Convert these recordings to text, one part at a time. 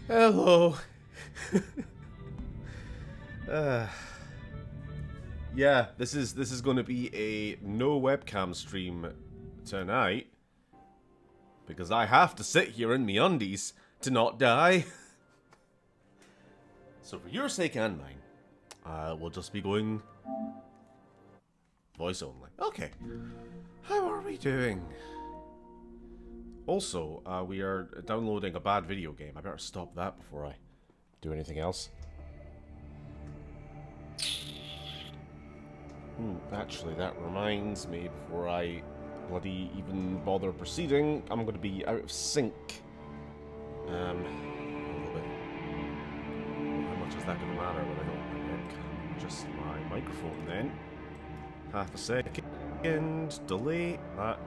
Hello. uh, yeah, this is going to be a no webcam stream tonight because I have to sit here in me undies to not die. So for your sake and mine, we'll just be going voice only. Okay. How are we doing? Also, we are downloading a bad video game. I better stop that before I do anything else. Actually, that reminds me, before I bloody even bother proceeding, I'm going to be out of sync. A little bit. How much is that going to matter when I don't have my webcam? Just my microphone then. Half a second. Delay. That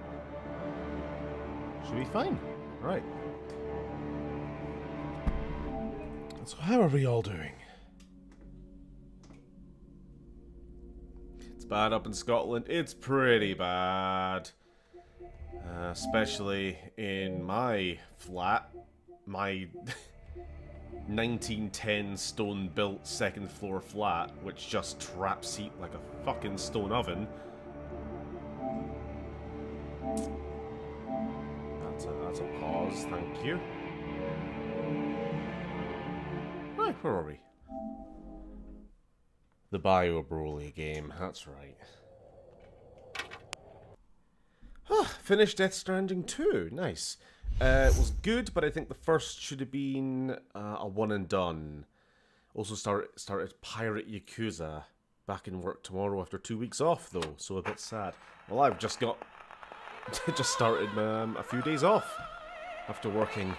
should be fine. Right. So how are we all doing? It's bad up in Scotland. It's pretty bad. Especially in my flat. My 1910 stone built second floor flat, which just traps heat like a fucking stone oven. That's a pause, thank you. Right, where are we? The Bio game, that's right. Finished Death Stranding 2, nice. It was good, but I think the first should have been a one and done. Also started Pirate Yakuza back in work tomorrow after 2 weeks off though, so a bit sad. Well, I've just started a few days off after working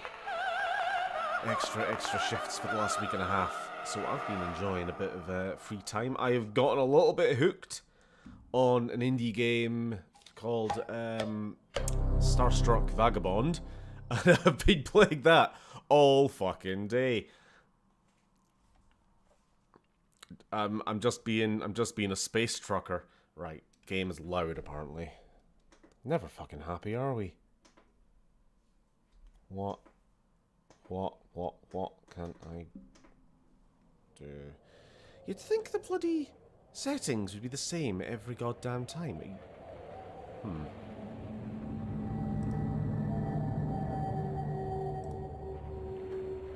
extra shifts for the last week and a half. So I've been enjoying a bit of free time. I have gotten a little bit hooked on an indie game called Starstruck Vagabond, and I've been playing that all fucking day. I'm just being a space trucker. Right, game is loud apparently. Never fucking happy, are we? What can I do? You'd think the bloody settings would be the same every goddamn time.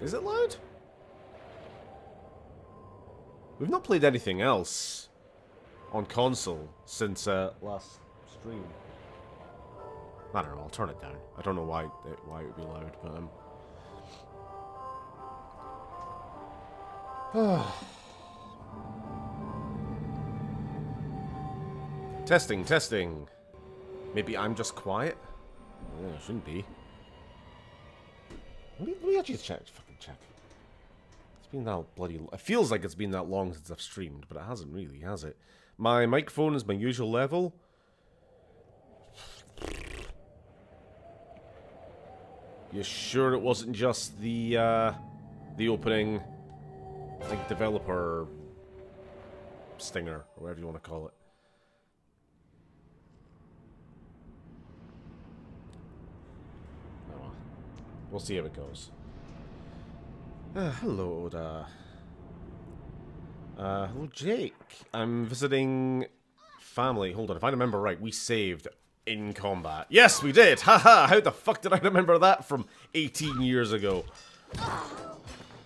Is it loud? We've not played anything else on console since last stream. I don't know, I'll turn it down. I don't know why it would be loud, but Testing. Maybe I'm just quiet? Yeah, it shouldn't be. Let me actually check. It's been that bloody... It feels like it's been that long since I've streamed, but it hasn't really, has it? My microphone is my usual level. You sure it wasn't just the opening, like, developer stinger, or whatever you want to call it? Oh well. We'll see how it goes. Hello, Oda. Hello, Jake. I'm visiting family. Hold on, if I remember right, we saved in combat. Yes, we did! Haha! How the fuck did I remember that from 18 years ago?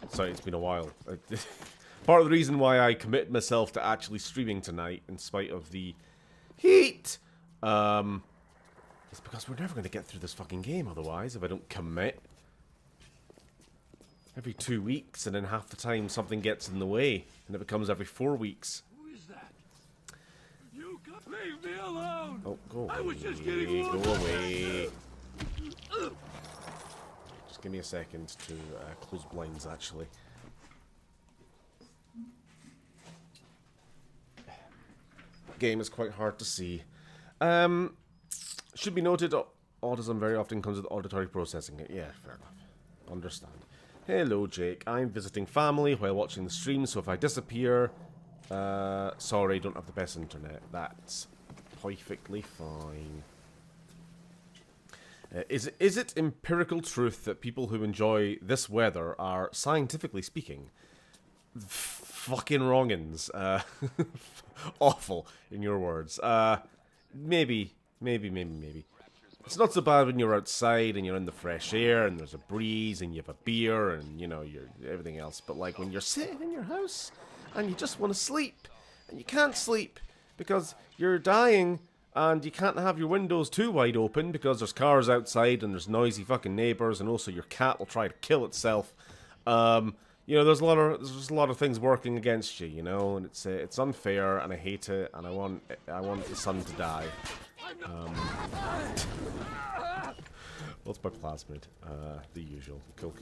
Sorry, it's been a while. Part of the reason why I committed myself to actually streaming tonight, in spite of the heat, is because we're never going to get through this fucking game otherwise, if I don't commit. Every 2 weeks, and then half the time something gets in the way, and it becomes every 4 weeks. Who is that? You leave me alone. Oh, go away. I was just getting Go away. Just give me a second to close blinds, actually. Game is quite hard to see. Should be noted, autism very often comes with auditory processing. Yeah, fair enough. Understand. Hello, Jake. I'm visiting family while watching the stream, so if I disappear, sorry, don't have the best internet. That's perfectly fine. Is it empirical truth that people who enjoy this weather are, scientifically speaking, fucking wrongins? Awful, in your words. Maybe. It's not so bad when you're outside and you're in the fresh air and there's a breeze and you have a beer and, you know, everything else. But, like, when you're sitting in your house and you just want to sleep and you can't sleep because you're dying and you can't have your windows too wide open because there's cars outside and there's noisy fucking neighbors and also your cat will try to kill itself. You know, there's just a lot of things working against you, you know, and it's unfair and I hate it and I want the sun to die. What's my plasmid? The usual. Cool.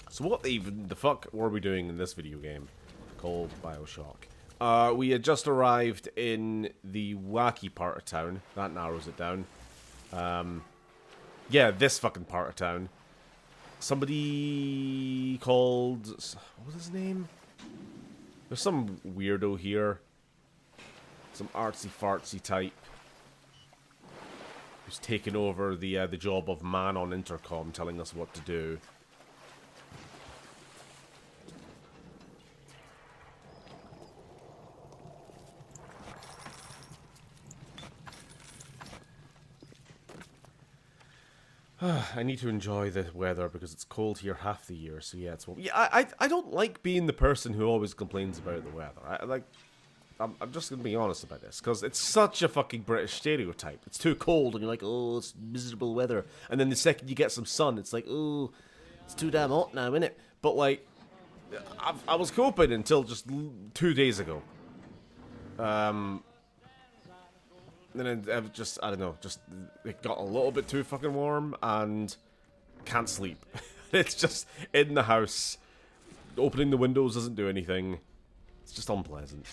So what even the fuck were we doing in this video game called BioShock? We had just arrived in the wacky part of town. That narrows it down. Yeah, this fucking part of town. Somebody called... What was his name? There's some weirdo here. Some artsy-fartsy type. Who's taken over the job of man on intercom telling us what to do. I need to enjoy the weather because it's cold here half the year, so yeah, it's... Yeah, I don't like being the person who always complains about the weather. I'm just gonna be honest about this, because it's such a fucking British stereotype. It's too cold, and you're like, oh, it's miserable weather. And then the second you get some sun, it's like, oh, it's too damn hot now, innit? But, like, I was coping until just 2 days ago. And then I've just, I don't know, just, it got a little bit too fucking warm, and can't sleep. It's just in the house. Opening the windows doesn't do anything. It's just unpleasant.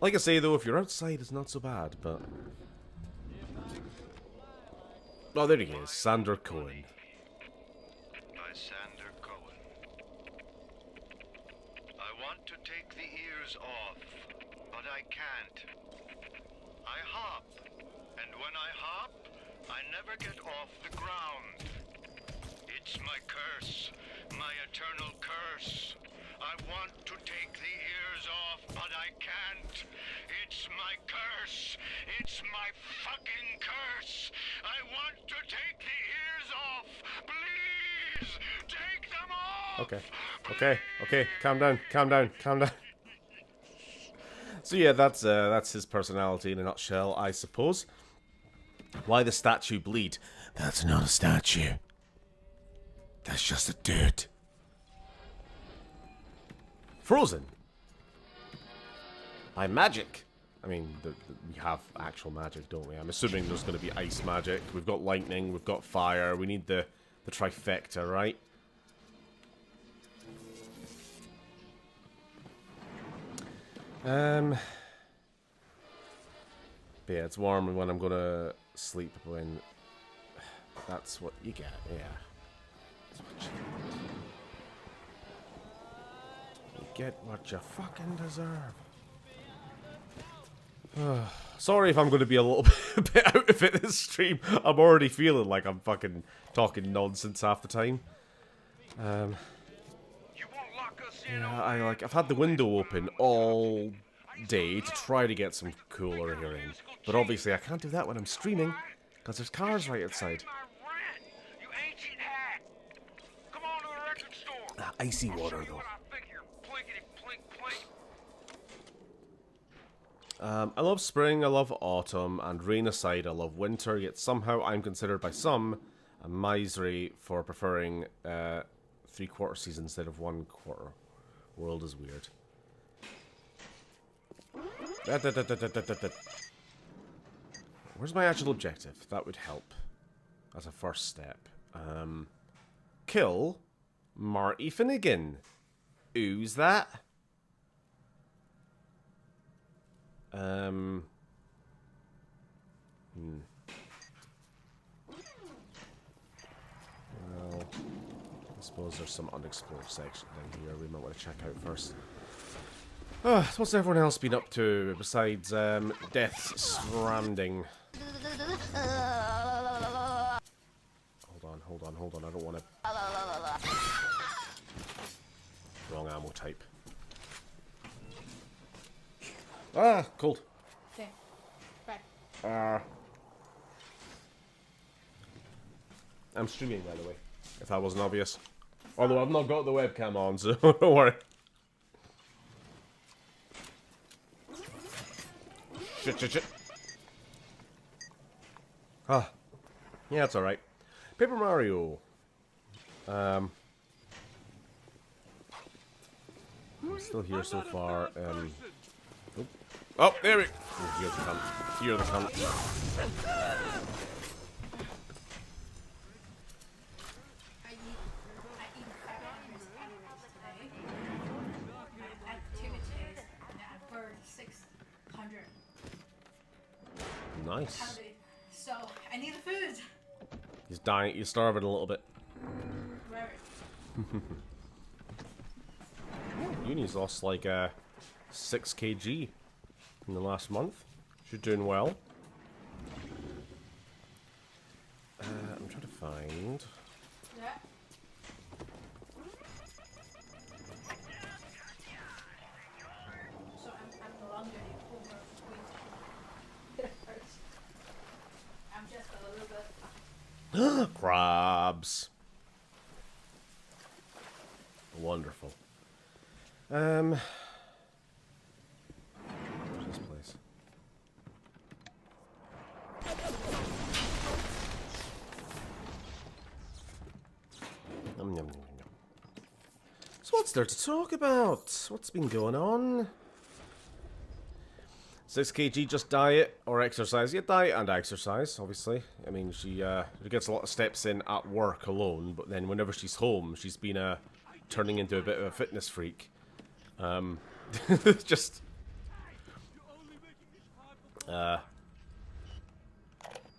Like I say, though, if you're outside, it's not so bad, but... Oh, there he is, Sander Cohen. By Sander Cohen. I want to take the ears off, but I can't. I hop, and when I hop, I never get off the ground. It's my curse, my eternal curse. I want to take the ears off, but I can't. It's my curse. It's my fucking curse. I want to take the ears off. Please, take them off. Okay. Calm down. So yeah, that's his personality in a nutshell, I suppose. Why the statue bleed? That's not a statue. That's just a dude. Frozen. By magic. I mean, we have actual magic, don't we? I'm assuming there's going to be ice magic. We've got lightning, we've got fire. We need the trifecta, right? But yeah, it's warm when I'm going to sleep when... That's what you get, yeah. That's what you get what you fucking deserve. Sorry if I'm going to be a little bit out of it this stream. I'm already feeling like I'm fucking talking nonsense half the time. Yeah, I've had the window open all day to try to get some cooler air in. But obviously I can't do that when I'm streaming, because there's cars right outside. Icy water, though. I love spring, I love autumn, and rain aside, I love winter, yet somehow I'm considered by some a misery for preferring 3/4 season instead of 1/4. World is weird. Where's my actual objective? That would help as a first step. Kill Marty Finnegan. Who's that? Well, I suppose there's some unexplored section down here we might want to check out first. What's everyone else been up to besides Death's Stranding? Hold on. I don't want to. Wrong ammo type. Ah, cold. Okay. Back. I'm streaming, by the way, if that wasn't obvious. Although I've not got the webcam on, so don't worry. Shit. Ah. Yeah, it's alright. Paper Mario. I'm still here so far. Oh, there we go. Oh, here they come. Here they come. I eat factors today. My activities and I burned 600 Nice. calories. So I need the food. He's dying. He's starving a little bit. Where? Uni's lost like 6 kg in the last month. She's doing well. I'm trying to find. Yeah. So I'm no longer the overweight. I'm just a little bit. Crabs. Wonderful. Where's this place? Yum, yum, yum, yum. So what's there to talk about? What's been going on? 6 kg, just diet or exercise? Yeah, diet and exercise, obviously. I mean, she gets a lot of steps in at work alone, but then whenever she's home, she's been turning into a bit of a fitness freak. Just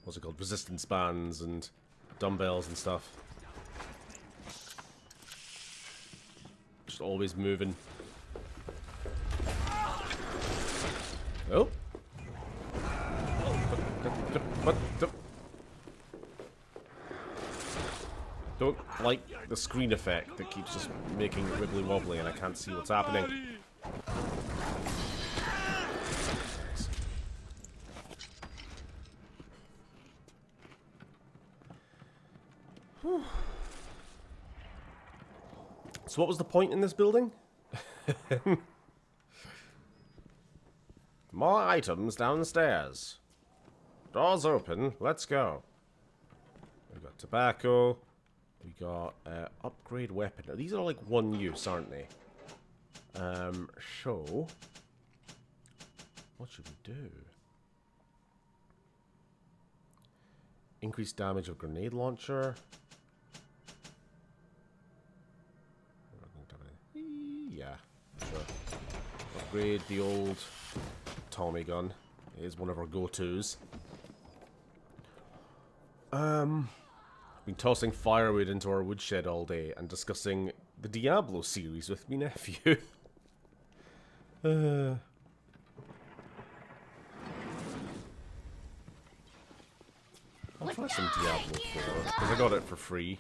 what's it called? Resistance bands and dumbbells and stuff. Just always moving. Oh. What? Don't like the screen effect that keeps just making it wibbly wobbly and I can't see what's happening. Whew. So what was the point in this building? More items downstairs. Doors open. Let's go. We've got tobacco. We got upgrade weapon. Now, these are like one use, aren't they? So what should we do? Increased damage of grenade launcher. Yeah, sure. Upgrade the old Tommy gun. It is one of our go-tos. Been tossing firewood into our woodshed all day and discussing the Diablo series with me nephew. I'll try some Diablo 4, because I got it for free.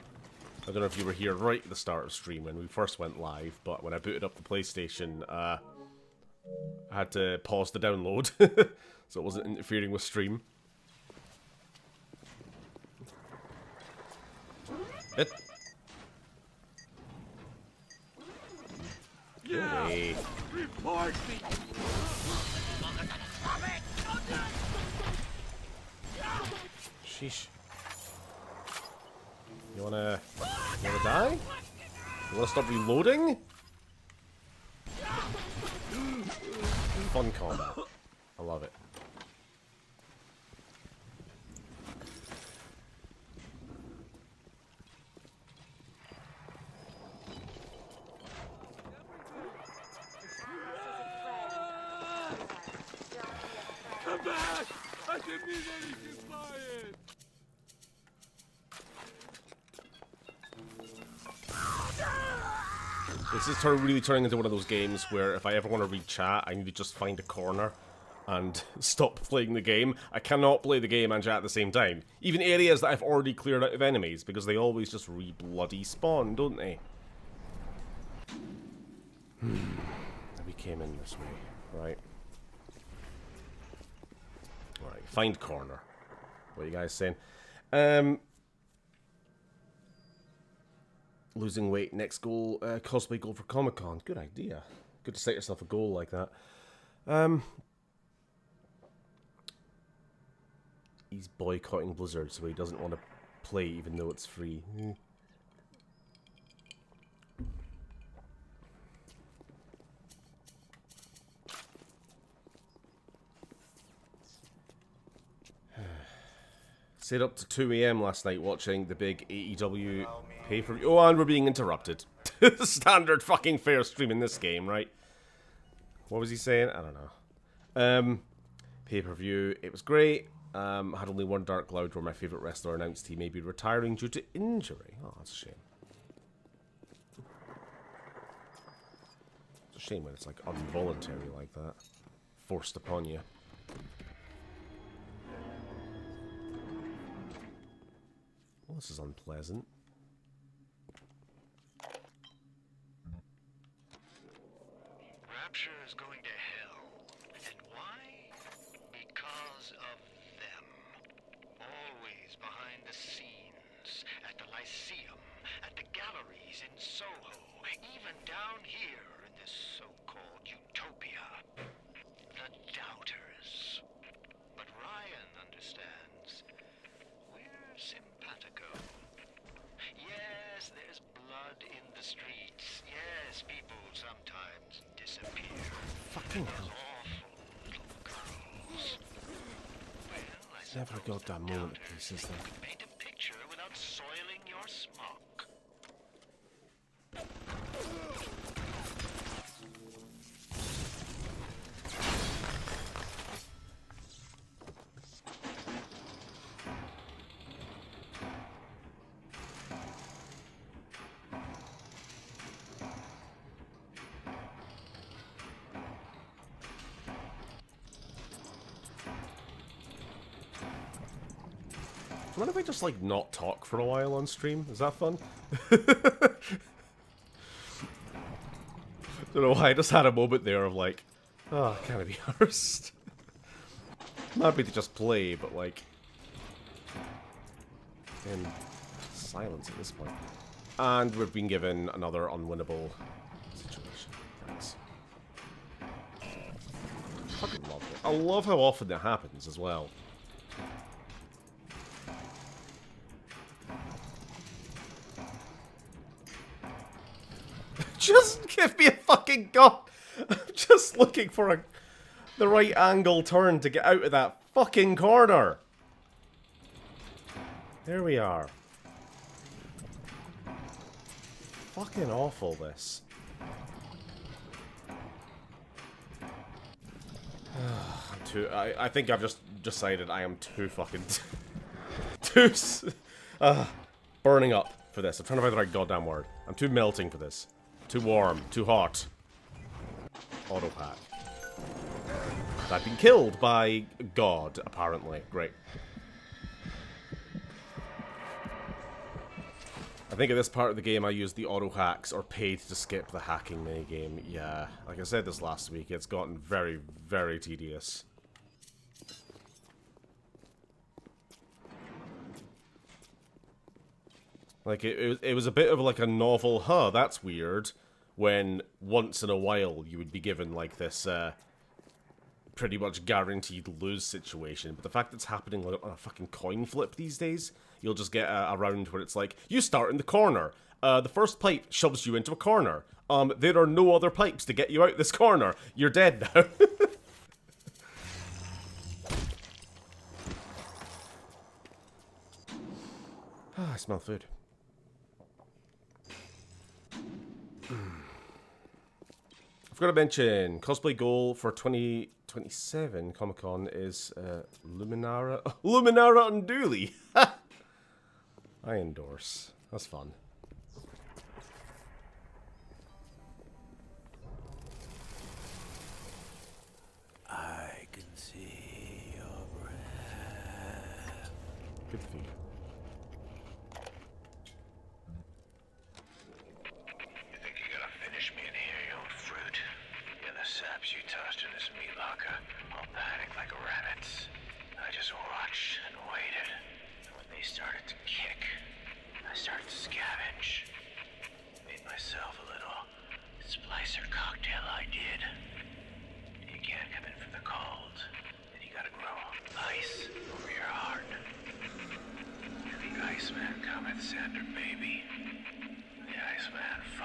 I don't know if you were here right at the start of stream when we first went live, but when I booted up the PlayStation, I had to pause the download, so it wasn't interfering with stream. It. Yeah. Hey. Report me. Sheesh. You wanna die? You wanna stop reloading? Fun combat. I love it. Come back! I didn't mean anything by it! This is really turning into one of those games where if I ever want to read chat, I need to just find a corner and stop playing the game. I cannot play the game and chat at the same time. Even areas that I've already cleared out of enemies, because they always just re-bloody spawn, don't they? We came in this way, right? Right, find corner. What are you guys saying? Losing weight, next goal, cosplay goal for Comic-Con. Good idea. Good to set yourself a goal like that. He's boycotting Blizzard, so he doesn't want to play even though it's free. Stayed up to 2 AM last night watching the big AEW pay-per-view. Oh, and we're being interrupted. Standard fucking fair stream in this game, right? What was he saying? I don't know. Pay-per-view. It was great. Had only one Dark Cloud where my favourite wrestler announced he may be retiring due to injury. Oh, that's a shame. It's a shame when it's like involuntary like that. Forced upon you. Well, this is unpleasant. Rapture is going to hell. And why? Because of them. Always behind the scenes, at the Lyceum, at the galleries in Soho, even down here in this so-called utopia. The doubters. But Ryan understands. We're simpatico. Yes, there's blood in the streets. Yes, people sometimes disappear. Fucking hell. Awful little girls. Well, I Never a goddamn moment of peace, is there? paint a picture without soiling your smock. What if I just, like, not talk for a while on stream? Is that fun? Don't know why, I just had a moment there of, like, oh, can't I be arsed? I'm happy to just play, but, like, in silence at this point. And we've been given another unwinnable situation. Thanks. Fucking love it. I love how often that happens as well. Just give me a fucking gun! I'm just looking for the right angle turn to get out of that fucking corner! There we are. Fucking awful, this. I think I've just decided I am too fucking... burning up for this. I'm trying to find the right goddamn word. I'm too melting for this. Too warm. Too hot. Auto pack. I've been killed by God, apparently. Great. I think at this part of the game I used the auto hacks or paid to skip the hacking minigame. Yeah, like I said this last week, it's gotten very, very tedious. Like, it was a bit of like a novel, huh, that's weird, when once in a while you would be given like this pretty much guaranteed lose situation. But the fact that it's happening on a fucking coin flip these days, you'll just get a round where it's like, you start in the corner. The first pipe shoves you into a corner. There are no other pipes to get you out this corner. You're dead now. I smell food. I forgot to mention, cosplay goal for 2027 Comic-Con is Luminara Unduli. I endorse. That's fun.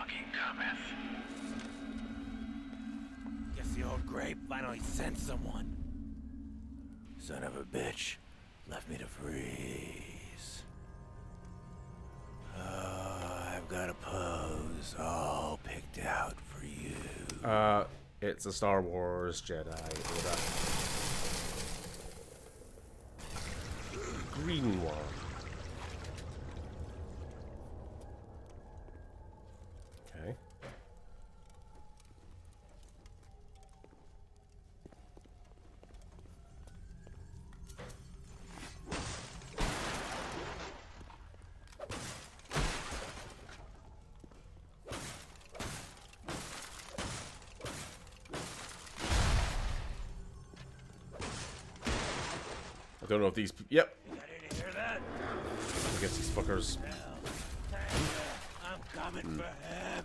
fucking cometh. Guess the old grape finally sent someone. Son of a bitch. Left me to freeze. I've got a pose all picked out for you. It's a Star Wars Jedi. Green one. Okay. I don't know if these. Yep. Ready to hear that? I guess these fuckers. I'm coming for him.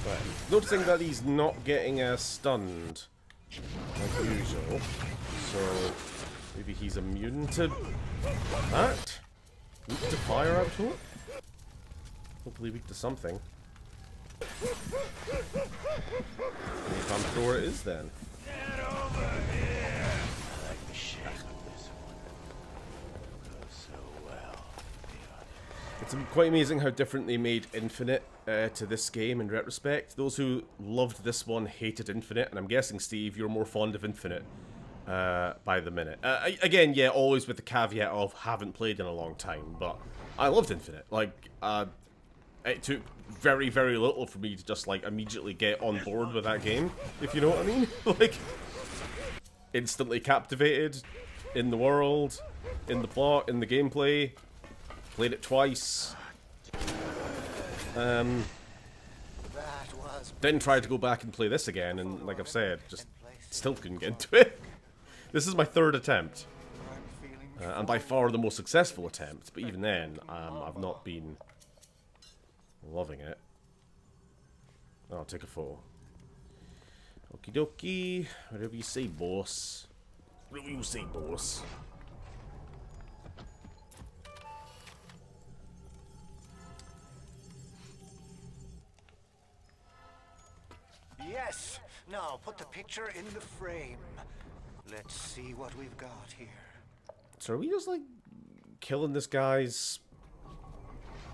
Right. Noticing that he's not getting stunned like usual, so maybe he's immune to that. Weak to fire output. Hopefully weak to something. Maybe I'm sure it is then. Get over here. I like the shape of this one. Goes so well. It's quite amazing how different they made Infinite to this game in retrospect. Those who loved this one hated Infinite, and I'm guessing, Steve, you're more fond of Infinite by the minute. Again, yeah, always with the caveat of haven't played in a long time, but I loved Infinite. Like, it took very, very little for me to just, like, immediately get on board with that game, if you know what I mean. Like, instantly captivated in the world, in the plot, in the gameplay. Played it twice. Then tried to go back and play this again, and like I've said, just still couldn't get into it. This is my third attempt. And by far the most successful attempt, but even then, I've not been loving it. Oh, I'll take a photo. Okie dokie. Whatever you say, boss. Whatever you say, boss. Yes! Now put the picture in the frame. Let's see what we've got here. So are we just like killing this guy's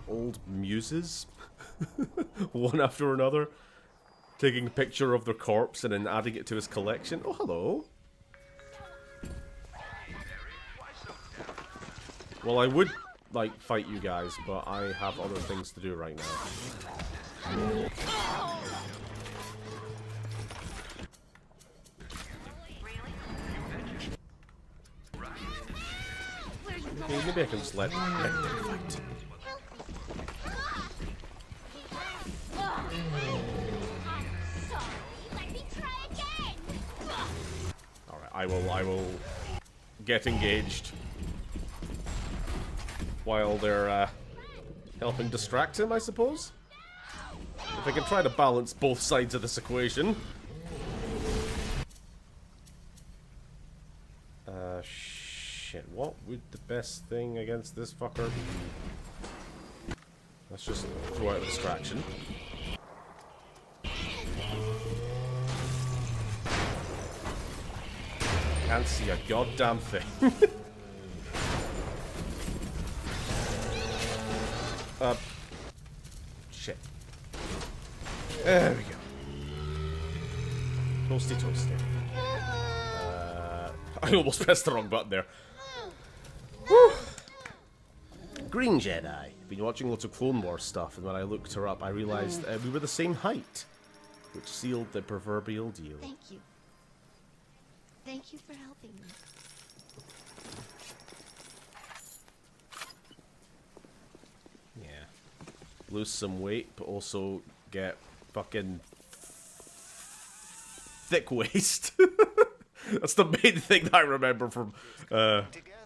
old muses? One after another? Taking a picture of their corpse and then adding it to his collection? Oh, hello. Well, I would like fight you guys, but I have other things to do right now. Okay, maybe I can just let them fight. Alright, I will get engaged while they're helping distract him, I suppose. If I can try to balance both sides of this equation. Shit, what would the best thing against this fucker be? Let's just throw out a distraction. Can't see a goddamn thing. Shit. There we go. Toasty, toasty. I almost pressed the wrong button there. Whew. Green Jedi. Been watching lots of Clone Wars stuff, and when I looked her up, I realized we were the same height, which sealed the proverbial deal. Thank you. Thank you for helping me. Yeah. Lose some weight, but also get fucking thick waist. That's the main thing that I remember from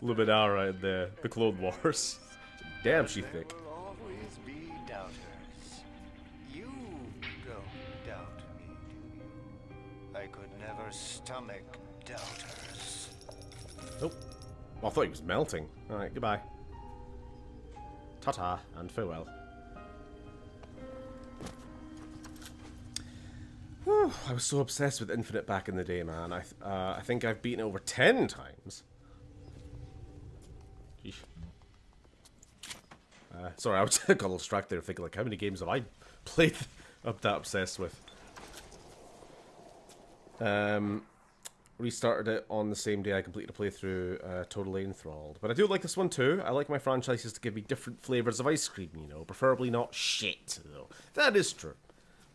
Luminara and the Clone Wars. Damn, she thick. There will always be doubters. You don't doubt me, do you? I could never stomach doubters. Nope. Well, I thought he was melting. Alright, goodbye. Ta-ta, and farewell. Whew, I was so obsessed with Infinite back in the day, man. I think I've beaten it over 10 times. Yeesh. Sorry, I was got a little distracted there thinking, like, how many games have I played up that obsessed with? Restarted it on the same day I completed a playthrough, totally enthralled. But I do like this one too. I like my franchises to give me different flavors of ice cream, you know, preferably not shit, though. That is true.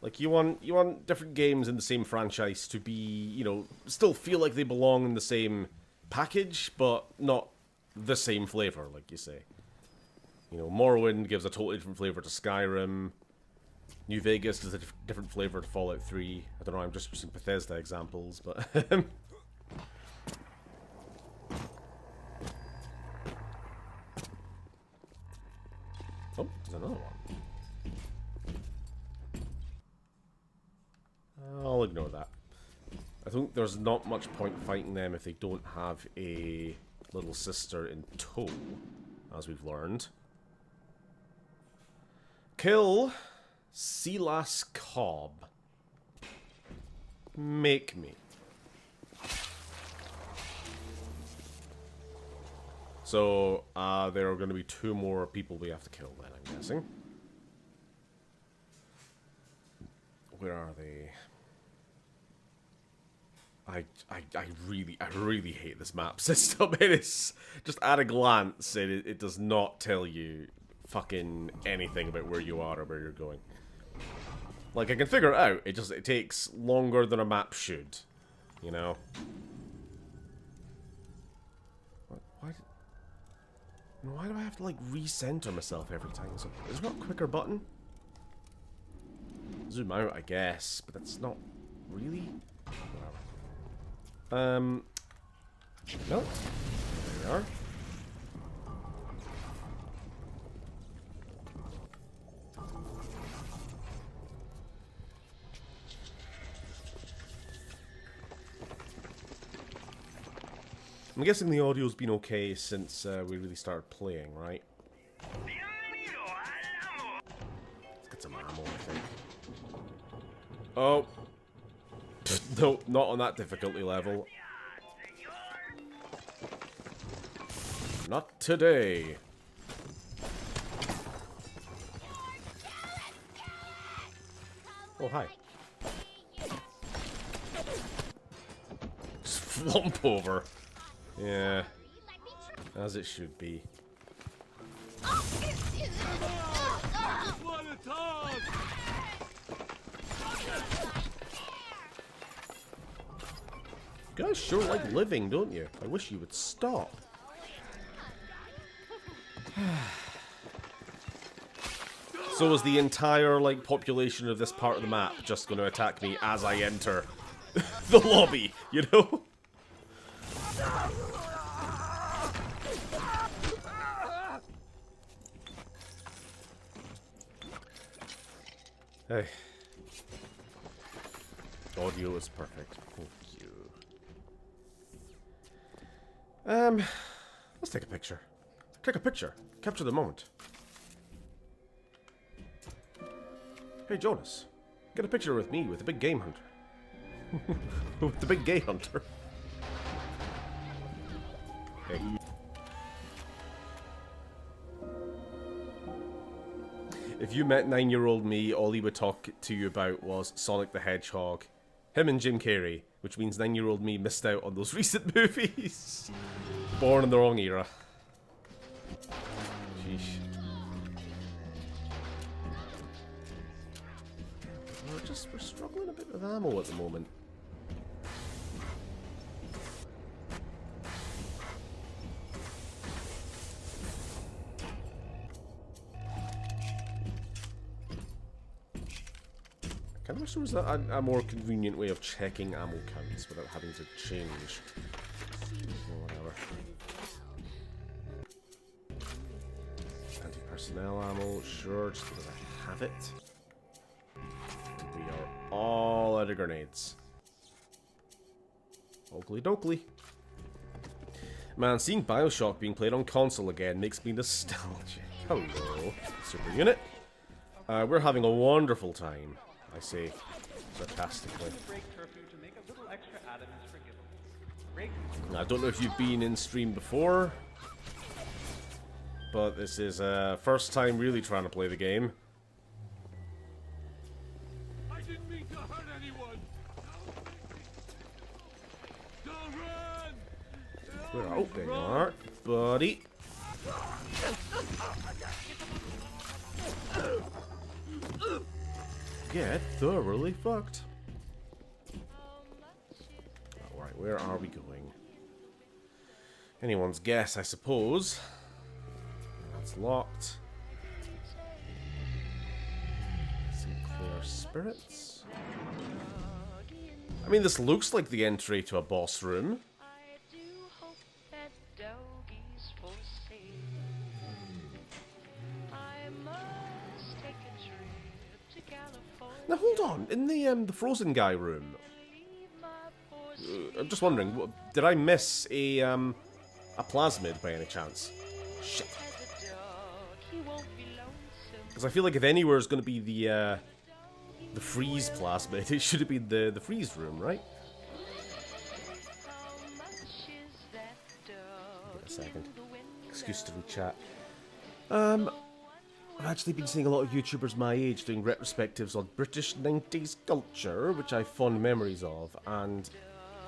Like, you want different games in the same franchise to be, you know, still feel like they belong in the same package, but not the same flavor, like you say. You know, Morrowind gives a totally different flavor to Skyrim. New Vegas gives a different flavor to Fallout 3. I don't know, I'm just using Bethesda examples, but... oh, there's another one. I'll ignore that. I think there's not much point fighting them if they don't have a little sister in tow, as we've learned. Kill Silas Cobb. Make me. So, there are going to be 2 more people we have to kill then, I'm guessing. Where are they? I really hate this map system. It is just at a glance, it does not tell you fucking anything about where you are or where you're going. Like, I can figure it out, it takes longer than a map should, you know? Why do I have to, like, recenter myself every time? Is there not a quicker button? Zoom out, I guess, but that's not really... No. There we are. I'm guessing the audio's been okay since we really started playing, right? Let's get some ammo, I think. Oh. No, not on that difficulty level. Not today. Oh, hi. Just flump over. Yeah. As it should be. You guys sure like living, don't you? I wish you would stop. So is the entire, like, population of this part of the map just going to attack me as I enter the lobby, you know? Hey. Audio is perfect. Thank you. Let's take a picture. Take a picture. Capture the moment. Hey, Jonas. Get a picture with me with the big game hunter. With the big gay hunter. Hey. If you met 9-year-old me, all he would talk to you about was Sonic the Hedgehog. Him and Jim Carrey, which means 9-year-old me missed out on those recent movies. Born in the wrong era. Sheesh. We're struggling a bit with ammo at the moment. I wish there was a more convenient way of checking ammo counts without having to change. Or whatever. Anti-personnel ammo, sure, just because I have it. And we are all out of grenades. Oakley dokley. Man, seeing BioShock being played on console again makes me nostalgic. Hello, Super Unit. We're having a wonderful time, I say sarcastically. I don't know if you've been in stream before, but this is first time really trying to play the game. I didn't mean to hurt anyone. Don't run. Where are, oh, there you are, buddy. Get thoroughly fucked. Alright, where are we going? Anyone's guess, I suppose. That's locked. Sinclair Spirits. I mean, this looks like the entry to a boss room. Now hold on, in the Frozen guy room, I'm just wondering, did I miss a plasmid by any chance? Shit. Because I feel like if anywhere is going to be the freeze plasmid, it should have been the freeze room, right? Give it a second. Excuse to chat. I've actually been seeing a lot of YouTubers my age doing retrospectives on British 90s culture, which I have fond memories of, and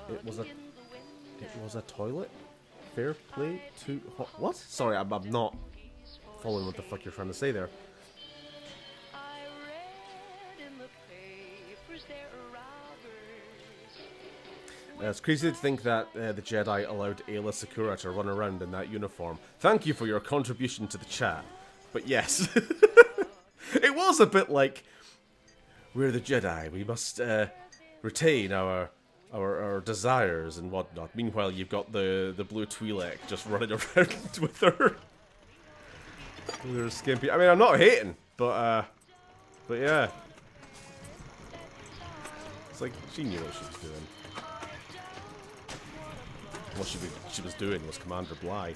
it was a toilet. Fair play to what? Sorry, I'm not following what the fuck you're trying to say there. It's crazy to think that the Jedi allowed Ayla Sakura to run around in that uniform. Thank you for your contribution to the chat. But yes, it was a bit like, we're the Jedi, we must retain our desires and whatnot. Meanwhile, you've got the blue Twi'lek just running around with her skimpy. I mean, I'm not hating, but yeah, it's like she knew what she was doing. What she was doing was Commander Bly.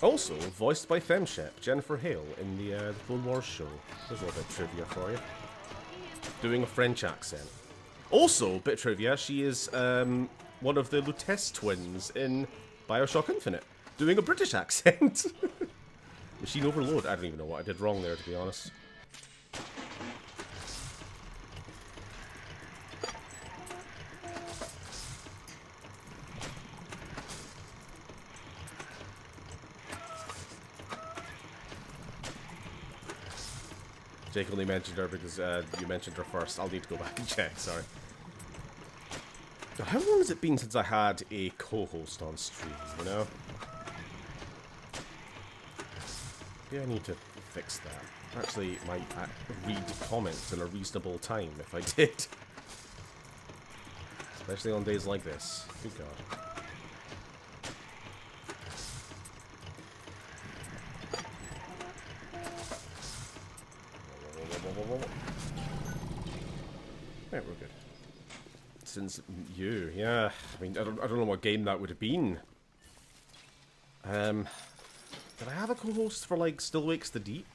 Also, voiced by Femshep, Jennifer Hale, in the Clone Wars show. There's a little bit of trivia for you. Doing a French accent. Also, bit of trivia, she is one of the Lutece twins in BioShock Infinite. Doing a British accent. Machine overload. I don't even know what I did wrong there, to be honest. Jake only mentioned her because you mentioned her first. I'll need to go back and check, sorry. How long has it been since I had a co-host on stream, you know? Yeah, I need to fix that. Actually, might read comments in a reasonable time if I did. Especially on days like this. Good God. Right, we're good. Since you, yeah. I mean, I don't know what game that would have been. Did I have a co-host for, like, Still Wakes the Deep?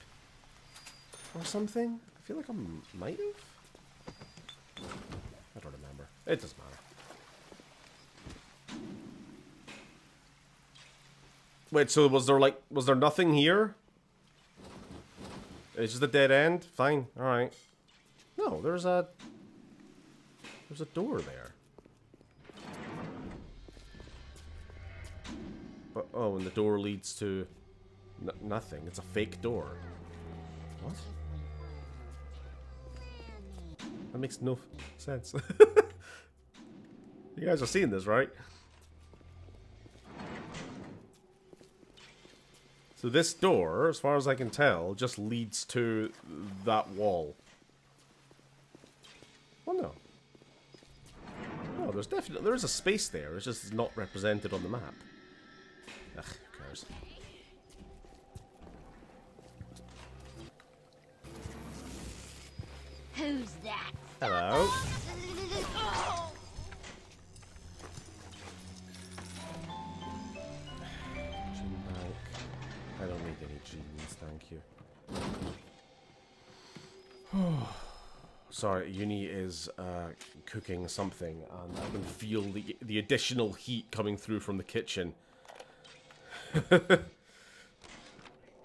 Or something? I feel like I might have? I don't remember. It doesn't matter. Wait, so was there nothing here? It's just a dead end? Fine, alright. No, there's a door there. But, oh, and the door leads to nothing. It's a fake door. What? That makes no sense. You guys are seeing this, right? So this door, as far as I can tell, just leads to that wall. Oh no. No, there's a space there. It's just not represented on the map. Ugh, who cares? Who's that? Hello. Gene bank. I don't need any genes, thank you. Sorry, Uni is cooking something, and I can feel the additional heat coming through from the kitchen. The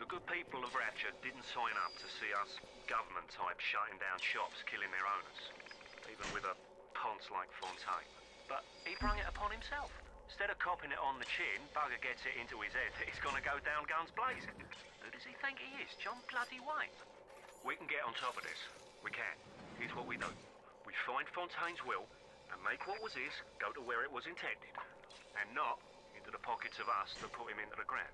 good people of Ratchet didn't sign up to see us government types shutting down shops, killing their owners, even with a ponce like Fontaine. But he brung it upon himself. Instead of copping it on the chin, bugger gets it into his head that he's gonna go down guns blazing. Who does he think he is? John bloody Wayne? We can get on top of this. We can. Here's what we do. We find Fontaine's will and make what was his go to where it was intended. And not into the pockets of us that put him into the ground.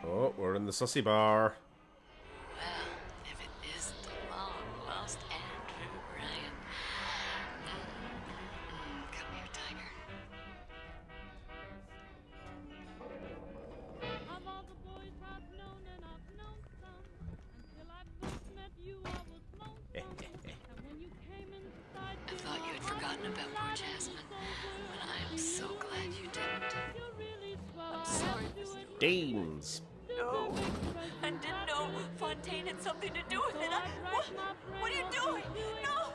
Oh, we're in the sussy bar. Well, if it is the long-lost Andrew Ryan. Come here, Tiger. Of all the boys I've known, and I've known some, until I first met you, I was lonesome. And when you came inside, I thought you had forgotten about poor Jasmine, but I am so glad you didn't. I'm sorry, Mr. Dames. No, I didn't know Fontaine had something to do with it. What are you doing? No,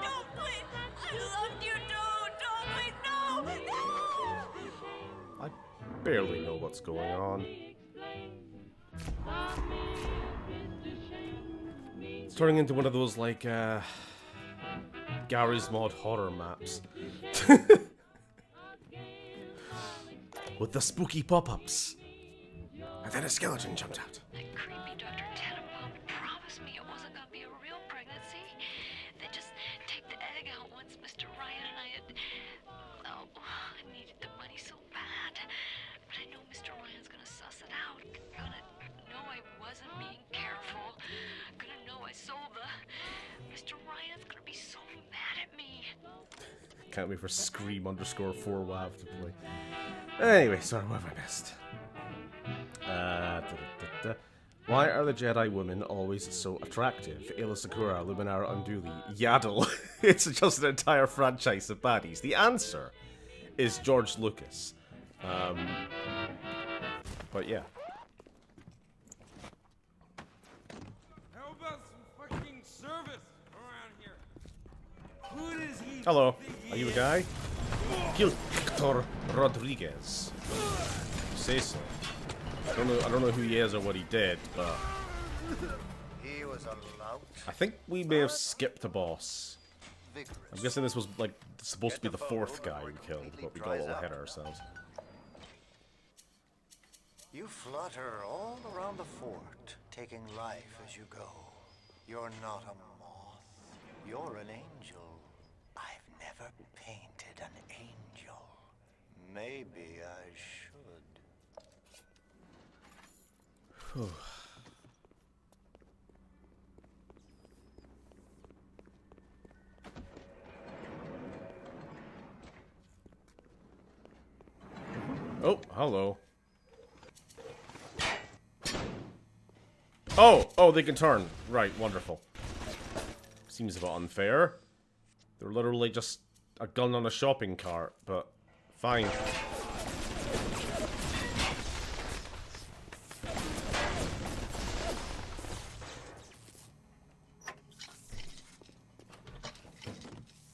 don't, please. I loved you, don't, please, no. I barely know what's going on. It's turning into one of those, like, Gary's Mod horror maps. With the spooky pop-ups. And then a skeleton jumped out. That creepy Dr. Tenenbaum promised me it wasn't going to be a real pregnancy. They just take the egg out once Mr. Ryan and I had... Oh, I needed the money so bad. But I know Mr. Ryan's going to suss it out. Gonna know I wasn't being careful. Gonna know I sold the... Mr. Ryan's going to be so mad at me. Can't wait for Scream_4WAV to play. Anyway, sorry, what have I missed? Why are the Jedi women always so attractive? Ayla Secura, Luminara Unduli, Yaddle. It's just an entire franchise of baddies. The answer is George Lucas. But yeah. How about some fucking service around here? Who does he Hello. think he Are you a is? guy? Giltor Rodriguez. Say so. I don't know who he is or what he did, but He was a lout, I think we may have skipped a boss. vigorous. I'm guessing this was like supposed to be the fourth guy we killed, but we got a little ahead of ourselves. You flutter all around the fort, taking life as you go. You're not a moth. You're an angel. I've never painted an angel. Maybe I should. Oh, hello. Oh, they can turn. Right, wonderful. Seems a bit unfair. They're literally just a gun on a shopping cart, but fine.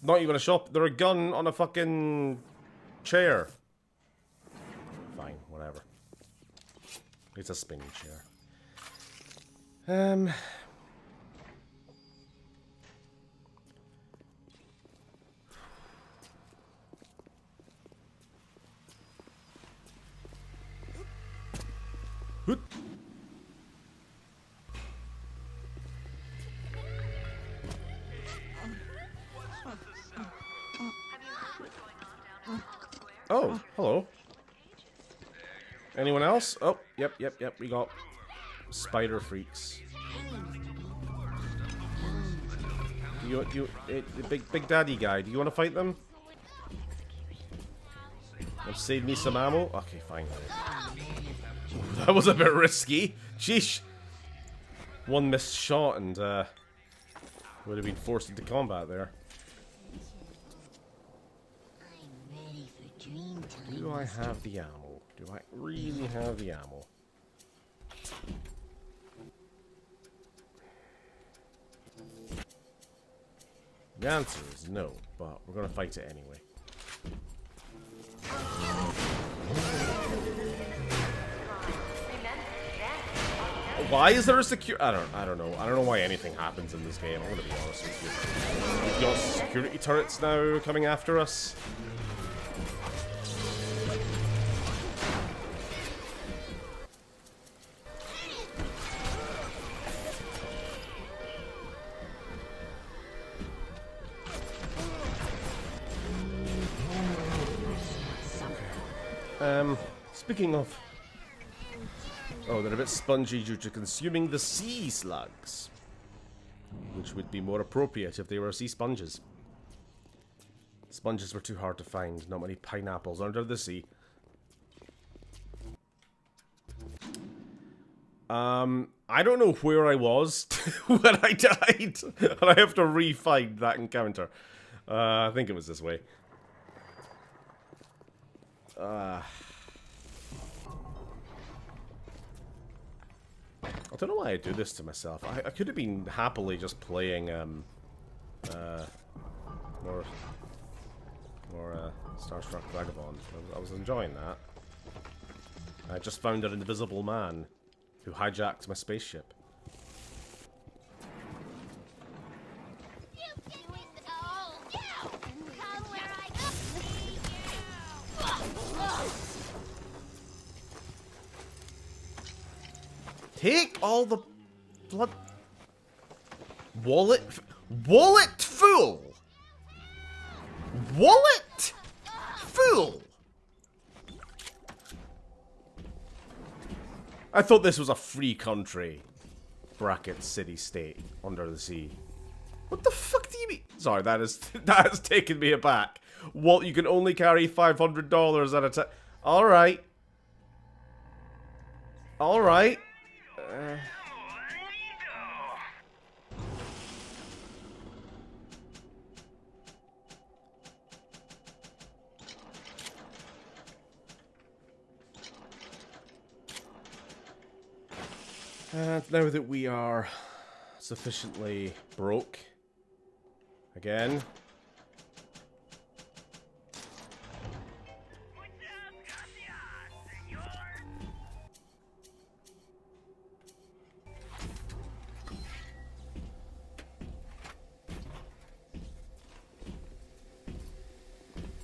Not even a shop. They're a gun on a fucking chair. Fine, whatever. It's a spinning chair. Hoot. Oh, hello. Anyone else? Oh, yep. We got spider freaks. Big Daddy guy, do you want to fight them? And save me some ammo? Okay, fine. Ooh, that was a bit risky. Sheesh. One missed shot and would have been forced into combat there. Do I have the ammo? Do I really have the ammo? The answer is no, but we're gonna fight it anyway. Why is there a security? I don't know. I don't know why anything happens in this game. I'm gonna be honest with you. We've got security turrets now coming after us. Speaking of... Oh, they're a bit spongy due to consuming the sea slugs. Which would be more appropriate if they were sea sponges. Sponges were too hard to find. Not many pineapples under the sea. I don't know where I was when I died. And I have to re-find that encounter. I think it was this way. I don't know why I do this to myself. I could have been happily just playing more Starstruck Vagabond. I was enjoying that. I just found an invisible man who hijacked my spaceship. Take all the blood. Wallet full. Wallet full. I thought this was a free country. Bracket city state under the sea. What the fuck do you mean? Sorry, that has taken me aback. Walt, you can only carry $500 at a time. All right. All right. Now that we are sufficiently broke again.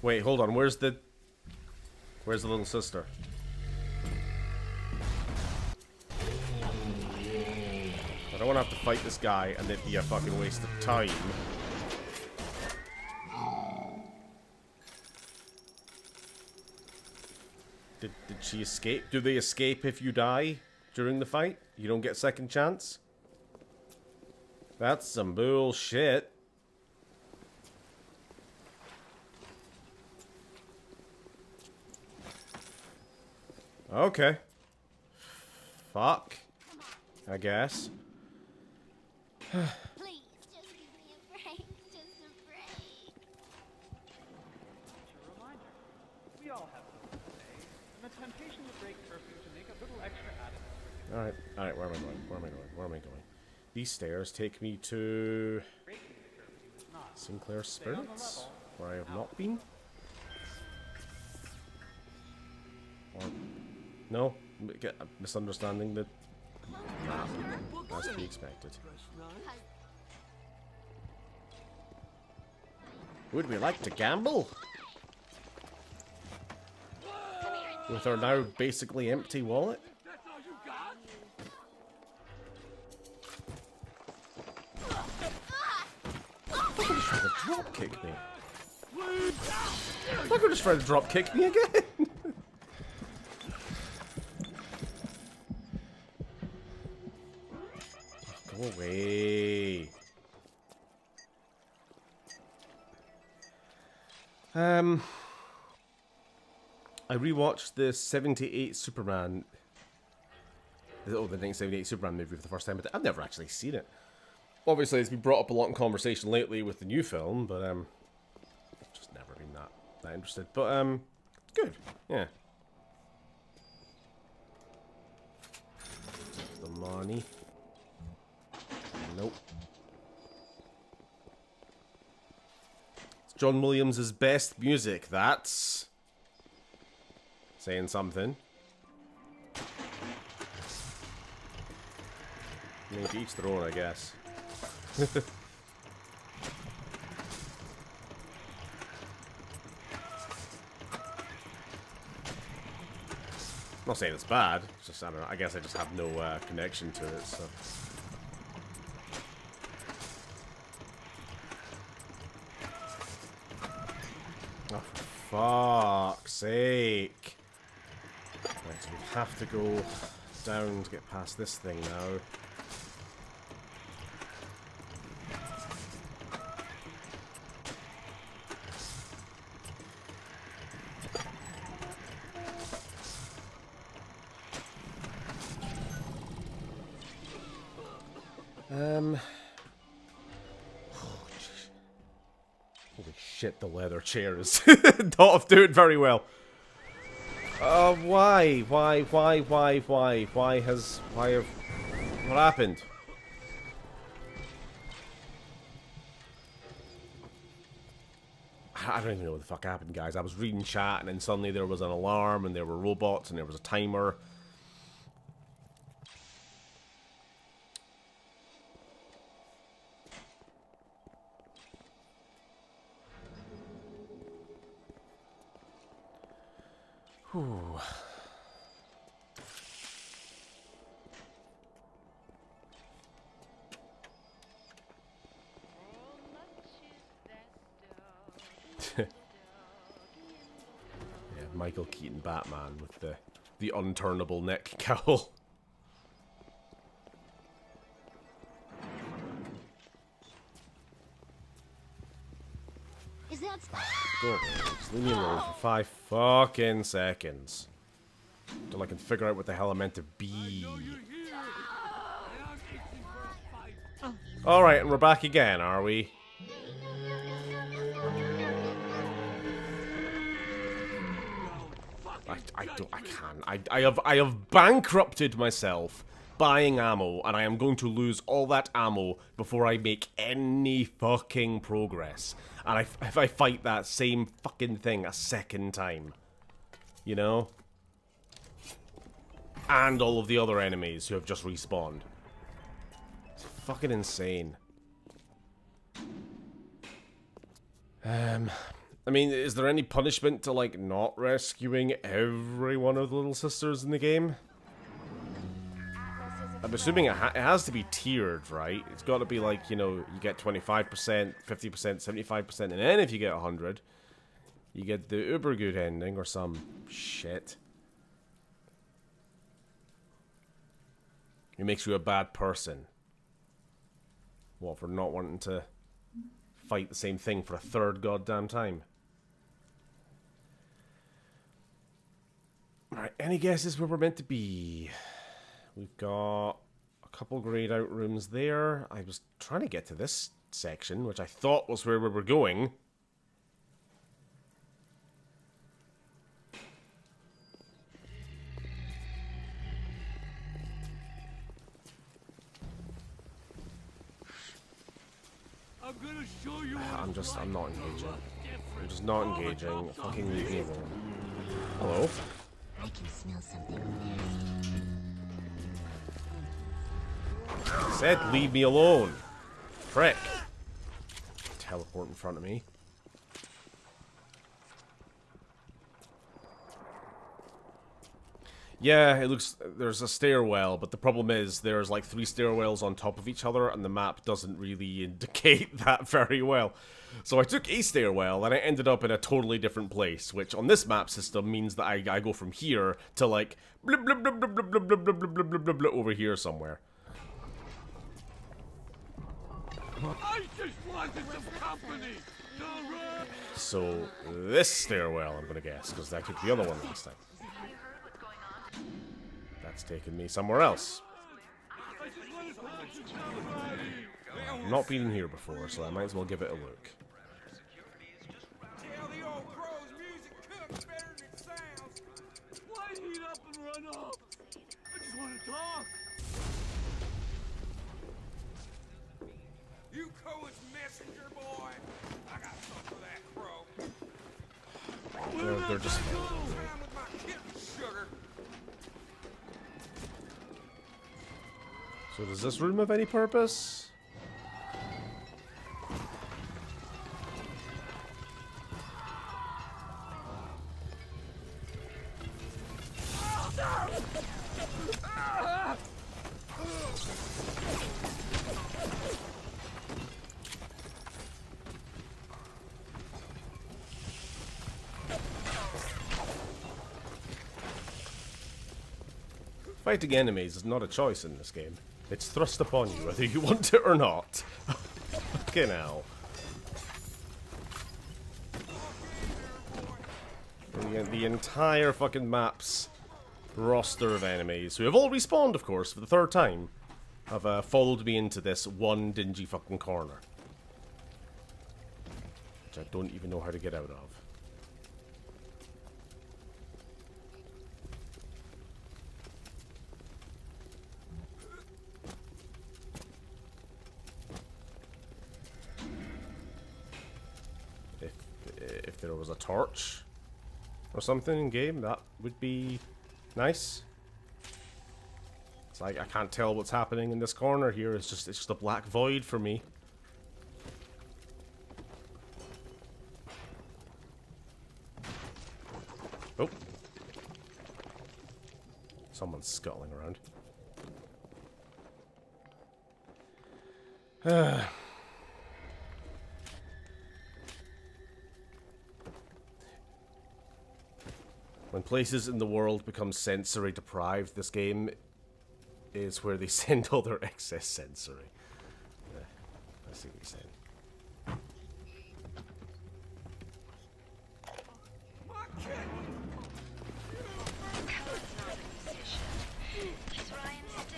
Wait, hold on. Where's the little sister? I don't want to have to fight this guy and it be a fucking waste of time. Did she escape? Do they escape if you die during the fight? You don't get second chance? That's some bullshit. Okay. Fuck. I guess. Please, just give me a break. Just a break. Just a reminder. We all have something to say, and the temptation to break curfew to make a little extra added. Alright, where am I going? These stairs take me to Sinclair Spirits, where I have not been. Or no, misunderstanding the map, as to be expected. Would we like to gamble? With our now basically empty wallet? Drop kick me. I'm not gonna just try to drop kick me again. Go away. I rewatched the 78 Superman. The 1978 Superman movie for the first time, but I've never actually seen it. Obviously, it's been brought up a lot in conversation lately with the new film, but just never been that interested. But it's good, yeah. The money. Nope. It's John Williams' best music. That's saying something. Maybe each their own, I guess. I'm not saying it's bad. It's just, I don't know. I guess I just have no connection to it. So. Oh, for fuck's sake! Right, so we have to go down to get past this thing now. Holy shit, the leather chair is not doing very well. Why? Why have... What happened? I don't even know what the fuck happened, guys. I was reading chat and then suddenly there was an alarm and there were robots and there was a timer. Whew. Yeah, Michael Keaton Batman with the unturnable neck cowl. Is that... Go, just leave me alone for 5 fucking seconds. Until I can figure out what the hell I'm meant to be. Alright, and we're back again, are we? I have bankrupted myself buying ammo, and I am going to lose all that ammo before I make any fucking progress. And if I fight that same fucking thing a second time. You know? And all of the other enemies who have just respawned. It's fucking insane. I mean, is there any punishment to, like, not rescuing every one of the little sisters in the game? I'm assuming it has to be tiered, right? It's got to be like, you know, you get 25%, 50%, 75%, and then if you get 100, you get the uber good ending or some shit. It makes you a bad person. What, for not wanting to fight the same thing for a third goddamn time? Alright, any guesses where we're meant to be? We've got a couple grayed out rooms there. I was trying to get to this section, which I thought was where we were going. I'm not engaging. I'm just not engaging. Fucking leave me alone. Hello? I can smell something. I said leave me alone. Prick. Teleport in front of me. Yeah, it looks... There's a stairwell, but the problem is there's like 3 stairwells on top of each other, and the map doesn't really indicate that very well. So I took a stairwell, and I ended up in a totally different place, which on this map system means that I go from here to like... Blub, blub, blub, blub, blub, blub, blub, blub, blub, blub, blub, blub, over here somewhere. I just wanted some company. Don't run. So, this stairwell, I'm gonna guess, because that took the other one last time. That's taken me somewhere else. I've not been in here before, so I might as well give it a look. Tell the old crow's music cooks better than it sounds. Why heat up and run off? I just want to talk. You Cohen's messenger boy. I got something for that crow. They're just... Time with my kitten sugar. So does this room have any purpose? Fighting enemies is not a choice in this game. It's thrust upon you whether you want it or not. Okay now. The entire fucking map's roster of enemies, who have all respawned, of course, for the third time, have followed me into this one dingy fucking corner. Which I don't even know how to get out of. If there was a torch or something in game, that would be nice. It's like I can't tell what's happening in this corner here. It's just a black void for me. Oh. Someone's scuttling around. When places in the world become sensory deprived, this game is where they send all their excess sensory. Yeah, I see what you're saying.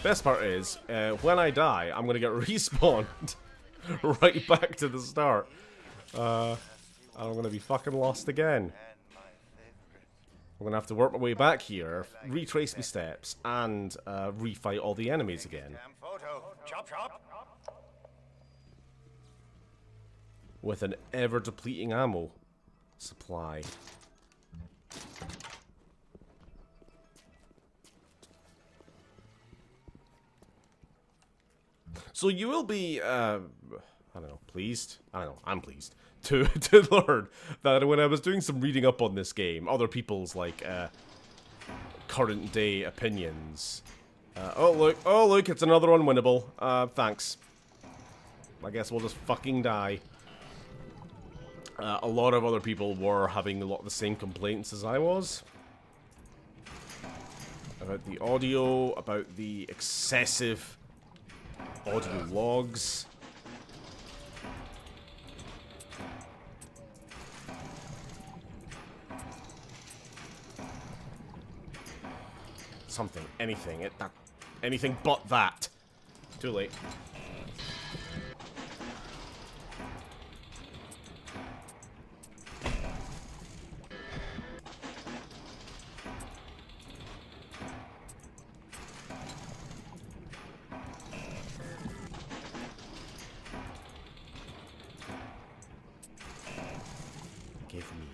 Best part is, when I die, I'm gonna get respawned right back to the start. I'm gonna be fucking lost again. I'm gonna have to work my way back here, retrace my steps, and refight all the enemies again. With an ever-depleting ammo supply. So you will be, I don't know, pleased? I don't know, I'm pleased. To learn that when I was doing some reading up on this game, other people's, like, current day opinions. Oh look, it's another unwinnable. Thanks. I guess we'll just fucking die. A lot of other people were having a lot of the same complaints as I was. About the audio, about the excessive audio logs. Something, anything, anything but that. Too late. Give me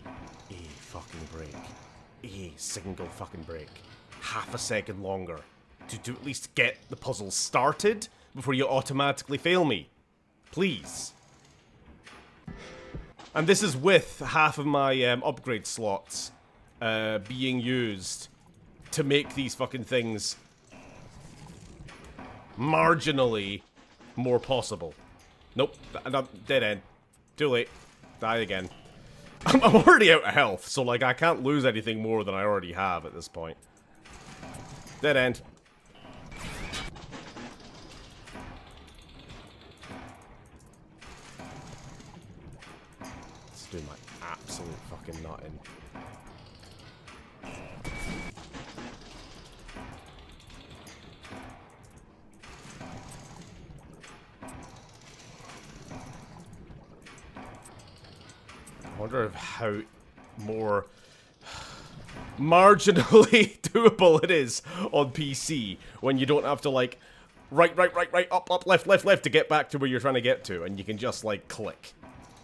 a fucking break. A single fucking break. Half a second longer to at least get the puzzle started before you automatically fail me. Please. And this is with half of my upgrade slots being used to make these fucking things marginally more possible. Nope. Dead end. Too late. Die again. I'm already out of health, so like I can't lose anything more than I already have at this point. Dead end. Let's do my absolute fucking nutting. I wonder if how more marginally doable it is on PC when you don't have to like right, up, left to get back to where you're trying to get to, and you can just like click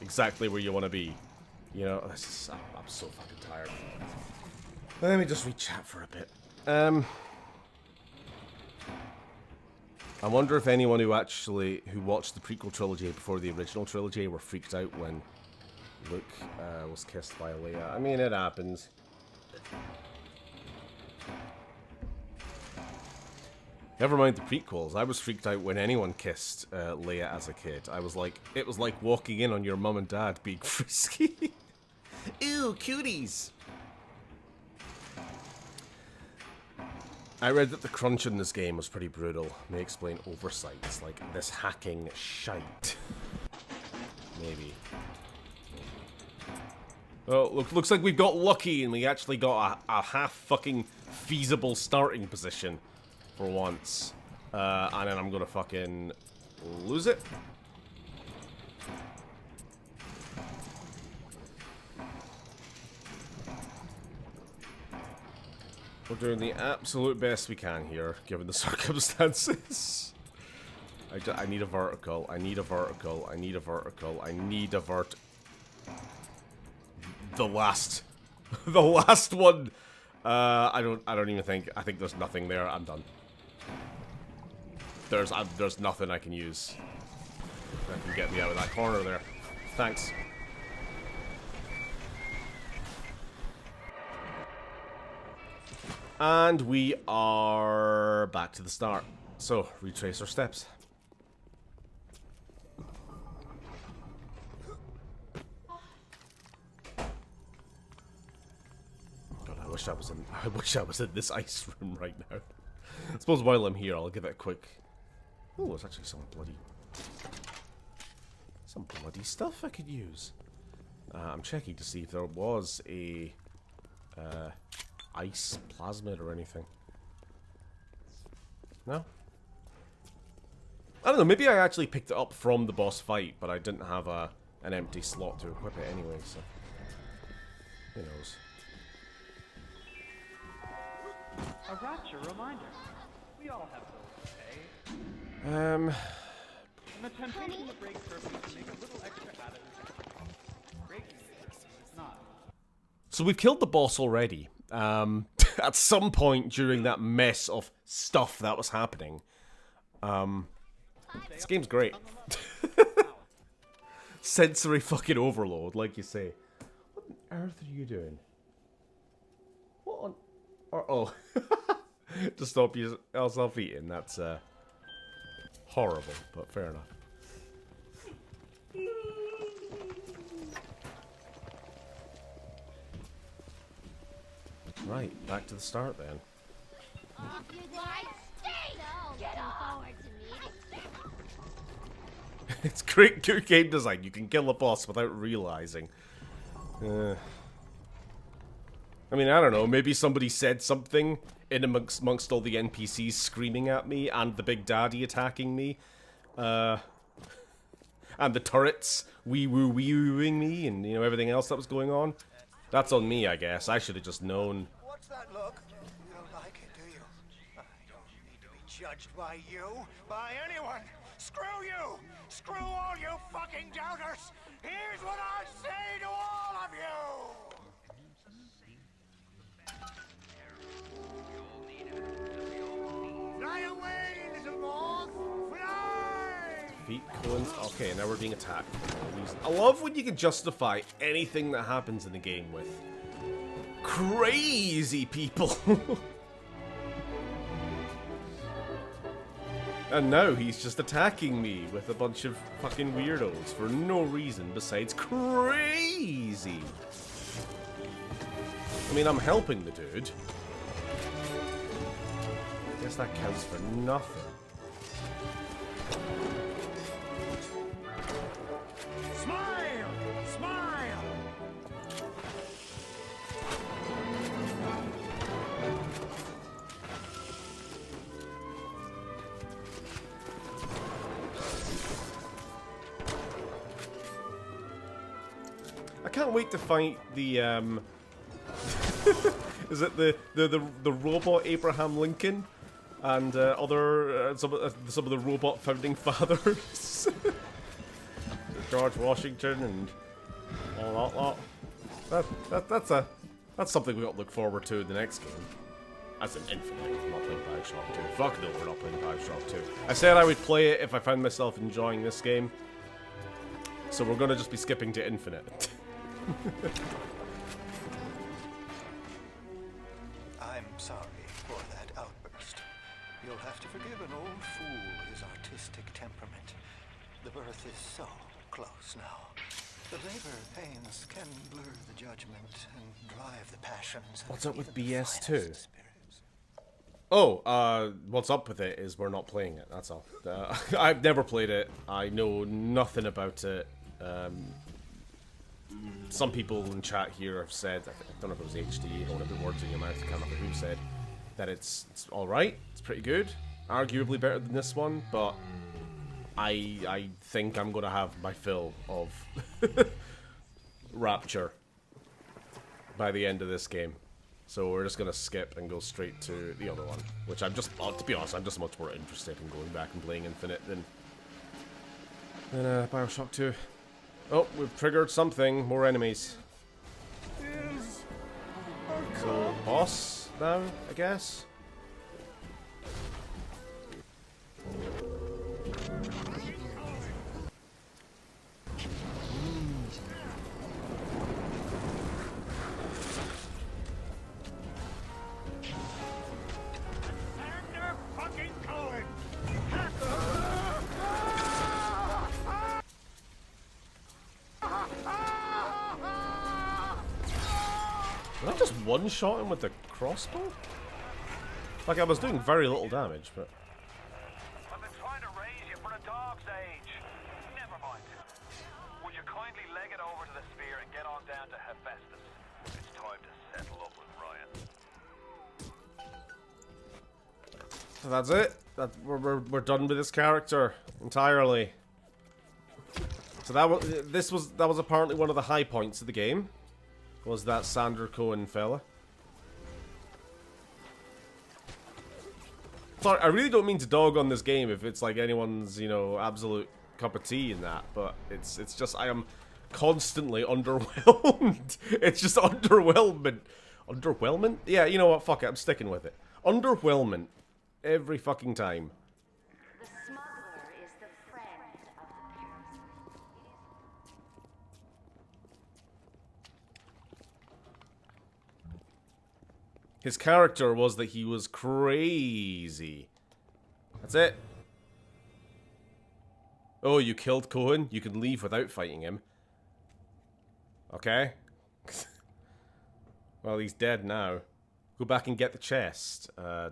exactly where you want to be. You know, I'm so fucking tired. Let me just read chat for a bit. I wonder if anyone who watched the prequel trilogy before the original trilogy were freaked out when Luke was kissed by Leia. I mean, it happens. Never mind the prequels. I was freaked out when anyone kissed Leia as a kid. I was like, it was like walking in on your mum and dad being frisky. Ew, cuties. I read that the crunch in this game was pretty brutal. May explain oversights like this hacking shite. Maybe. Oh, looks like we've got lucky and we actually got a half fucking feasible starting position for once. And then I'm gonna fucking lose it. We're doing the absolute best we can here, given the circumstances. I need a vertical, I need a vertical, I need a vertical, I need a the last one. I don't even think. I think there's nothing there. I'm done. There's nothing I can use that can get me out of that corner there. Thanks. And we are back to the start. So, retrace our steps. God, I wish I was in this ice room right now. I suppose while I'm here, I'll give it a quick. Oh, there's actually some bloody stuff I could use. I'm checking to see if there was a ice plasmid or anything. No? I don't know, maybe I actually picked it up from the boss fight, but I didn't have an empty slot to equip it anyway, so who knows. A rapture reminder. We all have bills to pay. Um, And the temptation to break curfew to make a little extra added breaking curfew is not. so we've killed the boss already. At some point during that mess of stuff that was happening. This game's great. Sensory fucking overload, like you say. What on earth are you doing? What on... oh. To stop yourself eating, that's horrible, but fair enough. Right, back to the start then. It's great good game design. You can kill a boss without realizing. I mean, I don't know. Maybe somebody said something in amongst all the NPCs screaming at me and the big daddy attacking me. And the turrets wee-wooing me and, you know, everything else that was going on. That's on me, I guess. I should have just known. What's that look? You don't like it, do you? I don't need to be judged by you, by anyone. Screw you! Screw all you fucking doubters! Here's what I say to all of you! Fly away, little moth! Fly! Feet, cones. Okay, now we're being attacked. I love when you can justify anything that happens in the game with crazy people. And now he's just attacking me with a bunch of fucking weirdos for no reason besides crazy. I mean, I'm helping the dude. I guess that counts for nothing. Smile! Smile! I can't wait to fight the is it the robot Abraham Lincoln and other some of the robot founding fathers, George Washington and all that lot. That's something we got to look forward to in the next game. That's an Infinite. We're not playing BIOSHOCK 2. Fuck no, we're not playing BIOSHOCK 2. I said I would play it if I found myself enjoying this game. So we're gonna just be skipping to Infinite. I'm sorry for that outburst. You'll have to forgive an old fool his artistic temperament. The birth is so close now. The labor pains can blur the judgment and drive the passions. What's up with BS2? Oh, what's up with it is we're not playing it, that's all. I've never played it. I know nothing about it. Some people in chat here have said, I don't know if it was HD, I don't want to put words in your mouth, I can't remember who said, that it's alright, it's pretty good. Arguably better than this one, but I think I'm going to have my fill of Rapture by the end of this game. So we're just going to skip and go straight to the other one, which I'm just, to be honest, I'm just much more interested in going back and playing Infinite than BIOSHOCK 2. Oh, we've triggered something, more enemies. So, boss now, I guess? Did I just one-shot him with the crossbow? Like I was doing very little damage, but... I've been trying to raise you for a dog's age. Never mind. Would you kindly leg it over to the spear and get on down to Hephaestus? It's time to settle up with Ryan. So that's it. We're done with this character entirely. So that was apparently one of the high points of the game. Was that Sander Cohen fella. Sorry, I really don't mean to dog on this game if it's like anyone's, you know, absolute cup of tea in that, but it's just I am constantly underwhelmed. It's just underwhelming. Underwhelming? Yeah, you know what, fuck it, I'm sticking with it. Underwhelming. Every fucking time. The smuggler is the friend of the parasite. His character was that he was crazy. That's it. Oh, you killed Cohen? You can leave without fighting him. Okay. Well, he's dead now. Go back and get the chest. I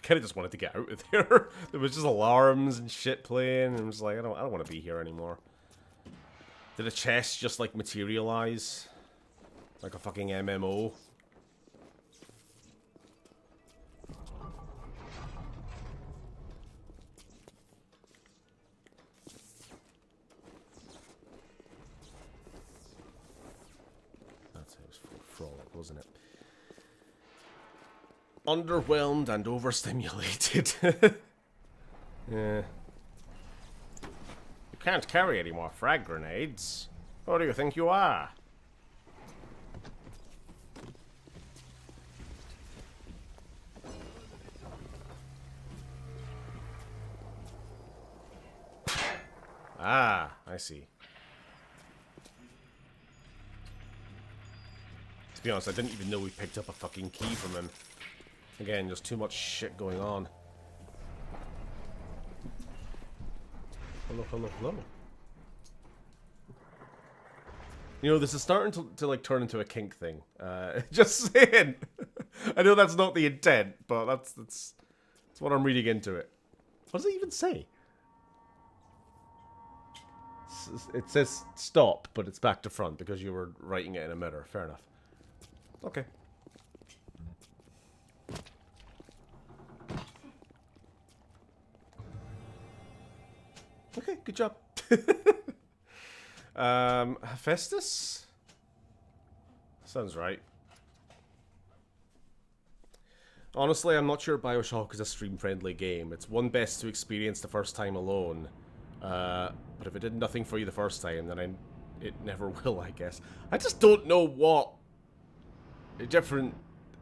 kind of just wanted to get out of there. There was just alarms and shit playing, and I was like, I don't want to be here anymore. Did a chest just like materialize? Like a fucking MMO. That's how it was for Frolic, wasn't it? Underwhelmed and overstimulated. Yeah. You can't carry any more frag grenades. Who do you think you are? Ah, I see. To be honest, I didn't even know we picked up a fucking key from him. Again, there's too much shit going on. Hello, hello, hello. You know, this is starting to like turn into a kink thing. Just saying. I know that's not the intent, but that's what I'm reading into it. What does it even say? It says stop, but it's back to front because you were writing it in a mirror. Fair enough. Okay. Okay, good job. Hephaestus? Sounds right. Honestly, I'm not sure BioShock is a stream-friendly game. It's one best to experience the first time alone. But if it did nothing for you the first time, then it never will, I guess. I just don't know what different...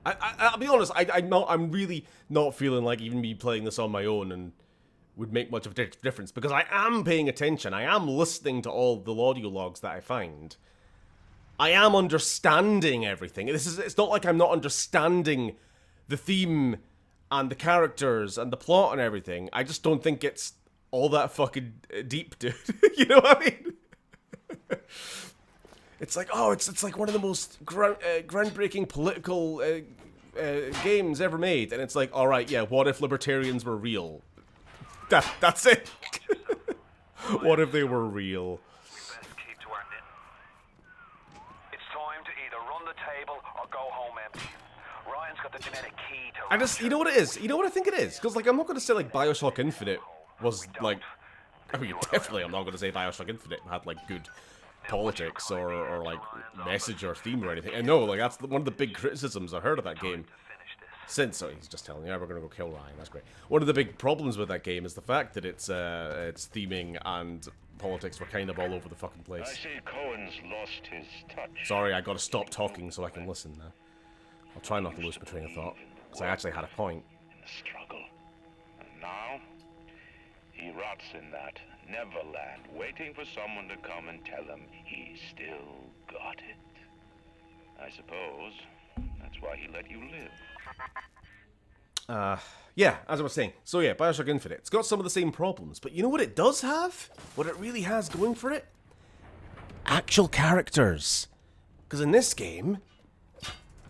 I'll be honest, I'm really not feeling like even me playing this on my own and would make much of a difference, because I am paying attention. I am listening to all the audio logs that I find. I am understanding everything. It's not like I'm not understanding the theme and the characters and the plot and everything. I just don't think it's all that fucking deep, dude. You know what I mean? It's like, oh, it's like one of the most groundbreaking political games ever made, and it's like, all right, yeah, what if libertarians were real? That's it. What if they were real? It's time to either run the table or go home empty. Ryan's got the genetic key to... I just, you know what it is? You know what I think it is? Because, like, I'm not going to say, like, BioShock Infinite was, like... I mean, definitely I'm not going to say BioShock Infinite had, like, good politics or like, message or theme or anything. I know, like, that's one of the big criticisms I heard of that game. Since, oh, he's just telling you, yeah, we're going to go kill Ryan, that's great. One of the big problems with that game is the fact that its theming and politics were kind of all over the fucking place. I see Cohen's lost his touch. Sorry, I got to stop talking so I can listen now. I'll try not to lose my train of thought, because I actually had a point. In the struggle. And now, he rots in that Neverland, waiting for someone to come and tell him he still got it. I suppose that's why he let you live. Yeah, as I was saying. So yeah, BioShock Infinite. It's got some of the same problems, but you know what it does have? What it really has going for it? Actual characters. Because in this game,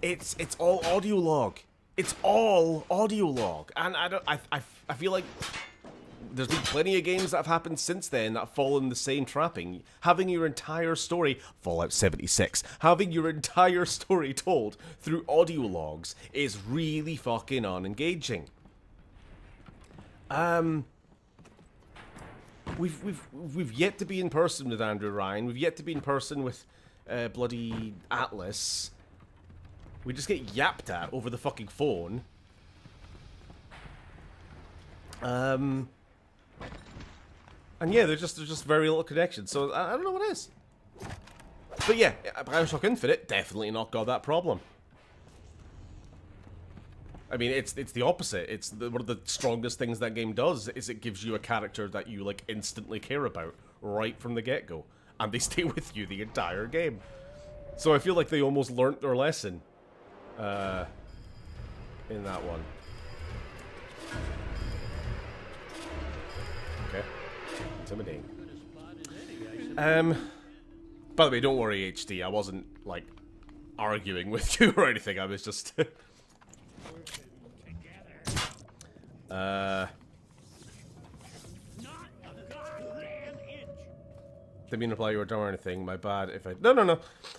it's all audio log. It's all audio log. And I feel like there's been plenty of games that have happened since then that have fallen the same trapping. Having your entire story, Fallout 76, having your entire story told through audio logs is really fucking unengaging. We've yet to be in person with Andrew Ryan. We've yet to be in person with bloody Atlas. We just get yapped at over the fucking phone. And yeah, there's just very little connection, so I don't know what it is. But yeah, BioShock Infinite definitely not got that problem. I mean, it's the opposite. It's one of the strongest things that game does is it gives you a character that you like instantly care about right from the get-go, and they stay with you the entire game. So I feel like they almost learnt their lesson in that one. Okay. Intimidating. By the way, don't worry, HD. I wasn't like arguing with you or anything. I was just didn't mean to imply you were dumb or anything. My bad if I... No.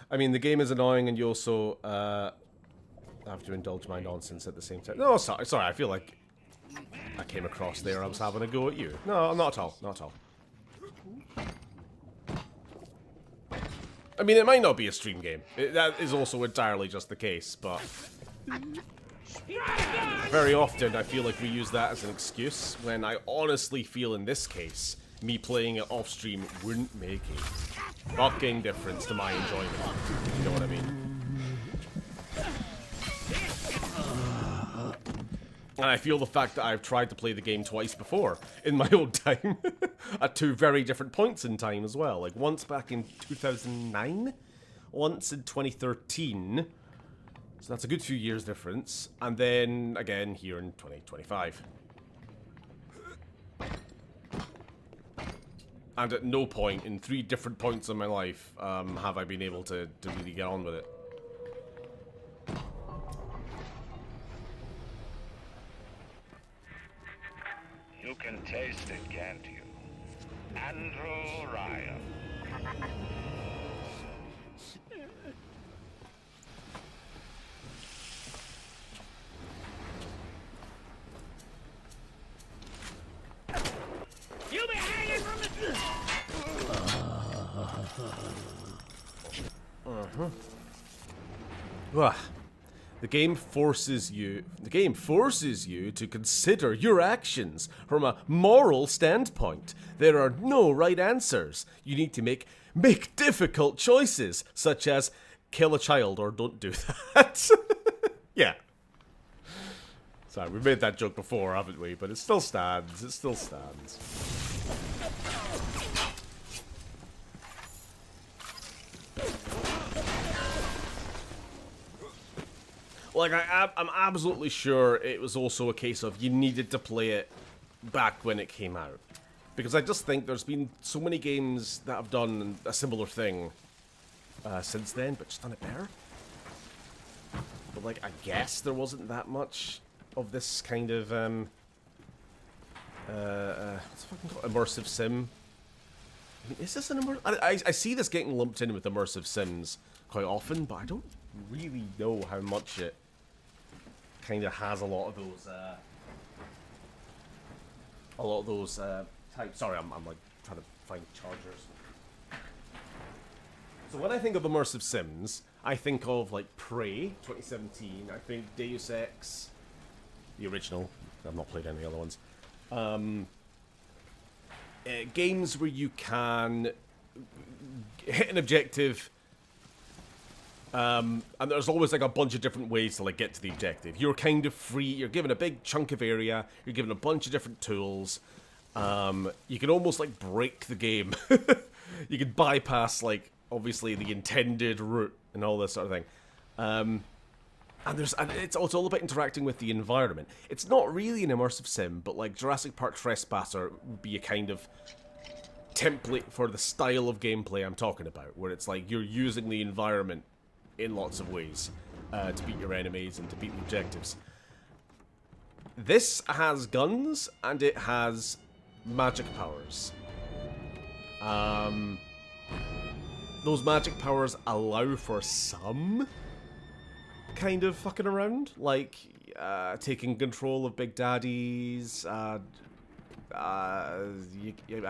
I mean, the game is annoying and you also have to indulge my nonsense at the same time. No, sorry. I feel like I came across there I was having a go at you. No, not at all. Not at all. I mean, it might not be a stream game. That is also entirely just the case, but... very often I feel like we use that as an excuse, when I honestly feel in this case, me playing it off stream wouldn't make a fucking difference to my enjoyment. You know what I mean? And I feel the fact that I've tried to play the game twice before in my own time, at two very different points in time as well. Like once back in 2009, once in 2013, so that's a good few years difference, and then again here in 2025. And at no point in 3 different points in my life have I been able to really get on with it. You can taste it, can't you? Andrew Ryan. You'll be hanging from the... Ugh. The game forces you to consider your actions from a moral standpoint. There are no right answers. You need to make difficult choices, such as kill a child or don't do that. Yeah. Sorry, we made that joke before, haven't we? But it still stands. It still stands. Like, I'm absolutely sure it was also a case of you needed to play it back when it came out. Because I just think there's been so many games that have done a similar thing since then, but just done it better. But, like, I guess there wasn't that much of this kind of, what's it fucking called? Immersive sim. I mean, is this an immersive? I see this getting lumped in with immersive sims quite often, but I don't really know how much it kind of has a lot of those types. Sorry, I'm like trying to find chargers. So when I think of immersive sims, I think of like Prey 2017. I think Deus Ex, the original. I've not played any other ones. Games where you can hit an objective. And there's always like a bunch of different ways to like get to the objective. You're kind of free. You're given a big chunk of area. You're given a bunch of different tools. You can almost like break the game. You can bypass like obviously the intended route and all this sort of thing. And it's all about interacting with the environment. It's not really an immersive sim, but like Jurassic Park Trespasser would be a kind of template for the style of gameplay I'm talking about, where it's like you're using the environment in lots of ways to beat your enemies and to beat the objectives. This has guns and it has magic powers. Those magic powers allow for some kind of fucking around, like taking control of big daddies. I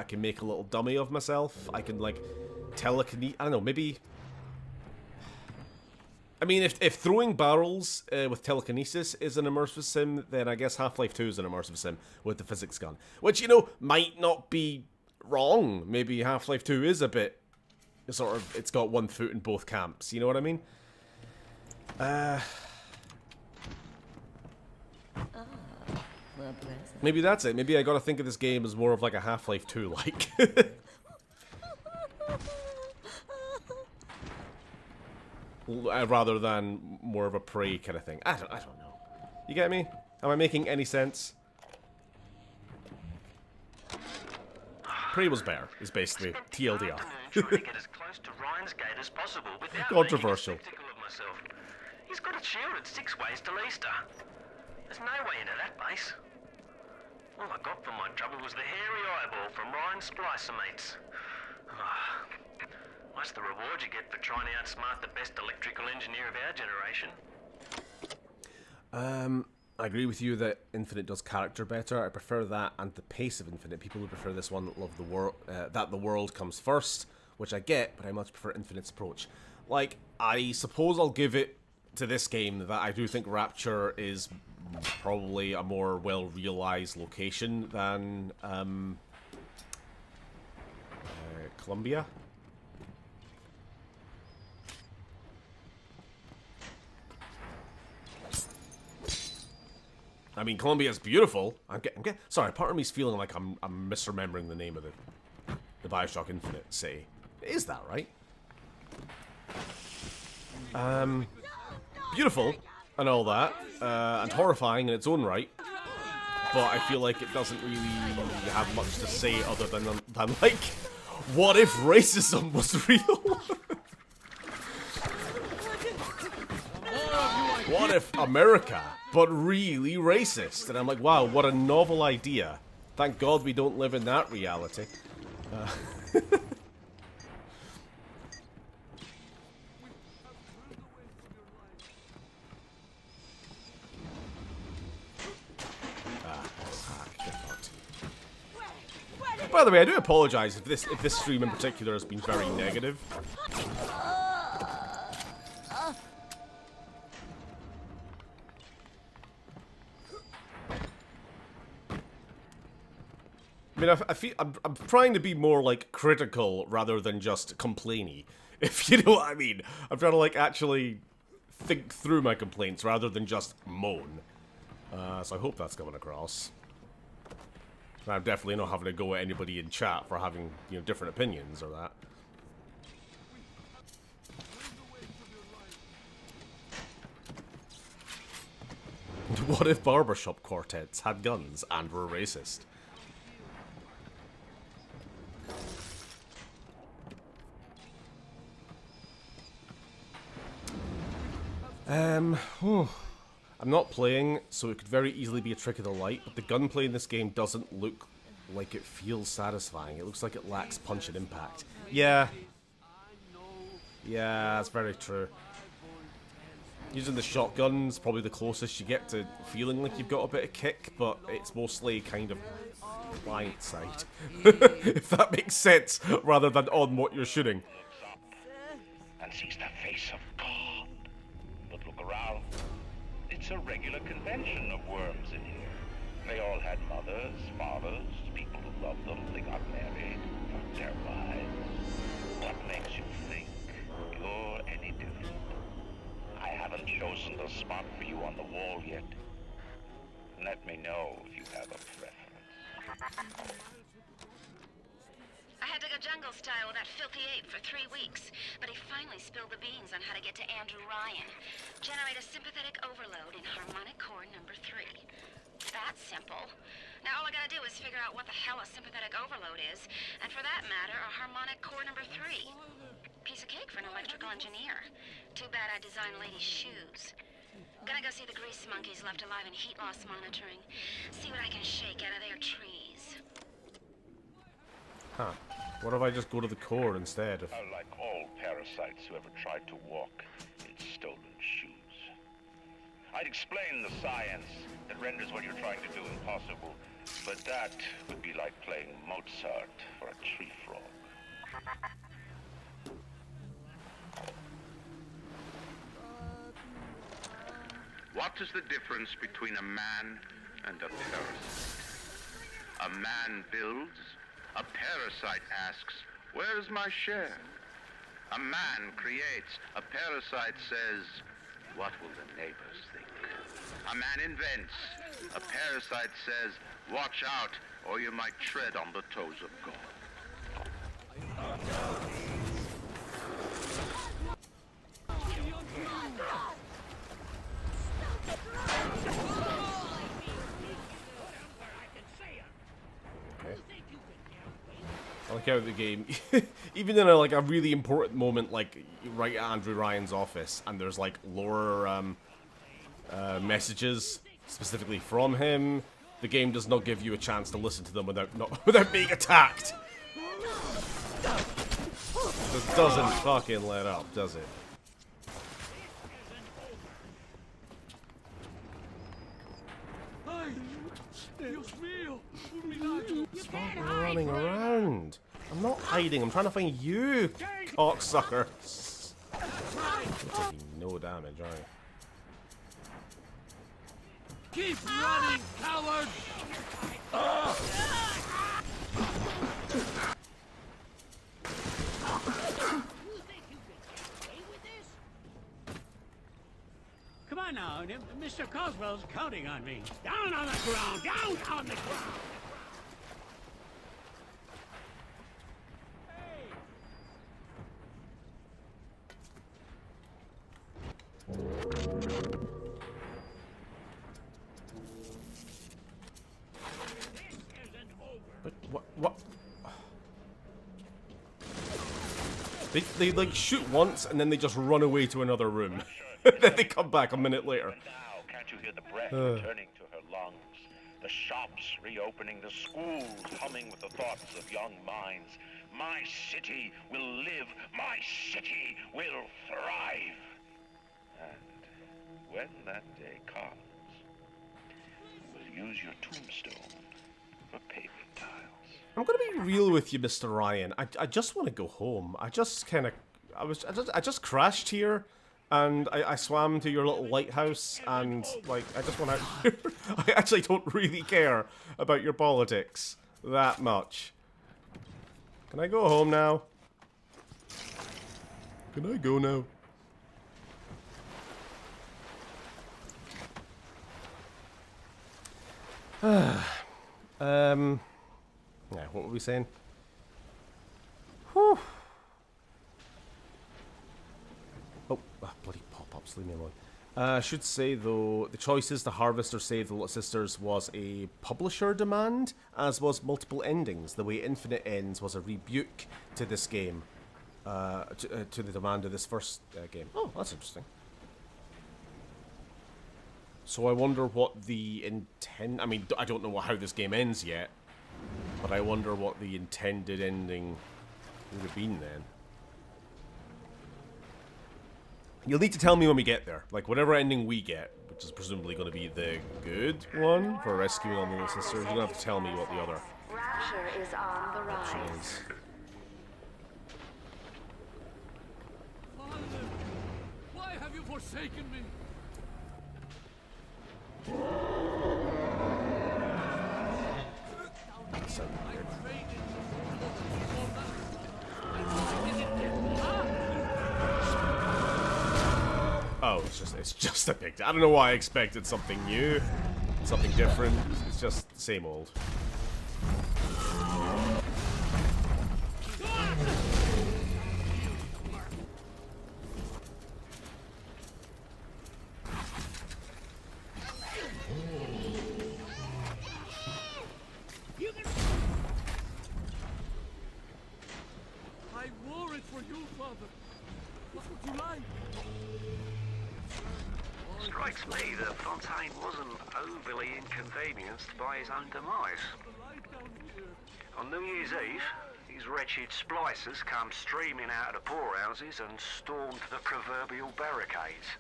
can make a little dummy of myself. I can like telekinesis. I don't know, maybe. I mean, if throwing barrels with telekinesis is an immersive sim, then I guess Half-Life 2 is an immersive sim with the physics gun. Which, you know, might not be wrong. Maybe Half-Life 2 is a bit, sort of, it's got one foot in both camps. You know what I mean? Maybe that's it. Maybe I gotta think of this game as more of like a Half-Life 2 like. Rather than more of a Prey kind of thing. I don't know. You get me? Am I making any sense? Prey was better, is basically TLDR. Trying to get as close to Ryan's gate as possible without Controversial. making a spectacle of myself. He's got it shielded 6 ways to Leicester. There's no way into that base. All I got for my trouble was the hairy eyeball from Ryan's splicer mates. What's the reward you get for trying to outsmart the best electrical engineer of our generation? I agree with you that Infinite does character better. I prefer that and the pace of Infinite. People would prefer this one that love the world, that the world comes first, which I get, but I much prefer Infinite's approach. Like, I suppose I'll give it to this game that I do think Rapture is probably a more well-realized location than Columbia. I mean, Columbia's beautiful. Sorry, part of me's feeling like I'm misremembering the name of the BioShock Infinite city. Is that right? Beautiful and all that, and horrifying in its own right. But I feel like it doesn't really have much to say other than like, what if racism was real? What if America, but really racist? And I'm like, wow, what a novel idea. Thank God we don't live in that reality. By the way, I do apologize if this stream in particular has been very negative. I mean, I feel I'm trying to be more like critical rather than just complainy, if you know what I mean. I'm trying to like actually think through my complaints rather than just moan. So I hope that's coming across. And I'm definitely not having to go at anybody in chat for having, you know, different opinions or that. What if barbershop quartets had guns and were racist? I'm not playing, so it could very easily be a trick of the light, but the gunplay in this game doesn't look like it feels satisfying. It looks like it lacks punch and impact. Yeah. Yeah, that's very true. Using the shotgun's probably the closest you get to feeling like you've got a bit of kick, but it's mostly kind of blindside. If that makes sense, rather than on what you're shooting. And sees the face of God. But look around. It's a regular convention of worms in here. They all had mothers, fathers, people who loved them. They got married, got their wives. What makes you think you're any different? I haven't chosen the spot for you on the wall yet. Let me know if you have a preference. I had to go jungle style with that filthy ape for 3 weeks, but he finally spilled the beans on how to get to Andrew Ryan. Generate a sympathetic overload in harmonic core number 3. That's simple. Now all I gotta do is figure out what the hell a sympathetic overload is, and for that matter, a harmonic core number 3. Piece of cake for an electrical engineer. Too bad I designed ladies' shoes. Gonna go see the grease monkeys left alive in heat loss monitoring. See what I can shake out of their trees. Huh. What if I just go to the core instead? Like all parasites who ever tried to walk in stolen shoes. I'd explain the science that renders what you're trying to do impossible, but that would be like playing Mozart for a tree frog. What is the difference between a man and a parasite? A man builds, a parasite asks, where's my share? A man creates, a parasite says, what will the neighbors think? A man invents, a parasite says, watch out, or you might tread on the toes of God. I like how the game, even in a really important moment, like right at Andrew Ryan's office, and there's like lore messages specifically from him, the game does not give you a chance to listen to them without being attacked. It doesn't fucking let up, does it? Stop running around. I'm not hiding, I'm trying to find you, cocksucker. You're taking no damage, are you? Keep running, coward! Come on now, Mr. Coswell's counting on me. Down on the ground! Down on the ground! But what? They like shoot once and then they just run away to another room. Then they come back a minute later. Now, can't you hear the breath returning to her lungs? The shops reopening, the schools humming with the thoughts of young minds. My city will live. My city will thrive. And when that day comes, we'll use your tombstone for paving tiles. I'm gonna be real with you, Mr. Ryan. I just want to go home. I just crashed here, and I swam to your little lighthouse, and like I just want out here. I actually don't really care about your politics. that much. Can I go home now? Can I go now? Yeah, what were we saying? Whew. Oh, bloody pop-ups, leave me alone. I should say, though, the choices to harvest or save the Little Sisters was a publisher demand, as was multiple endings. The way Infinite ends was a rebuke to this game, to the demand of this first game. Oh, that's interesting. So I wonder what the intent... I mean, I don't know how this game ends yet, but I wonder what the intended ending would have been then. You'll need to tell me when we get there. Like, whatever ending we get, which is presumably going to be the good one for rescuing all the Little Sisters, you're going to have to tell me what the other Rapture is on the option rise. is. Father, why have you forsaken me? That sounded weird. Oh, it's just a big... I don't know why I expected something new, something different. It's just the same old. I wore it for you, Father. What would you like? Strikes me that Fontaine wasn't overly inconvenienced by his own demise. On New Year's Eve, these wretched splicers come streaming out of the poorhouses and stormed the proverbial barricades.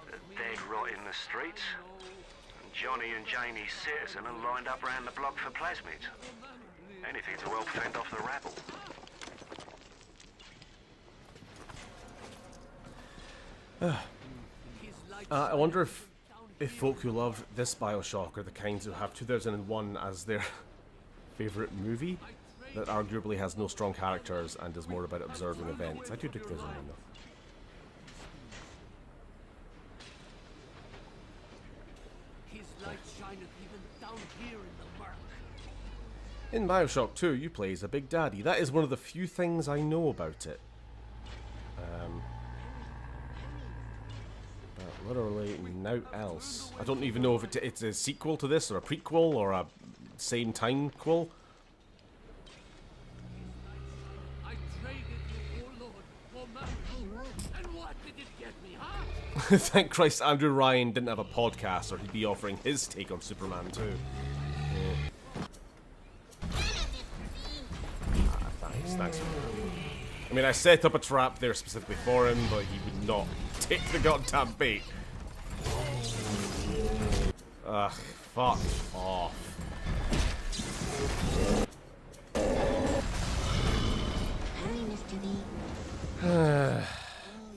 The dead rot in the streets, and Johnny and Janie Citizen are lined up round the block for plasmids. Anything to help fend off the rabble. I wonder if folk who love this BioShock are the kinds who have 2001 as their favourite movie that arguably has no strong characters and is more about observing events. I do dig 2001 though. His light shineth even down here in the murk. In BioShock 2, you play as a Big Daddy. That is one of the few things I know about it. But literally now else. I don't even know if it's a sequel to this, or a prequel, or a same time quill. I traded you, oh Lord, for man. And what did it get me, huh? Thank Christ Andrew Ryan didn't have a podcast, or he'd be offering his take on Superman 2. Thanks. I mean, I set up a trap there specifically for him, but he would not take the goddamn bait. Ugh, fuck off.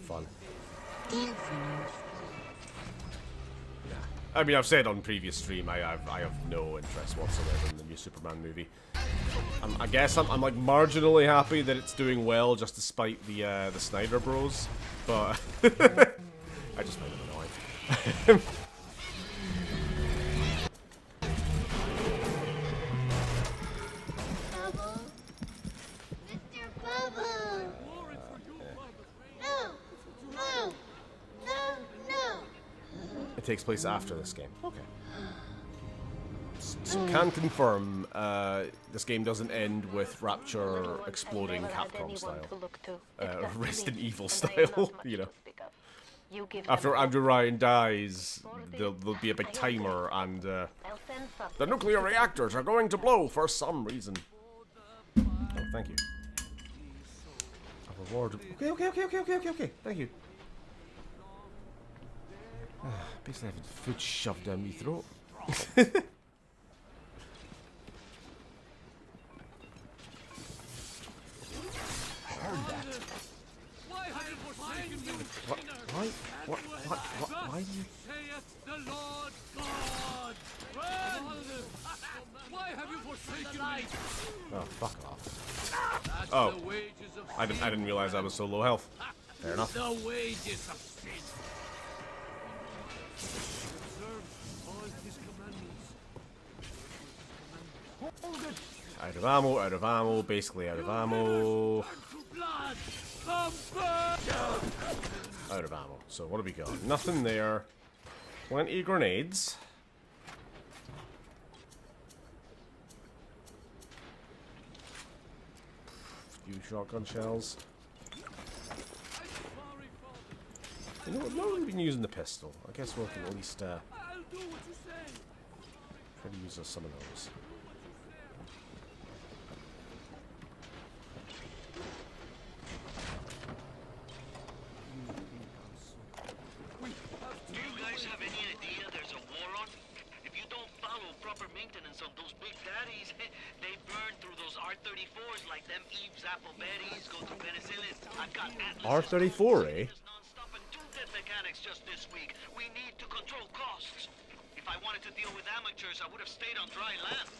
Fun. I mean, I've said on previous stream, I have no interest whatsoever in the new Superman movie. I guess I'm like marginally happy that it's doing well, just despite the Snyder Bros. But I just find it annoying. Bubble? Mr. Bubble! No! No! No! No! It takes place after this game. Okay. So can confirm this game doesn't end with Rapture exploding Capcom style. Resident Evil style, you know. After Andrew Ryan dies, there'll be a big timer and the nuclear reactors are going to blow for some reason. Oh, thank you. A reward. Okay. Thank you. Basically having food shoved down my throat. Why have you forsaken me? Why Saith the Lord God! Run! Why have you Oh. The wages of I didn't realize I was so low health. Fair enough. The wages of sin. Observe all his commandments. Hold it. Out of ammo, basically out of ammo. Blood. Come back. Out of ammo. So what have we got? Nothing there. Plenty of grenades. Few shotgun shells. You know what? I've not really been using the pistol. I guess we can at least I'll do what you say. try to use some of those. Do you guys have any idea there's a war on? If you don't follow proper maintenance on those big daddies, they burn through those R-34s like them Eve's apple berries go through penicillin. I've got R-34, eh? non-stop and 2 dead mechanics just this week. We need to control costs. If I wanted to deal with amateurs, I would have stayed on dry land.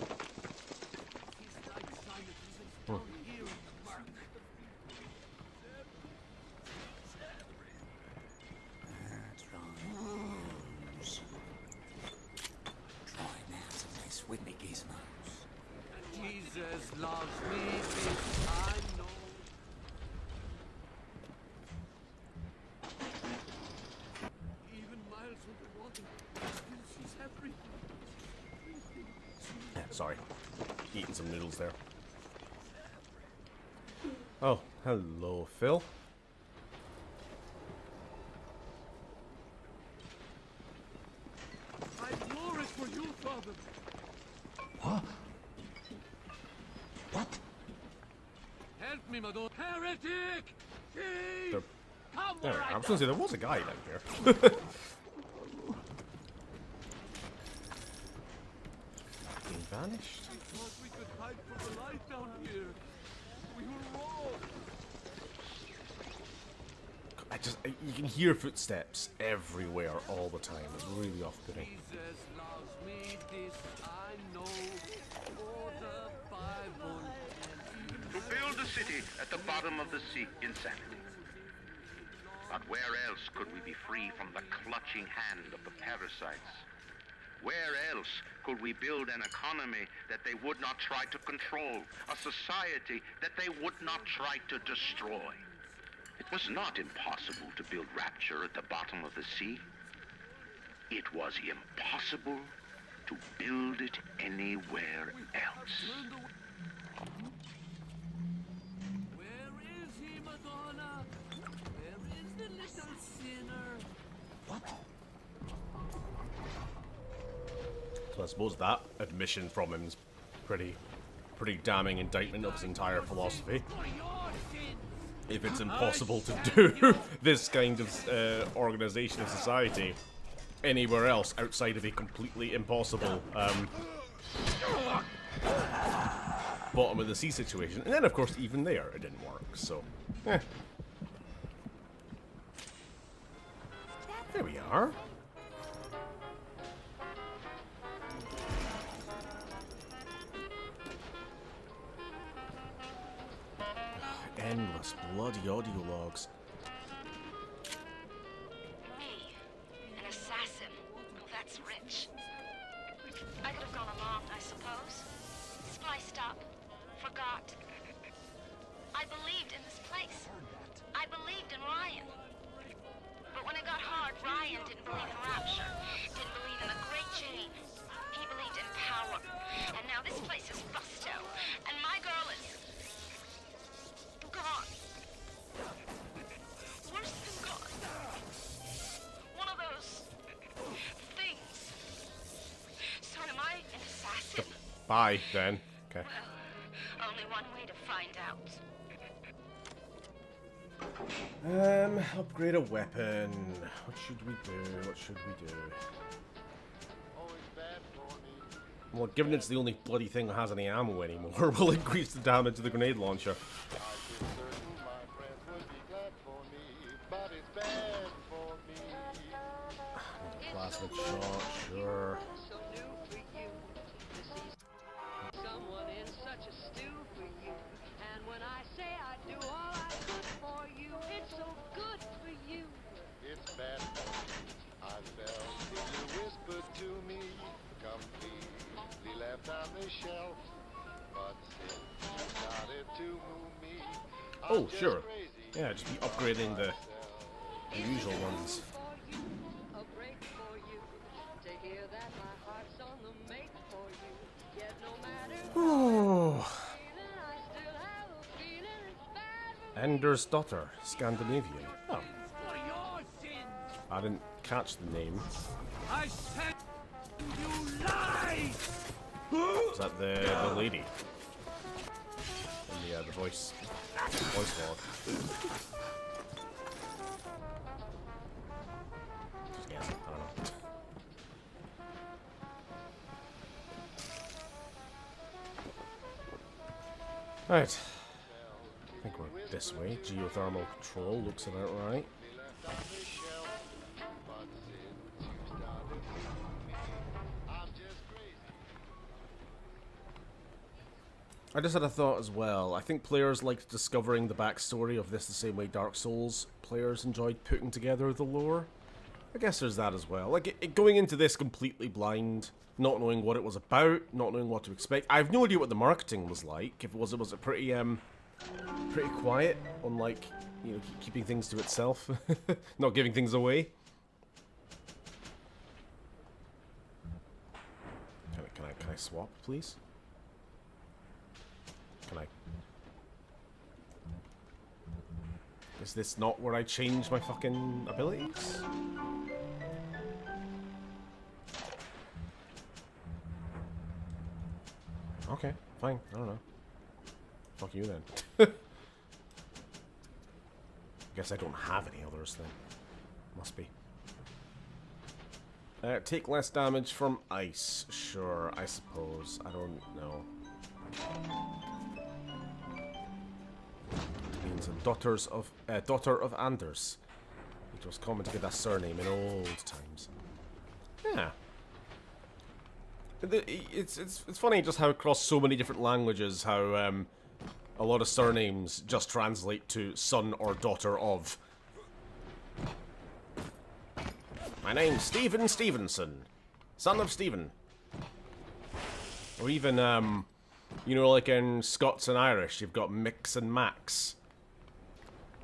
With me, Gizmo. Jesus loves me, this I know. Even miles underwater, still sees everything. Sorry. Eating some noodles there. Oh, hello, Phil. I gloried for you, Father. What? What? Help me, Madonna. Heretic! Thief! There- Come There, where I I was going to say, there was a guy down here. He vanished. We thought we could hide from the light down here. We were wrong. You can hear footsteps everywhere all the time. It's really off-putting. Jesus loves me, this I know. For the Bible and To build a city at the bottom of the sea, insanity. But where else could we be free from the clutching hand of the parasites? Where else could we build an economy that they would not try to control, a society that they would not try to destroy? It was not impossible to build rapture at the bottom of the sea. It was impossible to build it anywhere else. where is he, Madonna? Where is the little sinner? So I suppose that admission from him is pretty damning indictment of his entire philosophy. For your sins. If it's impossible to do this kind of organization of society anywhere else outside of a completely impossible bottom of the sea situation. And then, of course, even there, it didn't work, so... There we are. Endless bloody audio logs. Me, an assassin. Well, that's rich. I could have gone along, I suppose. Spliced up. Forgot. I believed in this place. I believed in Ryan. But when it got hard, Ryan didn't believe in rapture. Didn't believe in the Great Chain. He believed in power. And now this place is busto. And my girl is... gone. Worse than gone. One of those... things. So am I an assassin? Bye, then. Okay. Well, only one way to find out. Upgrade a weapon. What should we do? What should we do? Well, given it's the only bloody thing that has any ammo anymore, we'll increase the damage of the grenade launcher. Plastic shot, sure. So new for you to see someone in such a stew for you. And when I say bad boy. I felt you whispered to me, completely left on the shelf. But since you started to move me, Oh, sure. Yeah, just be upgrading the usual ones. Oh. Ender's Daughter, Scandinavian. Oh. I didn't catch the name. I said you lies! Is that the lady? And the voice log. Just guessing, I don't know. Right. I think we're this way. Geothermal control looks about right. I just had a thought as well. I think players liked discovering the backstory of this the same way Dark Souls players enjoyed putting together the lore. I guess there's that as well. Like, going into this completely blind, not knowing what it was about, not knowing what to expect. I have no idea what the marketing was like. If it was it pretty quiet on, like, you know, keeping things to itself, not giving things away. Can I swap, please? Can I? Is this not where I change my fucking abilities? Okay, fine. I don't know. Fuck you then. Guess I don't have any others then. Must be. Take less damage from ice. Sure, I suppose. I don't know. Means a daughter of Anders. It was common to get that surname in old times. Yeah. It's funny just how across so many different languages how a lot of surnames just translate to son or daughter of. My name's Stephen Stevenson, son of Stephen. Or even you know, like in Scots and Irish, you've got Mix and Max.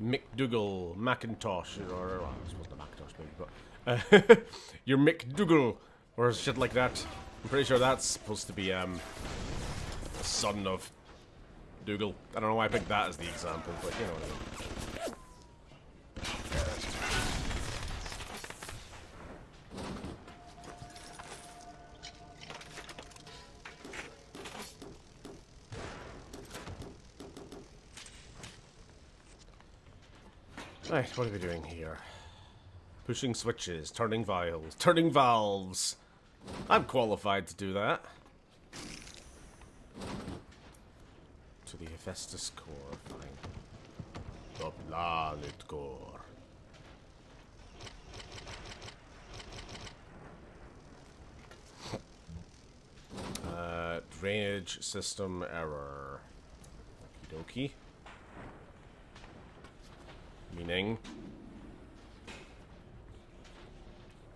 McDougal, Macintosh, or well, I suppose the Macintosh maybe, but you're McDougal or shit like that. I'm pretty sure that's supposed to be a son of Dougal. I don't know why I picked that as the example, but you know what I mean. Right, what are we doing here? Pushing switches, turning vials, turning valves. I'm qualified to do that. To the Hephaestus core, fine. The planet core. Drainage system error. Okie dokie. Meaning?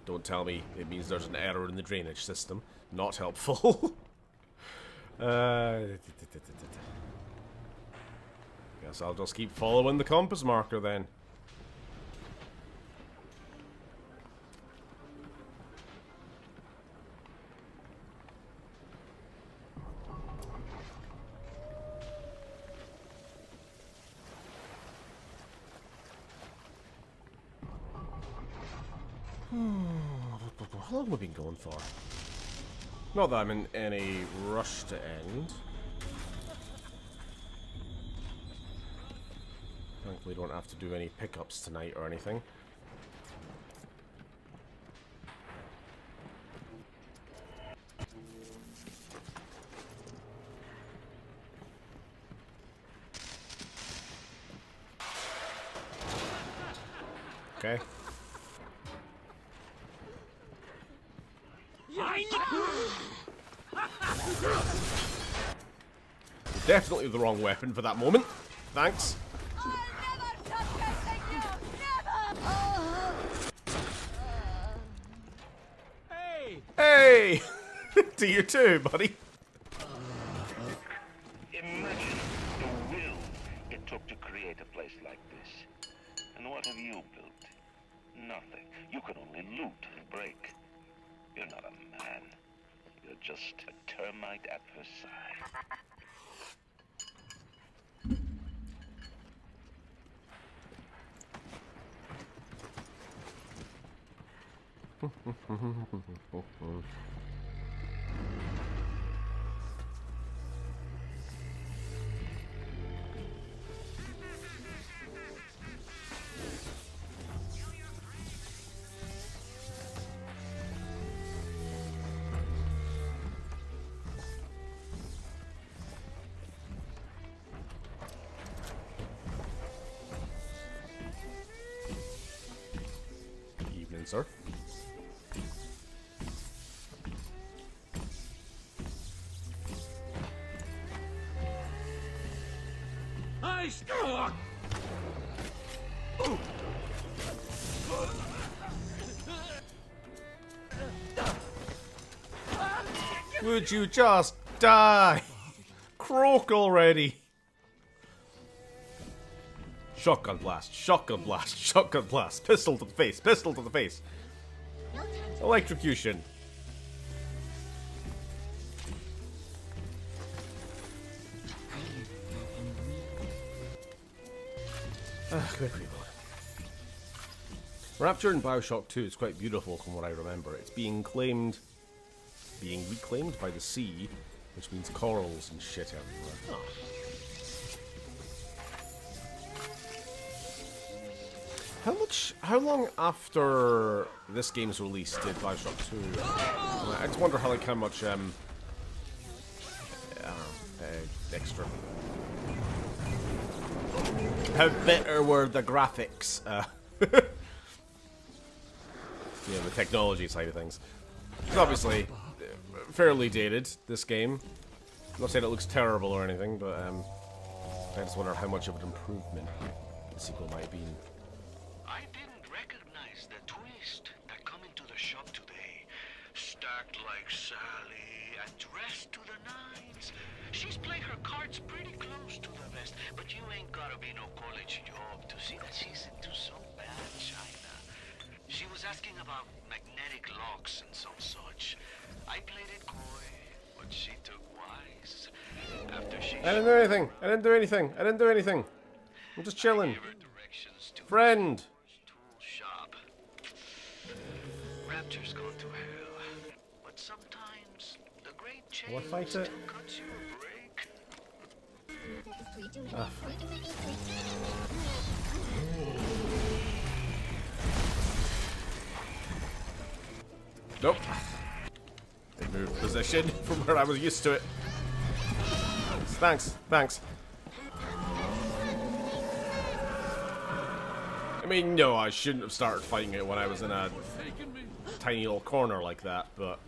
Don't tell me it means there's an error in the drainage system. Not helpful. Guess I'll just keep following the compass marker then. How long have we been going for? Not that I'm in any rush to end. Thankfully, don't have to do any pickups tonight or anything. Okay. Definitely the wrong weapon for that moment. Thanks. Hey! To you too, buddy. Imagine the will it took to create a place like this. And what have you built? Nothing. You can only loot and break. You're not a man. You're just a termite at Versailles. Evening, sir. I stuck! Would you just die? Croak already. Shotgun blast, shotgun blast, shotgun blast. Pistol to the face, pistol to the face. Electrocution. Quick reload. Rapture in BioShock 2 is quite beautiful from what I remember. It's being reclaimed by the sea, which means corals and shit everywhere. Oh. How long after this game's release did BioShock 2? I just wonder how much extra. How better were the graphics? The technology side of things. It's obviously fairly dated, this game. I'm not saying it looks terrible or anything, but I just wonder how much of an improvement the sequel might be. I didn't recognize the twist that come into the shop today. Stacked like Sally and dressed to the nines. She's played her cards pretty close to the vest, but you ain't gotta be no college job to see that she's into some bad china. She was asking about magnetic locks and some such. I played it coy, but she took wise. After she I didn't do anything. I didn't do anything. I didn't do anything. I'm just chilling. Friend. Tool shop. Rapture's gone to hell, but sometimes the great change Will I fight it? still cuts you a break. Ah. Nope. They moved position from where I was used to it. Thanks, thanks. I mean, no, I shouldn't have started fighting it when I was in a tiny little corner like that, but...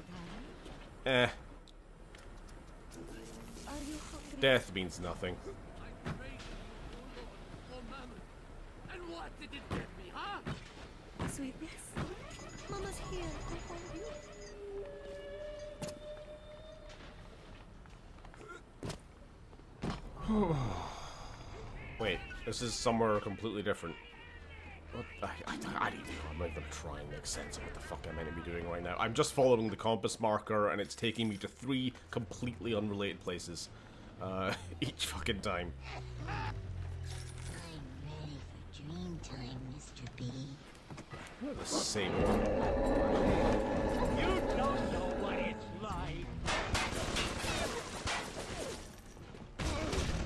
Death means nothing. And what did it get me, huh? Sweetness. Mama's here. Go find you. Wait, this is somewhere completely different. What? I don't know. I'm not even trying to make sense of what the fuck I'm meant to be doing right now. I'm just following the compass marker, and it's taking me to 3 completely unrelated places. Each fucking time. I'm ready for dream time, Mr. B. They're the same. You don't know what it's like.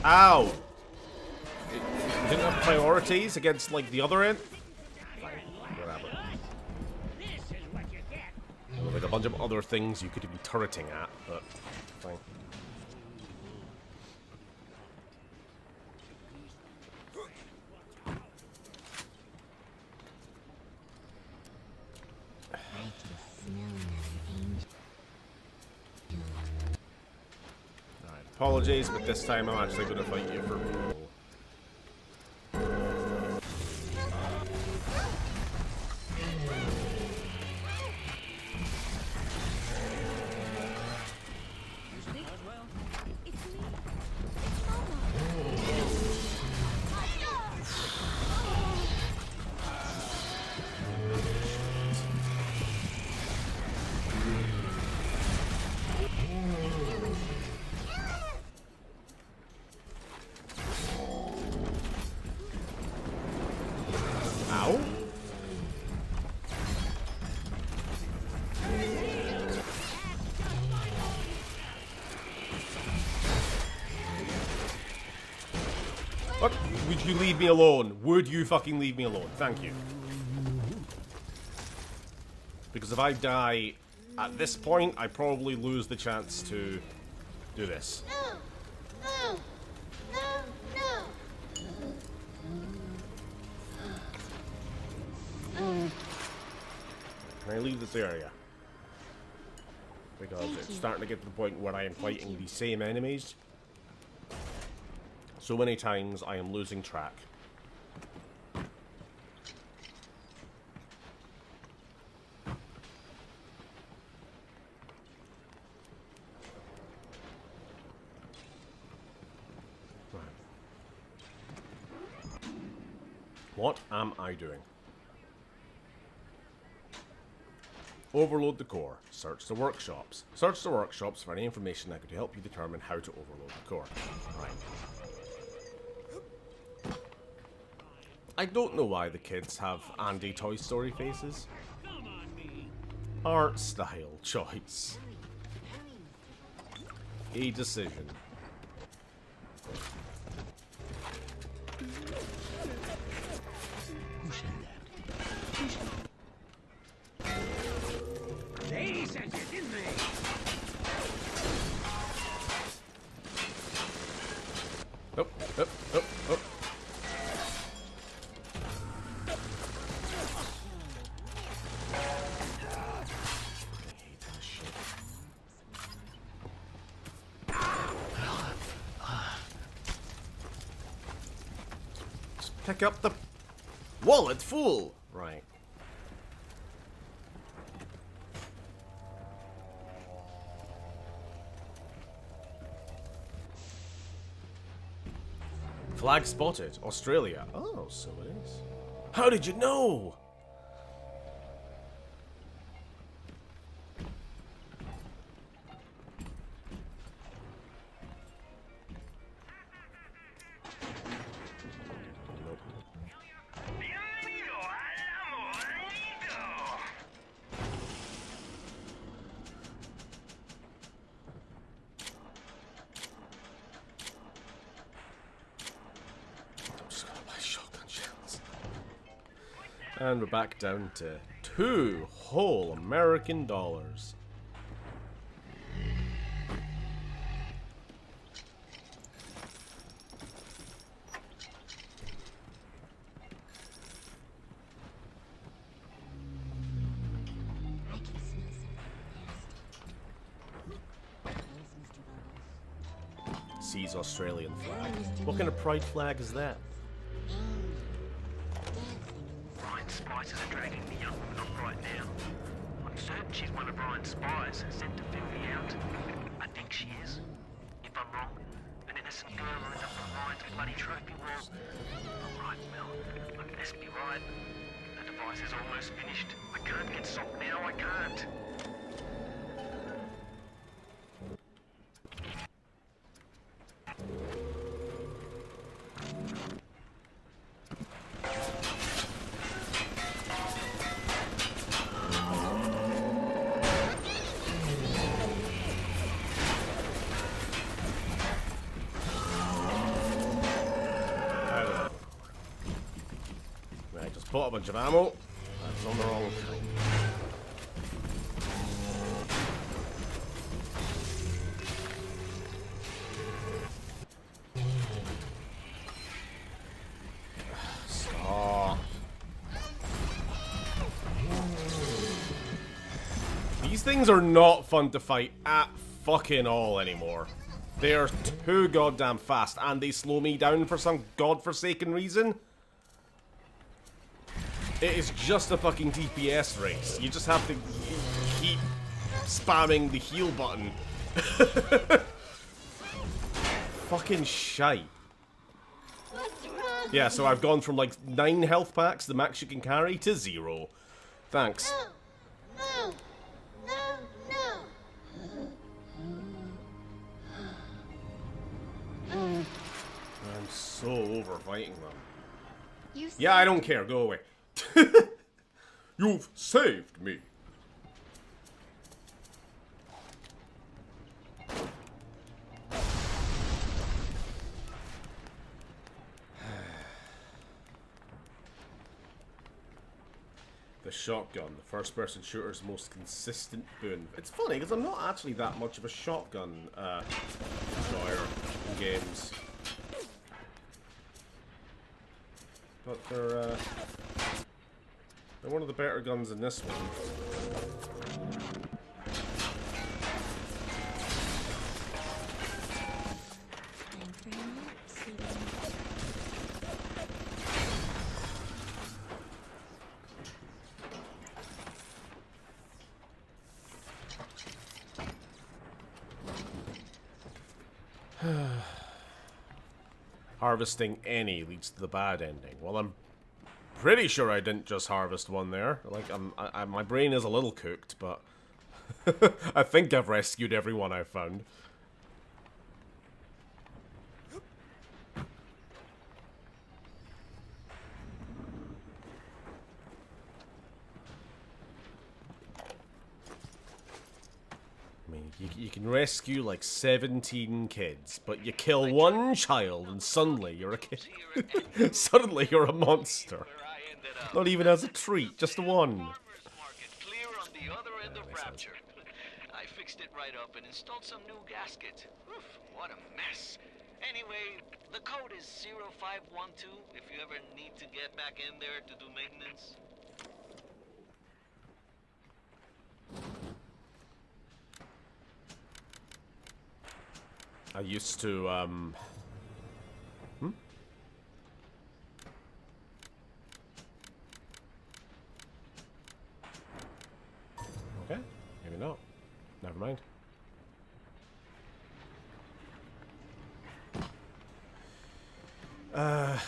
Ow! You didn't have priorities against, like, the other end? Fine. Whatever. Well, like a bunch of other things you could be turreting at, but fine. Alright, apologies, but this time I'm actually going to fight you for real. Ow. What? Would you leave me alone? Would you fucking leave me alone? Thank you. Because if I die at this point, I probably lose the chance to do this. No! No! No! No! Can I leave this area? Because it's starting to get to the point where I am fighting the same enemies. So many times I am losing track. Right. What am I doing? Overload the core. Search the workshops. Search the workshops for any information that could help you determine how to overload the core. Right. I don't know why the kids have Andy Toy Story faces. Art style choice. A decision. They sent you, didn't they? Oh, oh, oh, oh. Pick up the wallet full. Right. Flag spotted. Australia. Oh, so it is. How did you know? And we're back down to 2 whole American dollars. Sees Australian flag. What kind of pride flag is that? Spices are dragging the young woman up right now. I'm certain she's one of Ryan's spies sent to fill me out. I think she is. If I'm wrong, an innocent girl will end up on Ryan's bloody trophy wall. Right, Mel. I best be right. The device is almost finished. I can't get socked now, I can't. Bought a bunch of ammo. That's on the wrong kind. Stop. These things are not fun to fight at fucking all anymore. They are too goddamn fast, and they slow me down for some godforsaken reason. It is just a fucking DPS race. You just have to keep spamming the heal button. Fucking shite. Yeah, so I've gone from like 9 health packs, the max you can carry, to 0. Thanks. No! No! No! I'm so over fighting them. Yeah, I don't care. Go away. You've saved me. The shotgun, the first-person shooter's most consistent boon. It's funny, because I'm not actually that much of a shotgun enjoyer in games. But they're one of the better guns in this one. Harvesting any leads to the bad ending. Well, I'm pretty sure I didn't just harvest one there. Like, my brain is a little cooked, but I think I've rescued everyone I've found. You can rescue like 17 kids, but you kill one child and suddenly you're a kid. Suddenly you're a monster. Not even as a treat, just one. Clear on the other end of Rapture. I fixed it right up and installed some new gaskets. Oof, what a mess. Anyway, the code is 0512 if you ever need to get back in there to do maintenance. I used to, Okay, maybe not. Never mind. Yeah.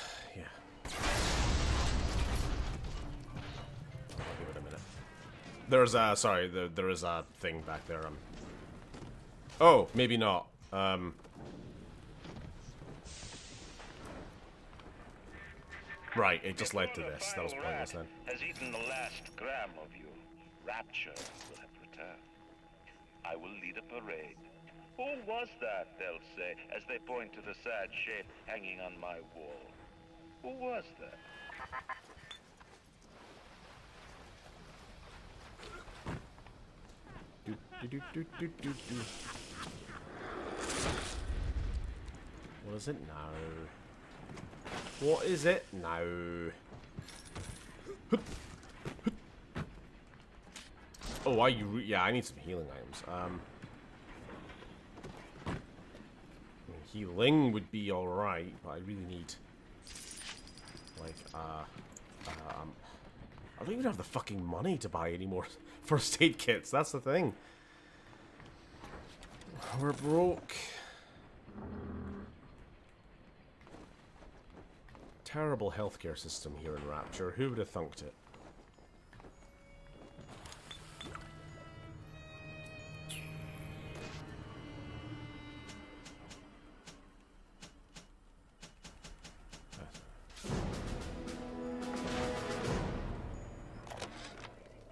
I'll give it a minute. There's a, sorry, there is a thing back there. Oh, maybe not. Right, it just led to this. That was pointless then. Has eaten the last gram of you. Rapture will have returned. I will lead a parade. Who was that, they'll say, as they point to the sad shape hanging on my wall. Who was that? What is it now? What is it now? Oh, yeah, I need some healing items. Healing would be alright, but I really need, like, I don't even have the fucking money to buy any more first aid kits. That's the thing. We're broke. Terrible healthcare system here in Rapture. Who would have thunked it?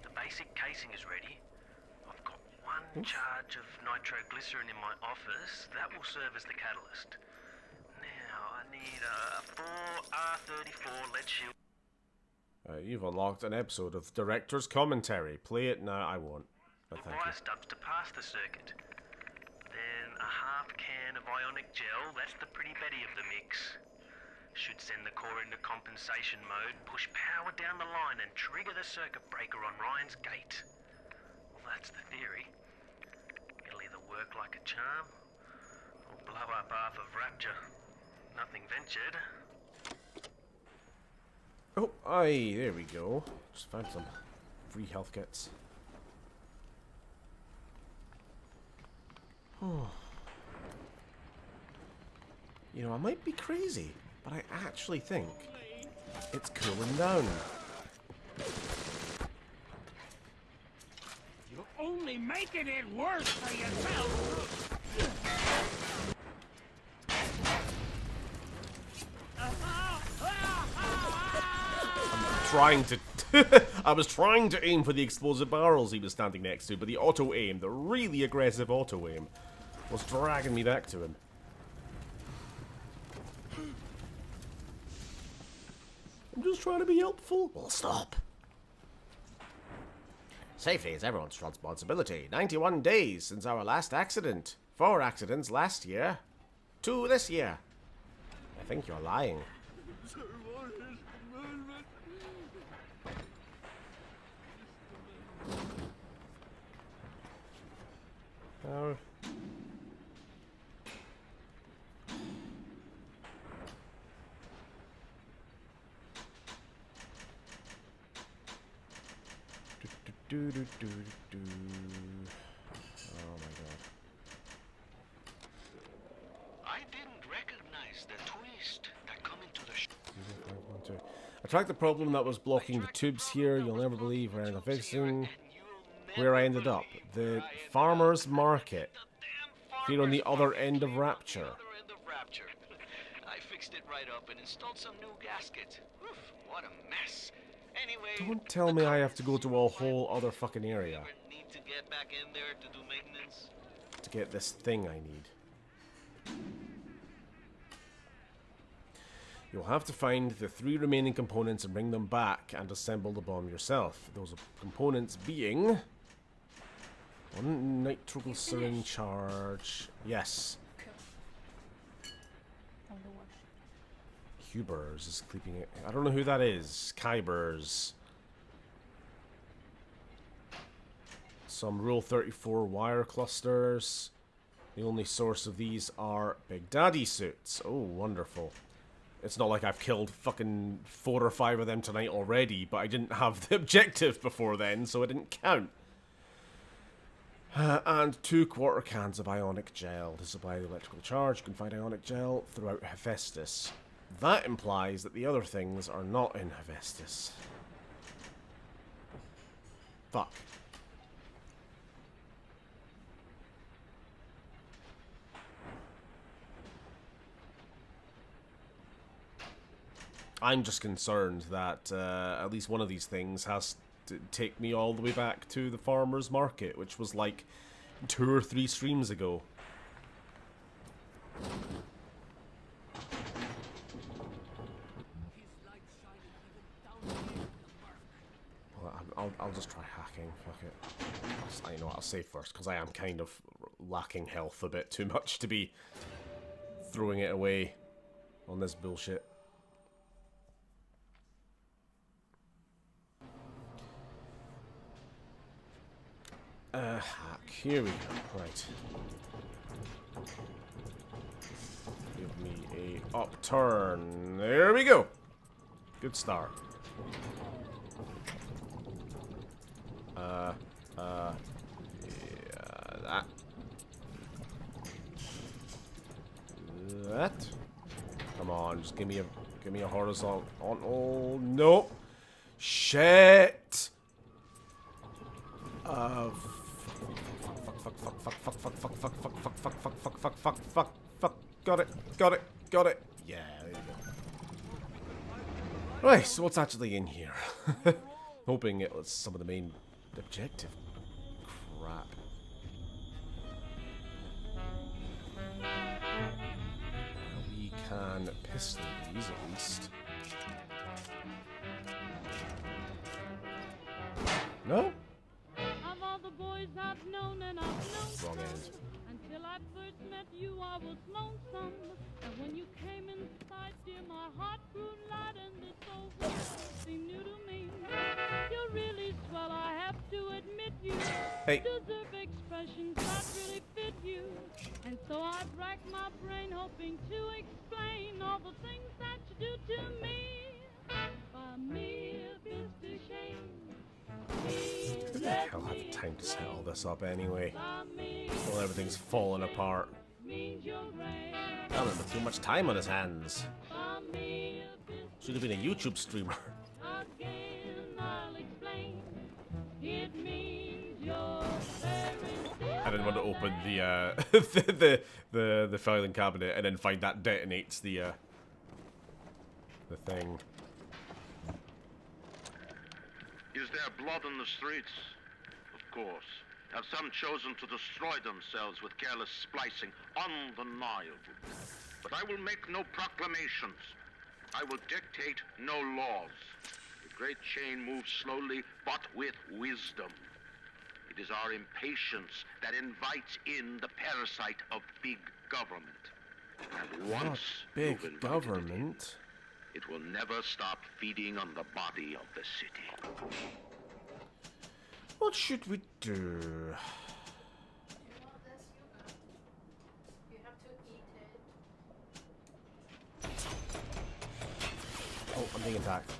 The basic casing is ready. I've got one charge of nitroglycerin in my office. That will serve as the catalyst. Now, I need a 4R34 lead shield. You've unlocked an episode of Director's Commentary. Play it now. I won't. But thank Wire you. stubs to pass the circuit. Then a half can of ionic gel. That's the pretty Betty of the mix. Should send the core into compensation mode, push power down the line and trigger the circuit breaker on Ryan's gate. Well, that's the theory. It'll either work like a charm or blow up half of Rapture. Nothing ventured. Oh, aye, there we go. Just found some free health kits. Oh. You know, I might be crazy, but I actually think it's cooling down. You're only making it worse for yourself. trying to I was trying to aim for the explosive barrels he was standing next to, but the auto aim, the really aggressive auto aim, was dragging me back to him. I'm just trying to be helpful. Well, stop. Safety is everyone's responsibility. 91 days since our last accident. 4 accidents last year. 2 this year. I think you're lying. Oh. Do, do, do, do. Oh my god. I didn't recognize the twist that come into the I tracked the problem that was blocking the tubes here. You'll never believe where I ended up fixing. Where I ended up. The farmer's market. Here on the other end of Rapture. I fixed it right up and installed some new gaskets. Oof, what a mess. Anyway, Don't tell me I have to go to a whole other fucking area need to get back in there to do maintenance. to get this thing I need. You'll have to find the 3 remaining components and bring them back and assemble the bomb yourself. Those components being 1 nitroglycerin charge. Yes. Cubers is sleeping it. I don't know who that is. Kybers. Some Rule 34 wire clusters. The only source of these are Big Daddy suits. Oh, wonderful. It's not like I've killed fucking 4 or 5 of them tonight already, but I didn't have the objective before then, so it didn't count. And 2 quarter cans of ionic gel to supply the electrical charge. You can find ionic gel throughout Hephaestus. That implies that the other things are not in Hephaestus. Fuck. I'm just concerned that at least one of these things has to take me all the way back to the farmer's market, which was like 2 or 3 streams ago. Well, I'll just try hacking. Fuck it. I know what I'll save first, because I am kind of lacking health a bit too much to be throwing it away on this bullshit. Hack. Here we go. Right. Give me a upturn. There we go. Good start. Yeah, that. Come on, just give me a horizontal. Oh no. Shit. Fuck. Got it. Yeah, there you go. Right, so what's actually in here? Hoping it was some of the main objective crap. We can pistol these at least. No? Of all the boys I've known and I've known Wrong end. until I first met you, I was lonesome. And when you came inside, dear, my heart grew light and this old world seemed new to me. You're really swell, I have to admit you deserve expressions that really fit you. And so I've racked my brain hoping to explain all the things that you do to me. By me, if it's a shame. Who the hell had time to set all this up anyway? Well, everything's falling apart. Alan with too much time on his hands. Should have been a YouTube streamer. I didn't want to open the the filing cabinet and then find that detonates the thing. Is there blood in the streets? Of course. Have some chosen to destroy themselves with careless splicing? Undeniable. But I will make no proclamations. I will dictate no laws. The great chain moves slowly, but with wisdom. It is our impatience that invites in the parasite of big government. And once big you've invited government. it will never stop feeding on the body of the city. What should we do? You want this yogurt? You have to eat it. Oh, I'm being attacked.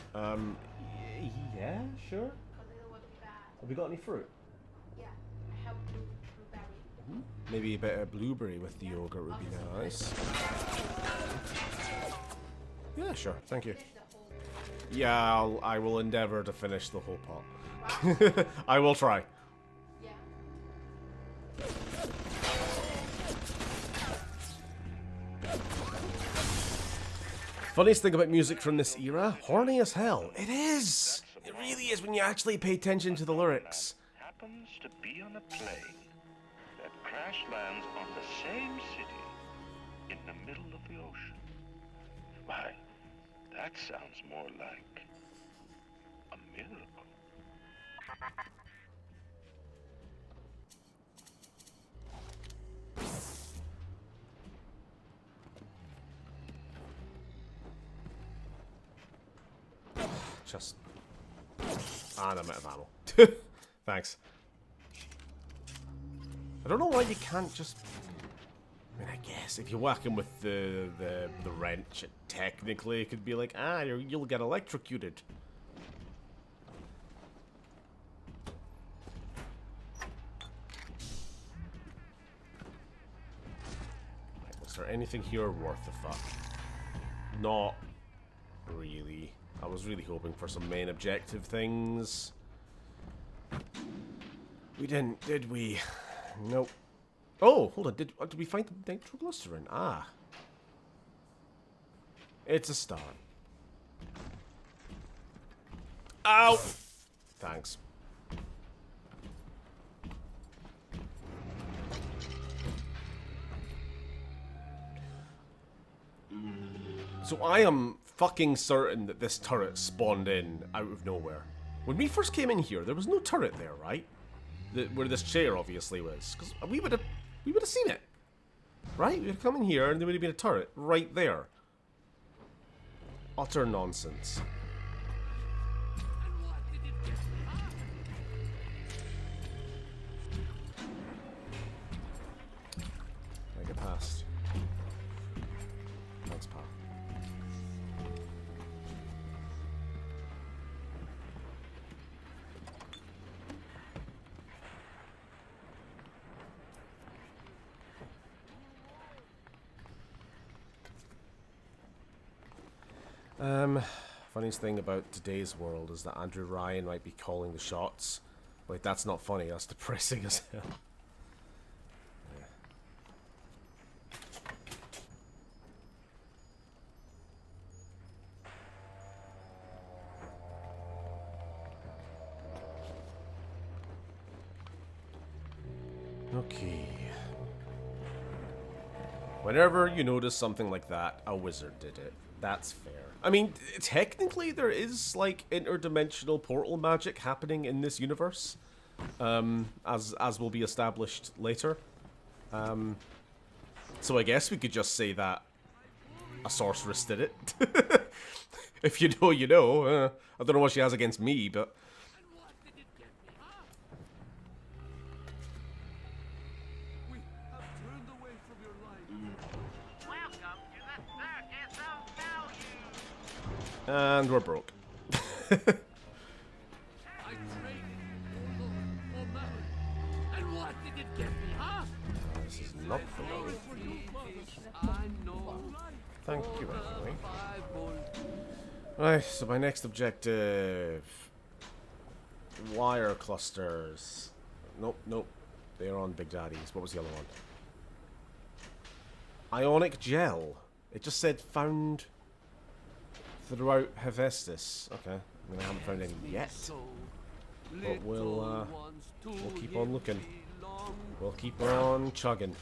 Yeah, sure. Because it would be bad. Have we got any fruit? Yeah, I have blueberry. Maybe a bit of blueberry with the yogurt would be nice. Yeah, sure. Thank you. Yeah, I will endeavor to finish the whole pot. I will try. Yeah. Funniest thing about music from this era, horny as hell. It is. It really is when you actually pay attention to the lyrics. Happens to be on a plane that crash lands on the same city in the middle of the ocean. Why, that sounds more like a miracle. Just... I'm out of ammo. Thanks. I don't know why you can't just... I mean, I guess if you're working with the wrench, it technically could be like, you'll get electrocuted. Right, was there anything here worth the fuck? Not really. I was really hoping for some main objective things. We didn't, did we? Nope. Oh, hold on. Did we find the nitroglycerin? Ah. It's a start. Ow! Thanks. So I am fucking certain that this turret spawned in out of nowhere. When we first came in here, there was no turret there, right? Where this chair obviously was, because we would have seen it, right? We'd come in here and there would have been a turret right there. Utter nonsense. I get past. Thanks, pal. Funniest thing about today's world is that Andrew Ryan might be calling the shots. Wait, that's not funny, that's depressing as hell. Okay. Whenever you notice something like that, a wizard did it. That's fair. I mean, technically there is, like, interdimensional portal magic happening in this universe. As will be established later. So I guess we could just say that a sorceress did it. If you know, you know. I don't know what she has against me, but... And we're broke. This is not the way. Thank you, anyway. Right, so my next objective... Wire clusters. Nope, nope. They're on Big Daddy's. What was the other one? Ionic gel. It just said found... throughout Hephaestus. Okay. I mean, I haven't found any yet. But we'll keep on looking. We'll keep on chugging.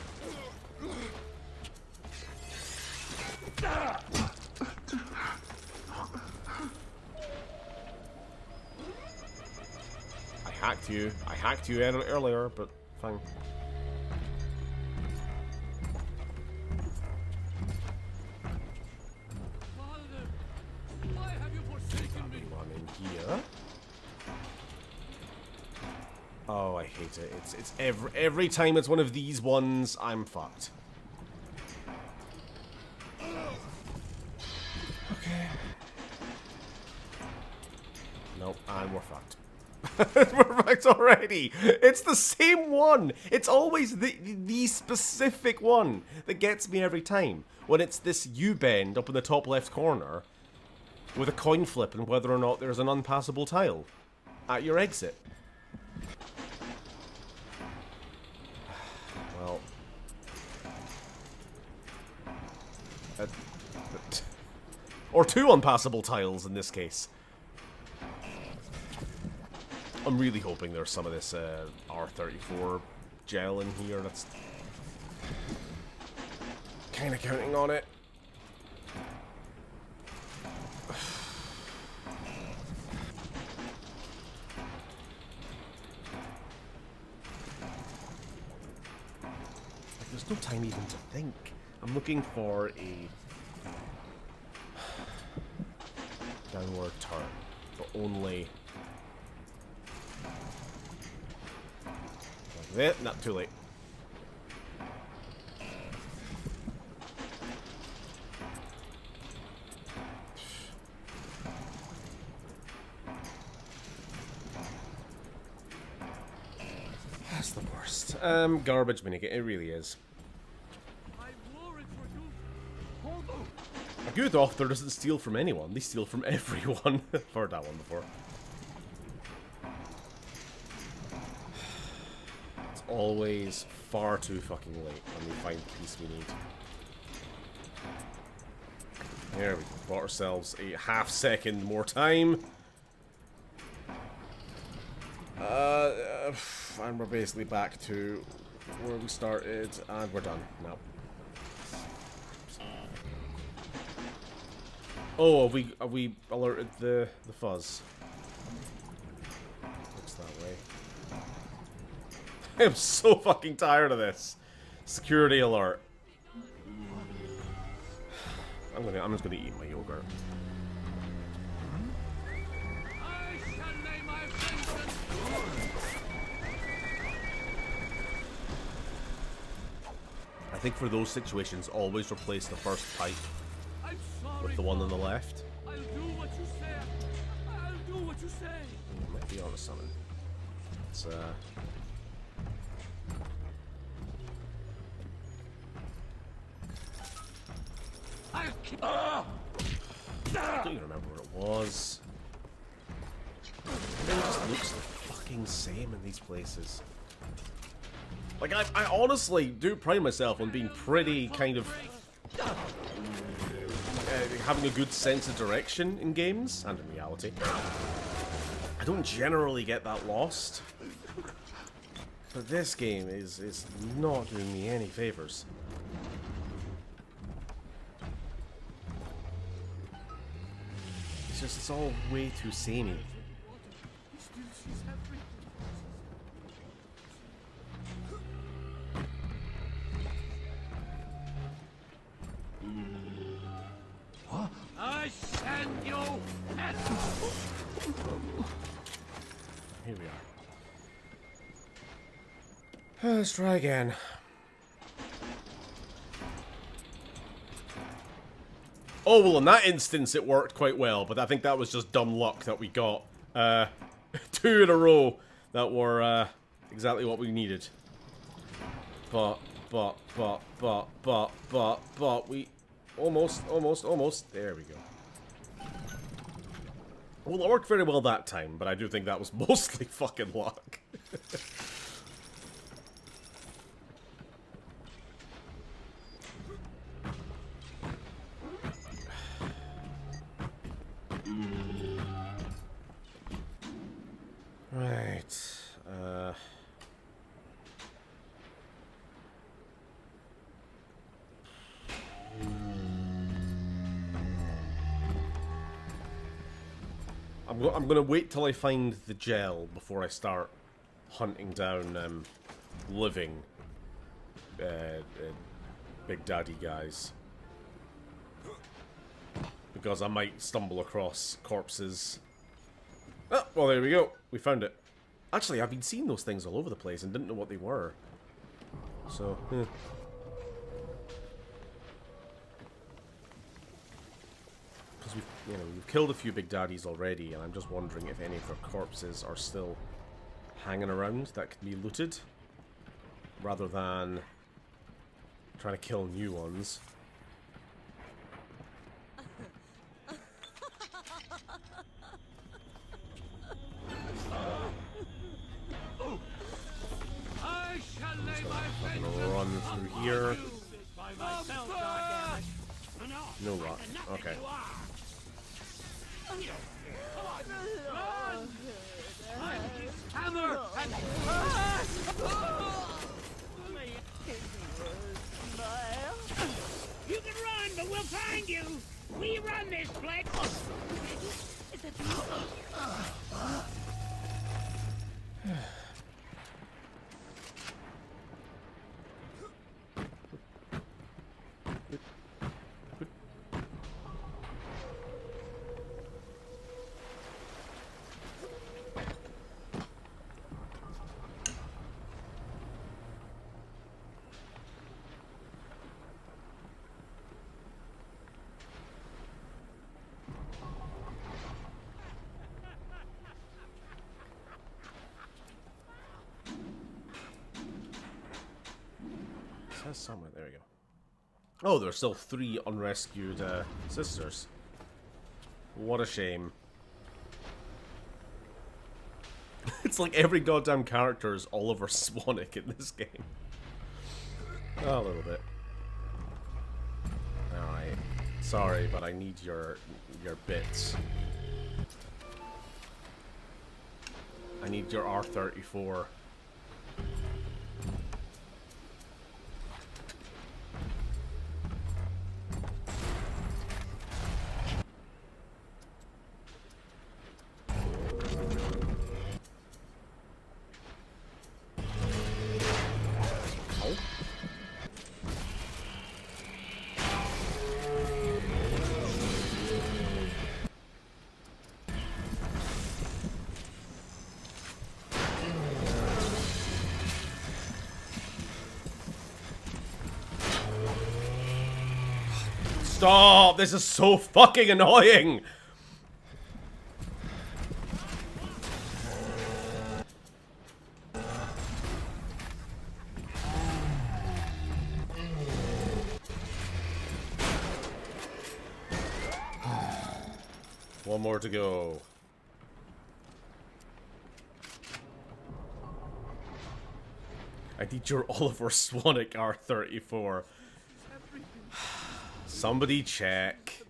I hacked you earlier, but fine. Why have you forsaken me? One in here. Oh, I hate it. It's every time it's one of these ones, I'm fucked. Okay. Nope, and we're fucked. We're fucked already. It's the same one. It's always the specific one that gets me every time. When it's this U-bend up in the top left corner with a coin flip and whether or not there's an unpassable tile at your exit. Well, or two unpassable tiles in this case. I'm really hoping there's some of this R34 gel in here. That's kind of counting on it. There's no time even to think. I'm looking for a downward turn, but only like that. Not too late. That's the worst. Garbage minigun. It really is. A good author doesn't steal from anyone, they steal from everyone. I've heard that one before. It's always far too fucking late when we find the piece we need. There we go. Bought ourselves a half-second more time. And we're basically back to where we started, and we're done. No. Oh, have we alerted the fuzz? Looks that way. I'm so fucking tired of this. Security alert. I'm just gonna eat my yogurt. I think for those situations, always replace the first pipe with the one on the left. I'll do what you say. I'll do what you say. You might be onto something. It's I don't even remember what it was. It just looks the fucking same in these places. Like, I honestly do pride myself on being pretty kind of having a good sense of direction in games, and in reality. I don't generally get that lost. But this game is not doing me any favors. It's all way too samey. I send you. Here we are. Let's try again. Oh, well, in that instance, it worked quite well, but I think that was just dumb luck that we got 2 in a row that were exactly what we needed. But we almost, there we go. Well, it worked very well that time, but I do think that was mostly fucking luck. Right. I'm gonna wait till I find the gel before I start hunting down living Big Daddy guys, because I might stumble across corpses. Oh, well, there we go. We found it. Actually, I've been seeing those things all over the place and didn't know what they were. So, because we've killed a few Big Daddies already, and I'm just wondering if any of their corpses are still hanging around that can be looted, rather than trying to kill new ones. I shall lay my I'm gonna run through here. by myself, goddammit. No luck. Okay. Run! Hammer and you can run, but we'll find you. We run this place. Says somewhere. There we go. Oh, there's still 3 unrescued sisters. What a shame. It's like every goddamn character is Oliver Swanwick in this game. Oh, a little bit. Alright. Sorry, but I need your bits. I need your R34. Stop! This is so fucking annoying! One more to go. I need your Oliver Swanwick R34. Somebody check.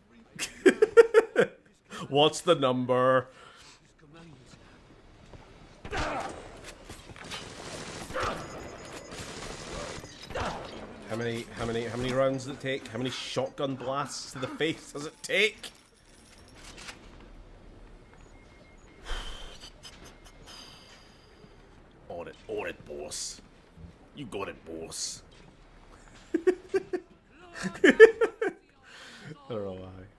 What's the number? How many rounds does it take? How many shotgun blasts to the face does it take? On it, boss. You got it, boss.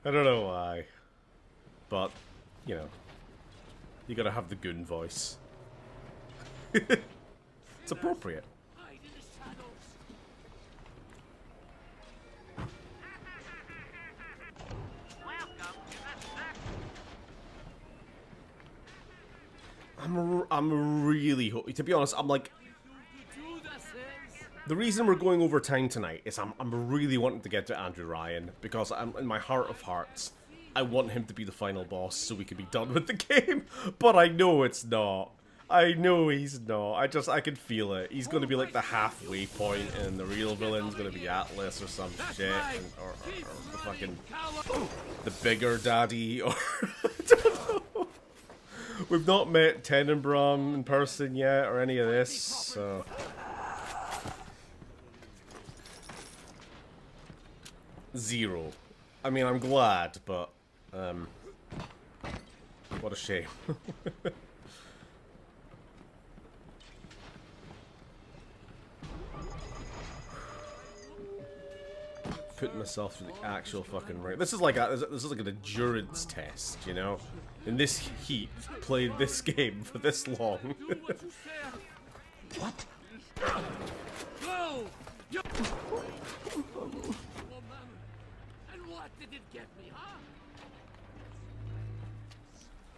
I don't know why. But, you know, you gotta have the goon voice. It's appropriate. I'm really hoping, to be honest, I'm like, the reason we're going over time tonight is I'm really wanting to get to Andrew Ryan, because I'm in my heart of hearts, I want him to be the final boss so we can be done with the game, but I know it's not. I know he's not. I can feel it. He's going to be like the halfway point, and the real villain's going to be Atlas or some shit, or the fucking, the bigger daddy, or I don't know. We've not met Tenenbaum in person yet, or any of this, so... Zero. I mean, I'm glad, but, what a shame. Putting myself through the actual fucking ring. This is like an endurance test, you know? In this heat, played this game for this long. What? No! And what did it get me, huh?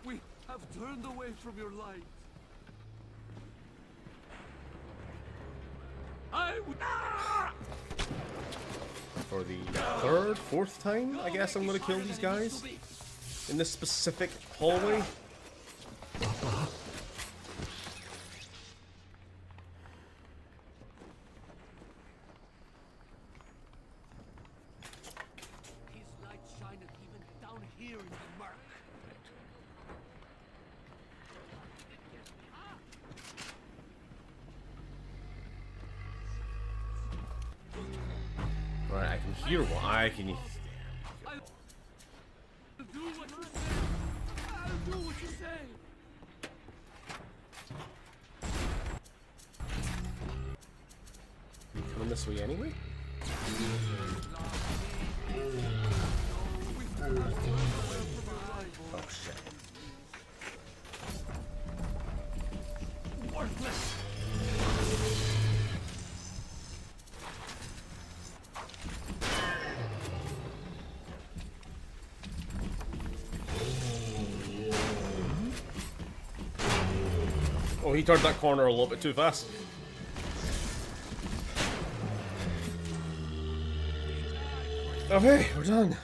We have turned away from your light. For the third, fourth time, I guess I'm gonna kill these guys in this specific hallway. His light shineth even down here in the murk. Right, I can hear what I can. I'll do what you say. I'll do what you say. Coming this way anyway? Oh shit. Worthless. Oh, he turned that corner a little bit too fast. Okay, we're done.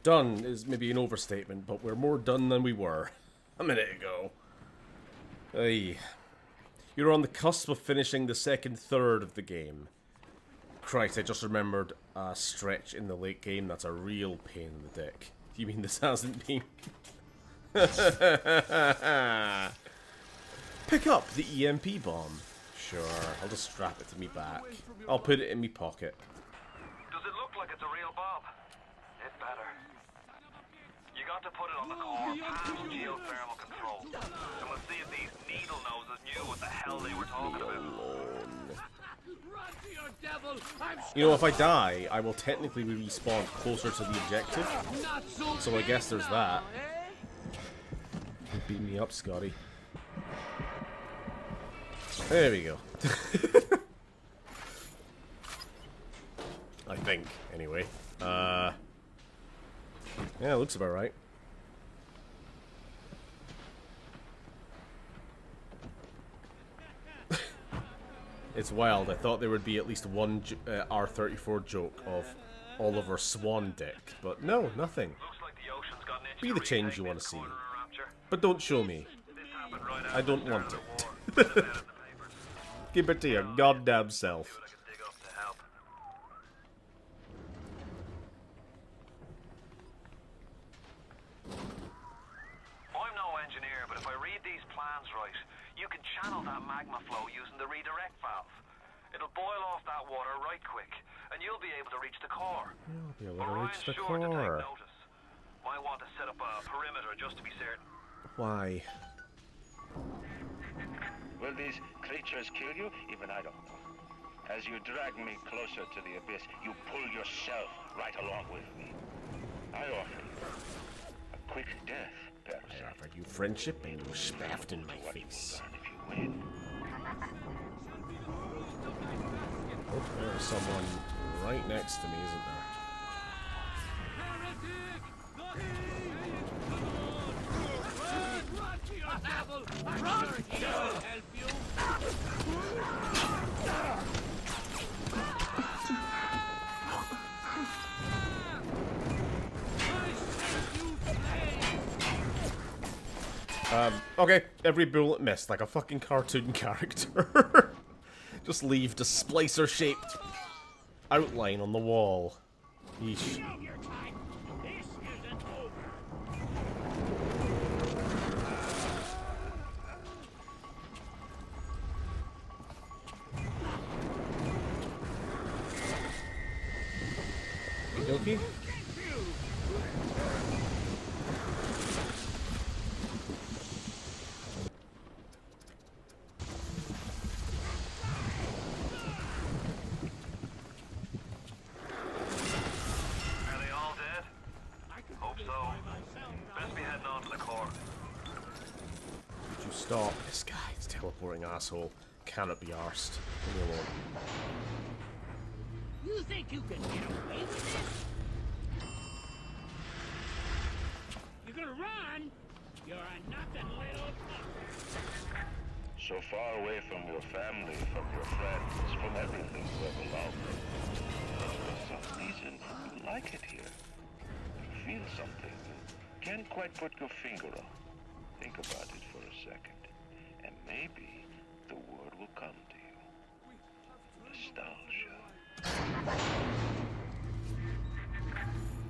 Done is maybe an overstatement, but we're more done than we were a minute ago. Hey, you're on the cusp of finishing the second third of the game. Christ, I just remembered a stretch in the late game that's a real pain in the dick. You mean this hasn't been? Pick up the EMP bomb. Sure, I'll just strap it to me back. I'll put it in me pocket. Does it look like it's a real bomb? It better. You got to put it on the core past geothermal control. And we'll see if these needle noses knew what the hell they were talking about. You know, if I die, I will technically respawn closer to the objective. So I guess there's that. Beat me up, Scotty. There we go. I think, anyway. Yeah, it looks about right. It's wild. I thought there would be at least one R34 joke of Oliver Swan Dick, but no, nothing. Be the change you want to see. But don't show me. I don't want it. Keep it to your goddamn self. I'm no engineer, but if I read these plans right, you can channel that magma flow using the redirect valve. It'll boil off that water right quick, and you'll be able to reach the core. You'll be able But to reach Ryan's the sure to take core. notice. Might want to set up a perimeter just to be certain. Why? Will these creatures kill you? Even I don't know. As you drag me closer to the abyss, you pull yourself right along with me. I offer you a quick death, perhaps. I offered you friendship and you spaffed in my face. If you win. Oh, there's someone right next to me, isn't there? Okay, every bullet missed, like a fucking cartoon character. Just leave the splicer-shaped outline on the wall. Yeesh. Spooky. Are they all dead? Hope so. Best be heading on to the core. Would you stop? This guy, this teleporting asshole, cannot be arsed. Leave me alone. You think you can get away with this? You're gonna run? You're a nothing little pup. So far away from your family, from your friends, from everything you ever loved. For some reason, you like it here. You feel something. You can't quite put your finger on. Think about it for a second. And maybe the word will come to you. Nostalgia.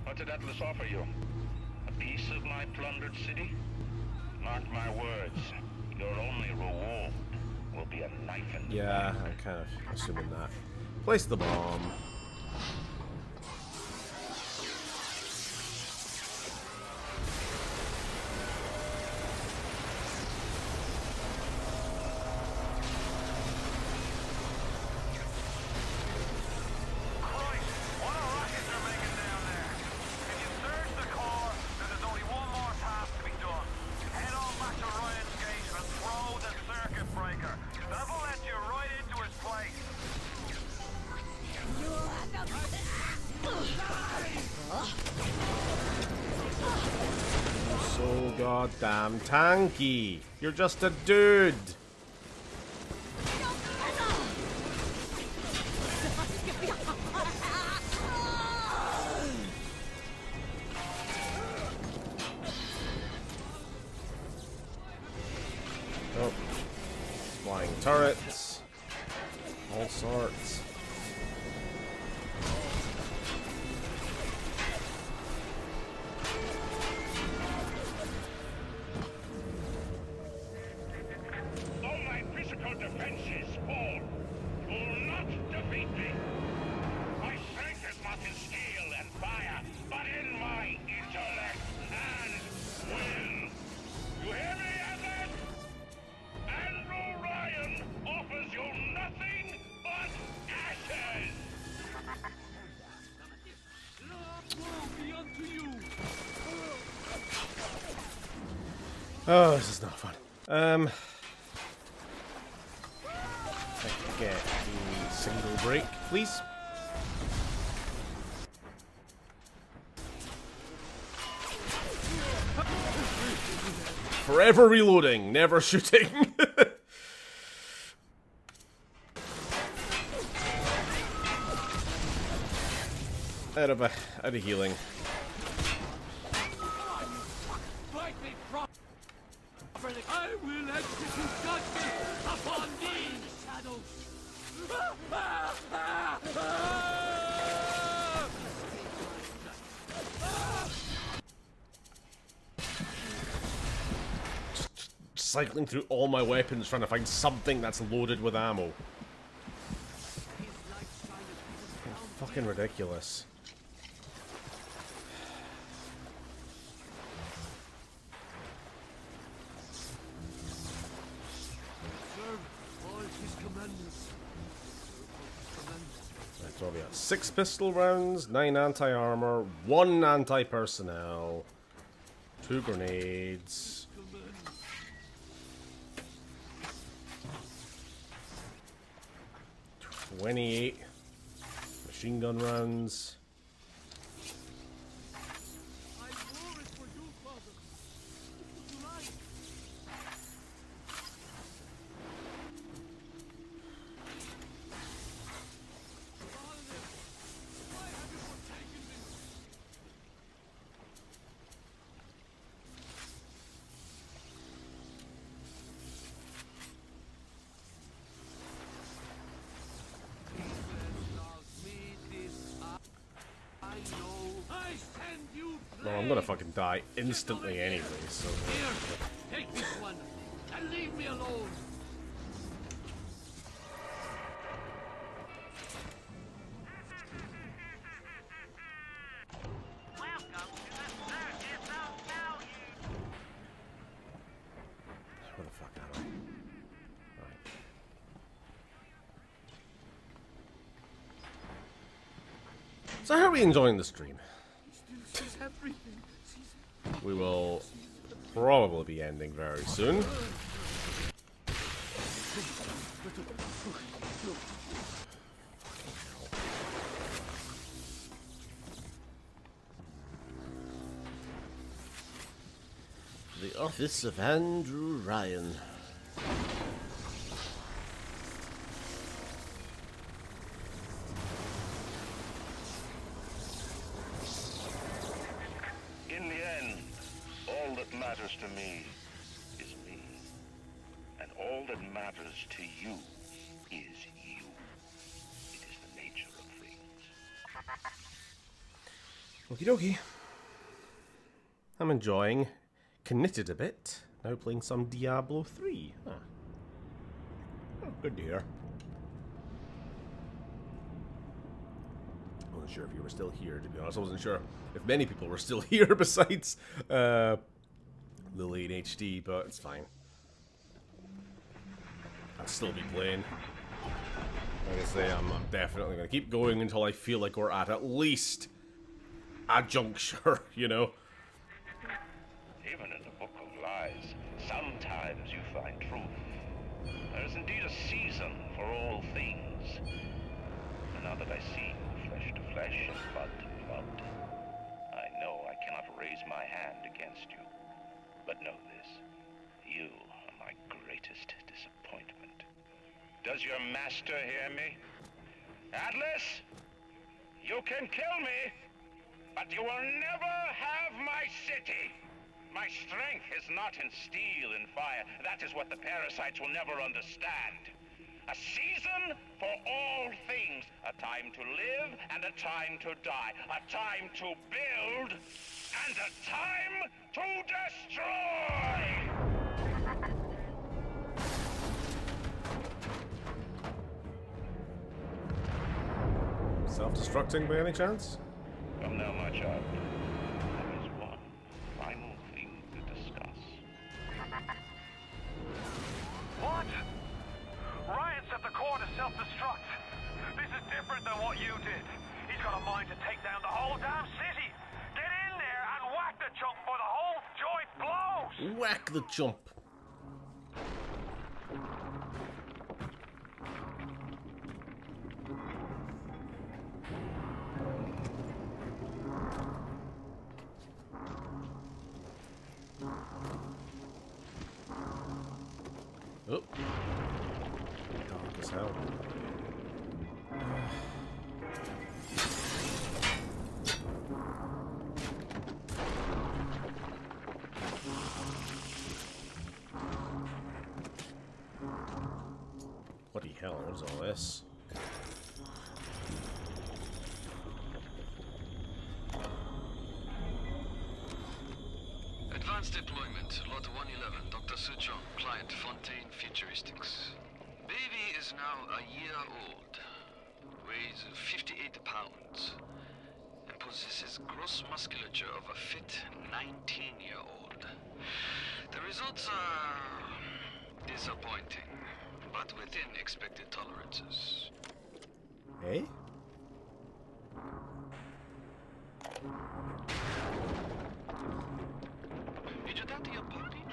What did Atlas offer you? A piece of my plundered city? Mark my words. Your only reward will be a knife in the Yeah, I'm kind of assuming that. Place the bomb. So goddamn tanky. You're just a dude. Oh. Flying turrets. All sorts. All my physical defenses fall. You will not defeat me. My strength is not in steel and fire, but in my intellect and will. You hear me, Atlas? Andrew Ryan offers you nothing but ashes. Woe be unto you. Oh, this is not fun. I can get a single break, please. Forever reloading, never shooting. out of healing. Fight me properly. I will execute judgment upon these shadows. Cycling through all my weapons trying to find something that's loaded with ammo. Fucking ridiculous. Right, so we got 6 pistol rounds, 9 anti-armor, 1 anti-personnel, 2 grenades. $28 machine gun rounds. No, I'm gonna fucking die instantly anyway, so... Here, take this one, and leave me alone. So how are we enjoying the stream? She's everything. We will probably be ending very soon. The office of Andrew Ryan. In the end, all that matters to me is me. And all that matters to you is you. It is the nature of things. Okie dokie. I'm enjoying Knitted a bit. Now playing some Diablo 3. Huh. Oh, good to hear. I wasn't sure if you were still here, to be honest. I wasn't sure if many people were still here besides Lily and HD, but it's fine. I'll still be playing. Like I say, I'm definitely going to keep going until I feel like we're at least a juncture, you know? Even in the Book of Lies, sometimes you find truth. There is indeed a season for all things. And now that I see you flesh to flesh and blood to blood, I know I cannot raise my hand against you. But know this, you are my greatest disappointment. Does your master hear me? Atlas? You can kill me, but you will never have my city! My strength is not in steel and fire. That is what the parasites will never understand. A season for all things. A time to live and a time to die. A time to build and a time to destroy! Self-destructing by any chance? Come now, my child. There is one final thing to discuss. What? Ryan set the core to self-destruct. This is different than what you did. He's got a mind to take down the whole damn city. Get in there and whack the chump for the whole joint blows! Whack the chump. Oh. Dark as hell. Bloody hell, what is all this? Advanced deployment, Lot 111, Dr. Suchong, client Fontaine Futuristics. Baby is now a year old, weighs 58 pounds, and possesses gross musculature of a fit 19-year-old. The results are disappointing, but within expected tolerances. Hey? Did you talk to your puppy?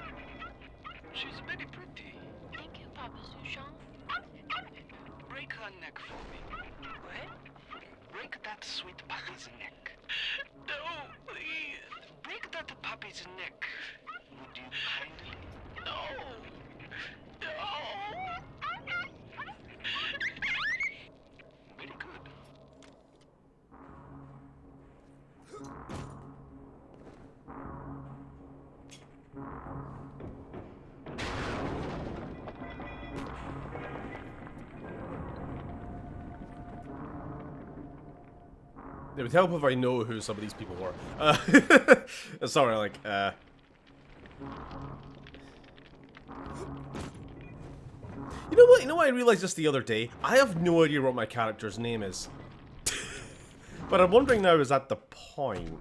She's very pretty. Thank you, Papa Suchong. Break her neck for me. What? Break that sweet puppy's neck. No, please. Break that puppy's neck. Would you kindly? No. No. Very good. It would help if I know who some of these people were. Sorry, like, You know what? You know what I realized just the other day? I have no idea what my character's name is. But I'm wondering now, is that the point?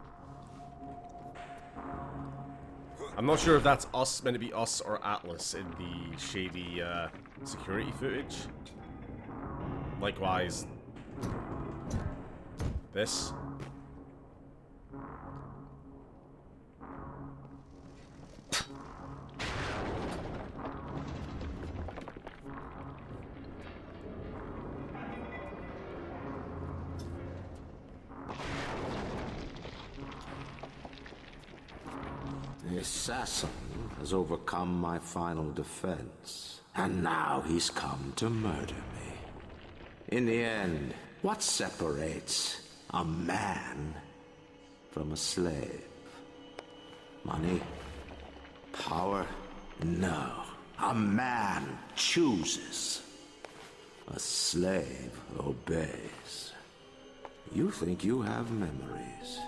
I'm not sure if that's us, meant to be us or Atlas in the shady, security footage. Likewise, this. The assassin has overcome my final defense, and now he's come to murder me. In the end, what separates a man from a slave? Money? Power? No. A man chooses. A slave obeys. You think you have memories.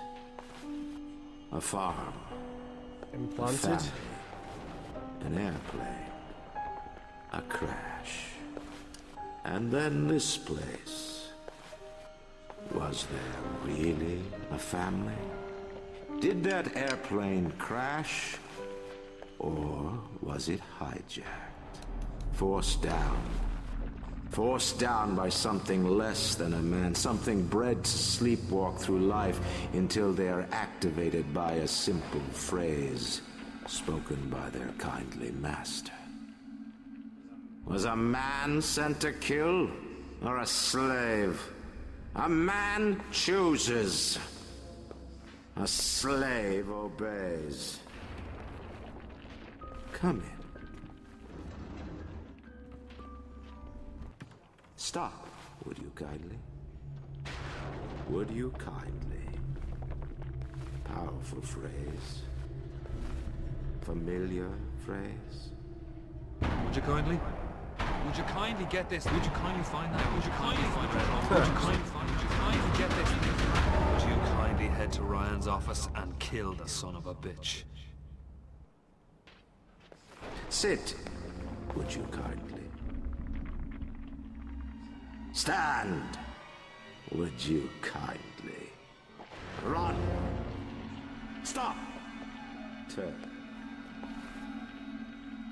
A farm. Implanted. A family. An airplane. A crash. And then this place. Was there really a family? Did that airplane crash? Or was it hijacked? Forced down. Forced down by something less than a man, something bred to sleepwalk through life until they are activated by a simple phrase spoken by their kindly master. Was a man sent to kill, or a slave? A man chooses. A slave obeys. Come in. Stop, would you kindly? Would you kindly? Powerful phrase. Familiar phrase. Would you kindly? Would you kindly get this? Would you kindly find that? Would you kindly find that? Would you kindly get this? Would you kindly head to Ryan's office and kill the son of a bitch? Sit, would you kindly? Stand, would you kindly? Run! Stop! Turn.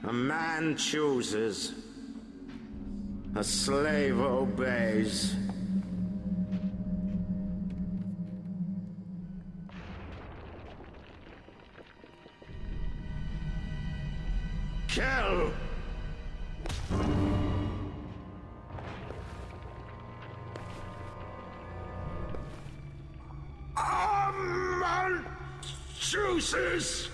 A man chooses. A slave obeys. Kill! A man chooses!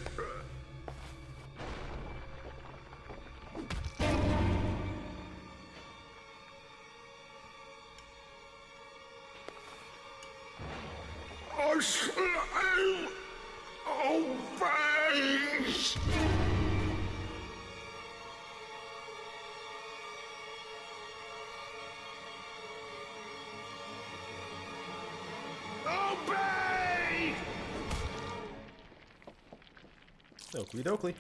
A slave obeys! Obey! Oakley dokley.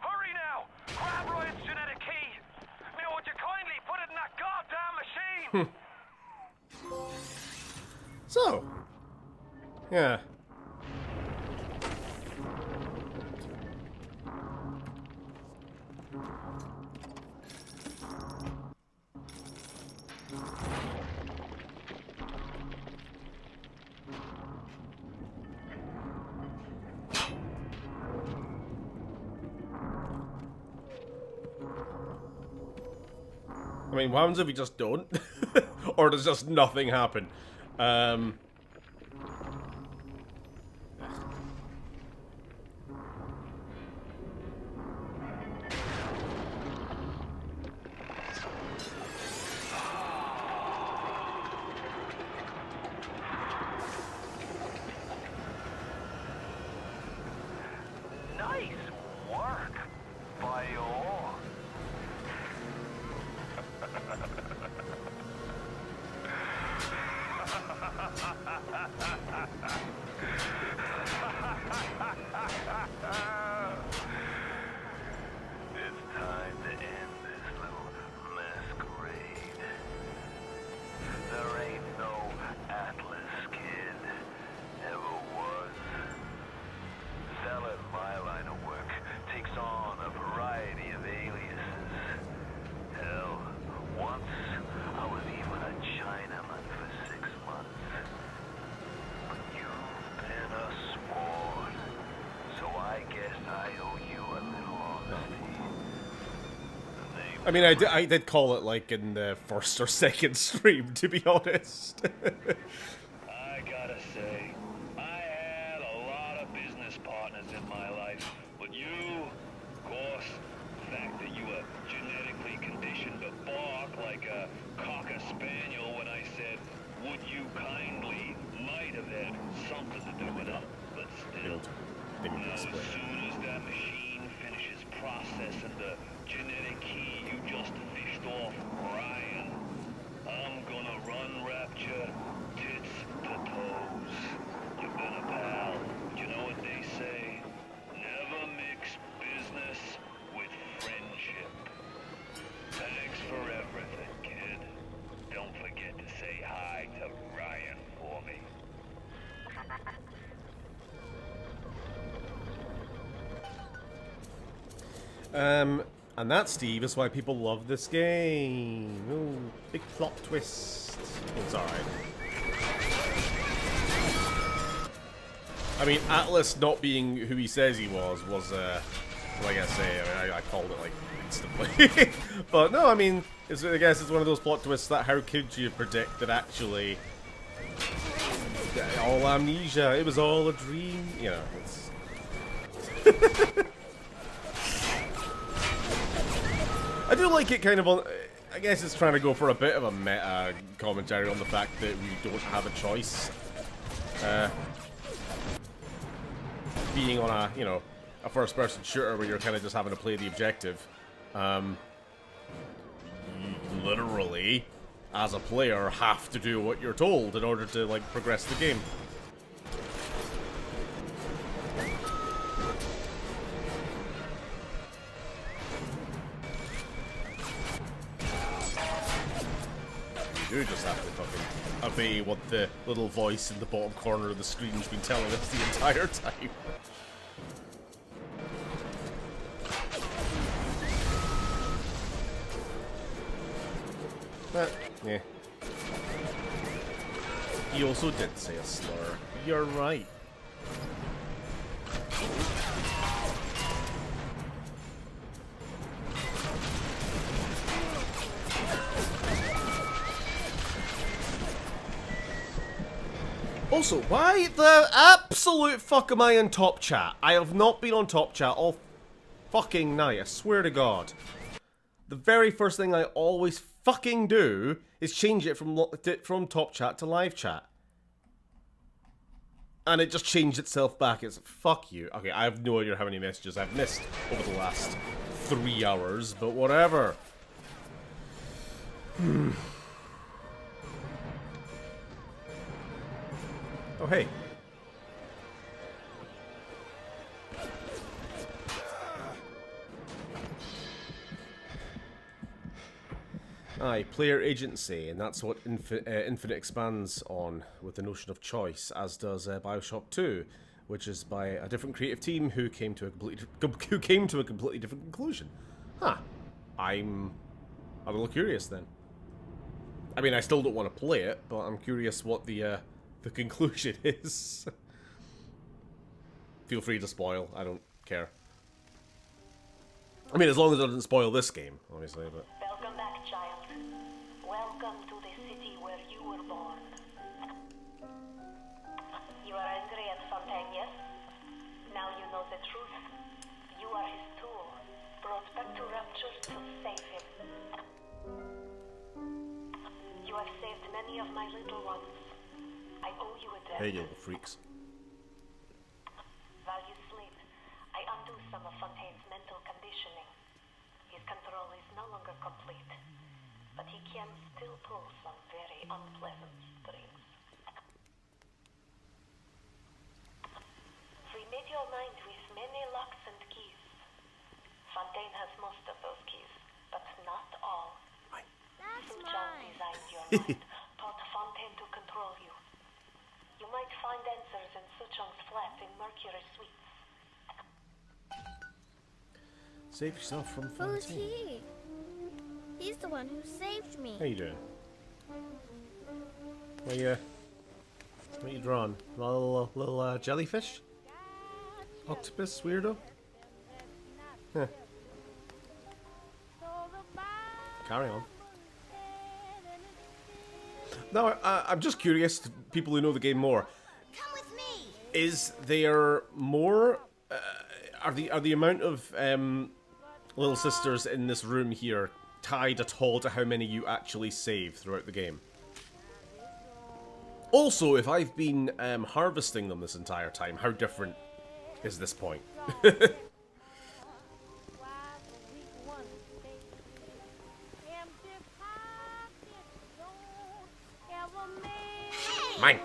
Hurry now! Grab Ryan's genetic key! Now would you kindly put it in that goddamn machine? So, yeah. I mean, what happens if we just don't? Or does just nothing happen? Nice work, Bio. It's time to end this little masquerade. There ain't no Atlas kid. Ever was. Fella in my line of work takes on a variety of aliases. Hell, once I was even a Chinaman for 6 months. But you've been a sport, so I guess I owe you a little honesty. I mean, I did call it like in the first or second stream, to be honest. I gotta say, I partners in my life. But you, of course, the fact that you were genetically conditioned to bark like a cocker spaniel when I said, would you kindly, might have had something to do with it. But still, now as soon as that machine finishes processing the genetic key you just fished off Ryan, I'm gonna run Rapture tits to toes. You've been a pal. You know what they say? Never mix business with friendship. Thanks for everything, kid. Don't forget to say hi to Ryan for me. And that, Steve, is why people love this game. Ooh, big plot twist. It's alright. I mean, Atlas not being who he says he was, like I say, I called it, like, instantly. But no, I mean, I guess it's one of those plot twists that how could you predict that actually all amnesia, it was all a dream, you know, it's... I do like it kind of on... I guess it's trying to go for a bit of a meta commentary on the fact that we don't have a choice. Being on a, you know, a first-person shooter where you're kind of just having to play the objective. You literally, as a player, have to do what you're told in order to, like, progress the game. You do just have to fucking obey what the little voice in the bottom corner of the screen's been telling us the entire time. But, yeah. He also did say a slur. You're right. Also, why the absolute fuck am I in top chat? I have not been on top chat all fucking night, I swear to God. The very first thing I always fucking do is change it from top chat to live chat. And it just changed itself back. It's fuck you. Okay, I have no idea how many messages I've missed over the last 3 hours, but whatever. Oh, hey. Aye, player agency, and that's what Infinite expands on with the notion of choice, as does BioShock 2, which is by a different creative team who came to a completely different conclusion. Huh. I'm a little curious then. I mean, I still don't want to play it, but I'm curious what the conclusion is. Feel free to spoil, I don't care. I mean, as long as it doesn't spoil this game, obviously, but... Welcome back, child. Welcome to the city where you were born. You are angry at Fontaine, yes? Now you know the truth. You are his tool, brought back to Rapture to save him. You have saved many of my little ones. I owe you a debt. Hey, you little freaks. While you sleep, I undo some of Fontaine's mental conditioning. His control is no longer complete, but he can still pull some very unpleasant strings. We made your mind with many locks and keys. Fontaine has most of those keys, but not all. Suchong designed your mind, taught Fontaine to control you. You might find answers in Suchong's flat in Mercury Suites. Save yourself from Who's Fontaine. he? He's the one who saved me. How you doing? What you drawing? Little jellyfish? Octopus weirdo? Huh. Carry on. No, I'm just curious, to people who know the game more. Come with me. Is there more are the amount of little sisters in this room here tied at all to how many you actually save throughout the game? Also, if I've been harvesting them this entire time, how different is this point? Mine.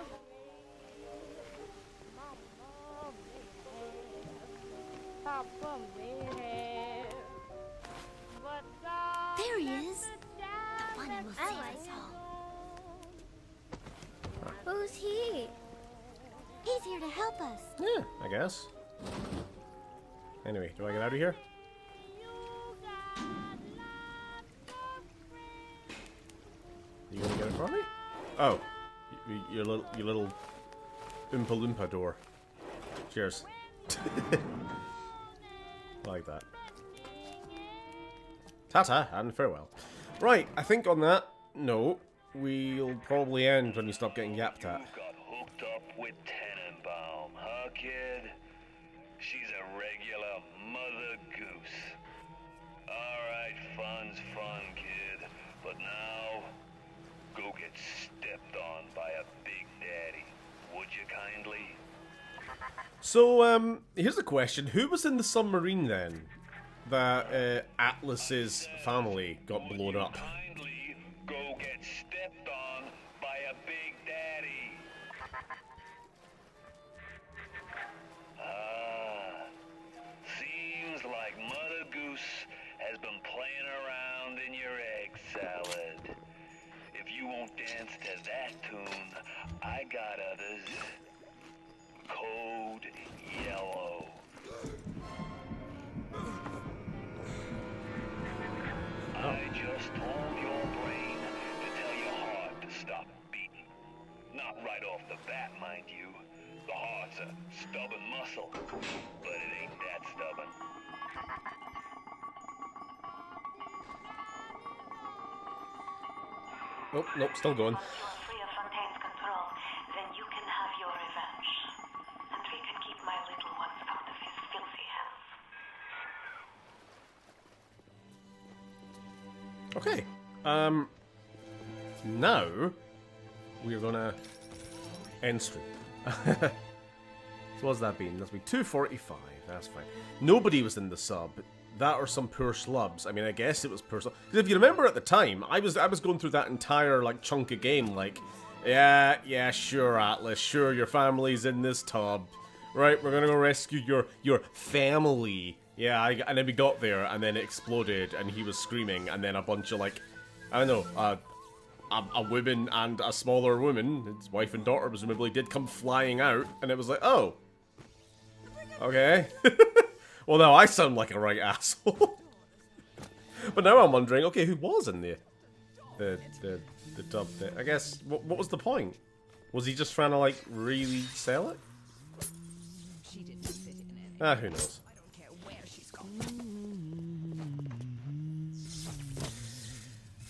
There he is. The one who will save us all. Who's he? He's here to help us. Yeah, I guess. Anyway, do I get out of here? You gonna get it for me? Oh, your little Oompa Loompa door. Cheers. Like that. Ta-ta and farewell. Right, I think on that note, we'll probably end when we stop getting yapped at. Got hooked up with Tenenbaum, huh, kid? She's a regular mother goose. Alright, fun's fun, kid. But now, go get stepped on by a big daddy. Would you kindly? So, here's the question. Who was in the submarine then that Atlas's family got blown up? Kindly go get stepped on by a big daddy. Ah, seems like Mother Goose has been playing around in your egg salad. If you won't dance to that tune, I got others. Code Yellow. I just told your brain to tell your heart to stop beating. Not right off the bat, mind you. The heart's a stubborn muscle, but it ain't that stubborn. Nope, nope, still going. Once you are free of Fontaine's control, then you can have your revenge. And we can keep my little ones out of his filthy hands. Okay. Now we're gonna end stream. So what's that been? That's been 2:45. That's fine. Nobody was in the sub. That or some poor slubs. I mean, I guess it was poor slubs. Because if you remember at the time, I was going through that entire like chunk of game. Like, yeah, sure, Atlas, sure, your family's in this tub, right? We're gonna go rescue your family. Yeah, and then we got there, and then it exploded, and he was screaming, and then a bunch of like, I don't know, a woman and a smaller woman, his wife and daughter presumably, did come flying out, and it was like, oh, okay. Well, now I sound like a right asshole. But now I'm wondering, okay, who was in the tub there? I guess, what was the point? Was he just trying to like really sell it? Who knows.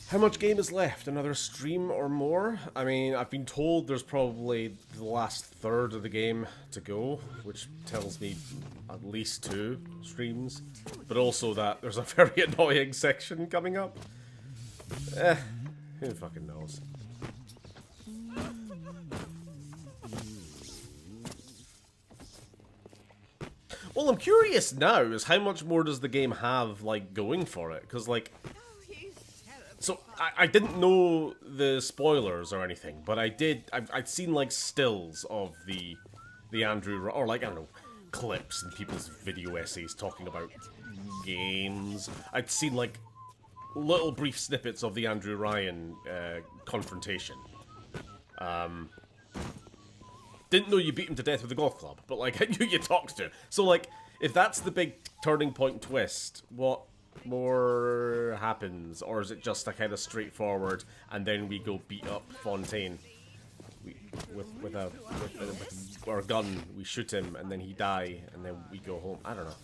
How much game is left? Another stream or more? I mean, I've been told there's probably the last third of the game to go, which tells me at least 2 streams, but also that there's a very annoying section coming up. Who fucking knows? Well, I'm curious now is how much more does the game have, like, going for it? Because, like, so I didn't know the spoilers or anything, but I'd seen, like, stills of the Andrew, or, like, I don't know, clips and people's video essays talking about games. I'd seen, like, little brief snippets of the Andrew Ryan confrontation. Didn't know you beat him to death with a golf club, but, like, I knew you talked to. So, like, if that's the big turning point twist, what more happens? Or is it just a kind of straightforward, and then we go beat up Fontaine? With our gun, we shoot him, and then he die, and then we go home. I don't know.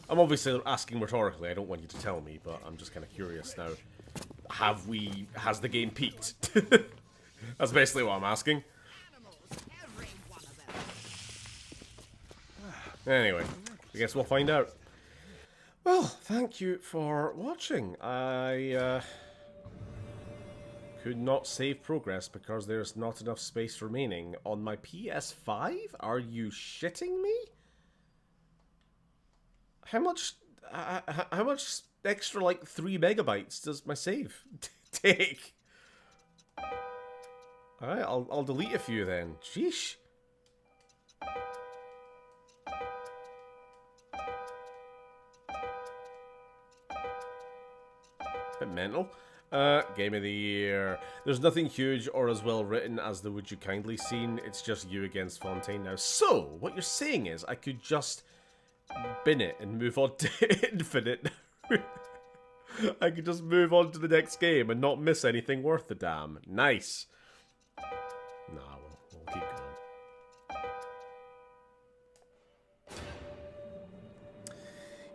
I'm obviously asking rhetorically, I don't want you to tell me, but I'm just kind of curious now. Has the game peaked? That's basically what I'm asking. Anyway, I guess we'll find out. Well, thank you for watching. I could not save progress because there's not enough space remaining on my PS5? Are you shitting me? How much extra, like, 3 megabytes does my save take? Alright, I'll delete a few then. Sheesh. Bit mental. Game of the year. There's nothing huge or as well written as the Would You Kindly scene. It's just you against Fontaine now. So, what you're saying is I could just bin it and move on to Infinite. I could just move on to the next game and not miss anything worth the damn. Nice. Nah, we'll keep going.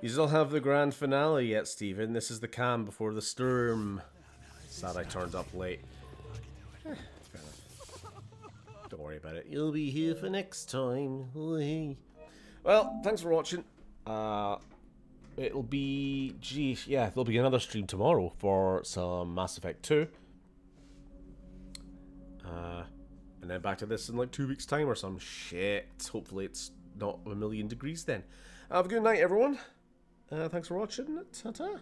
You still have the grand finale yet, Stephen. This is the calm before the storm. Sad I turned up late. Fair enough. Don't worry about it. You'll be here for next time. Well, thanks for watching. It'll be... Geez, yeah, there'll be another stream tomorrow for some Mass Effect 2. And then back to this in like 2 weeks' time or some shit. Hopefully it's not 1,000,000 degrees then. Have a good night, everyone. Thanks for watching. Ta-ta.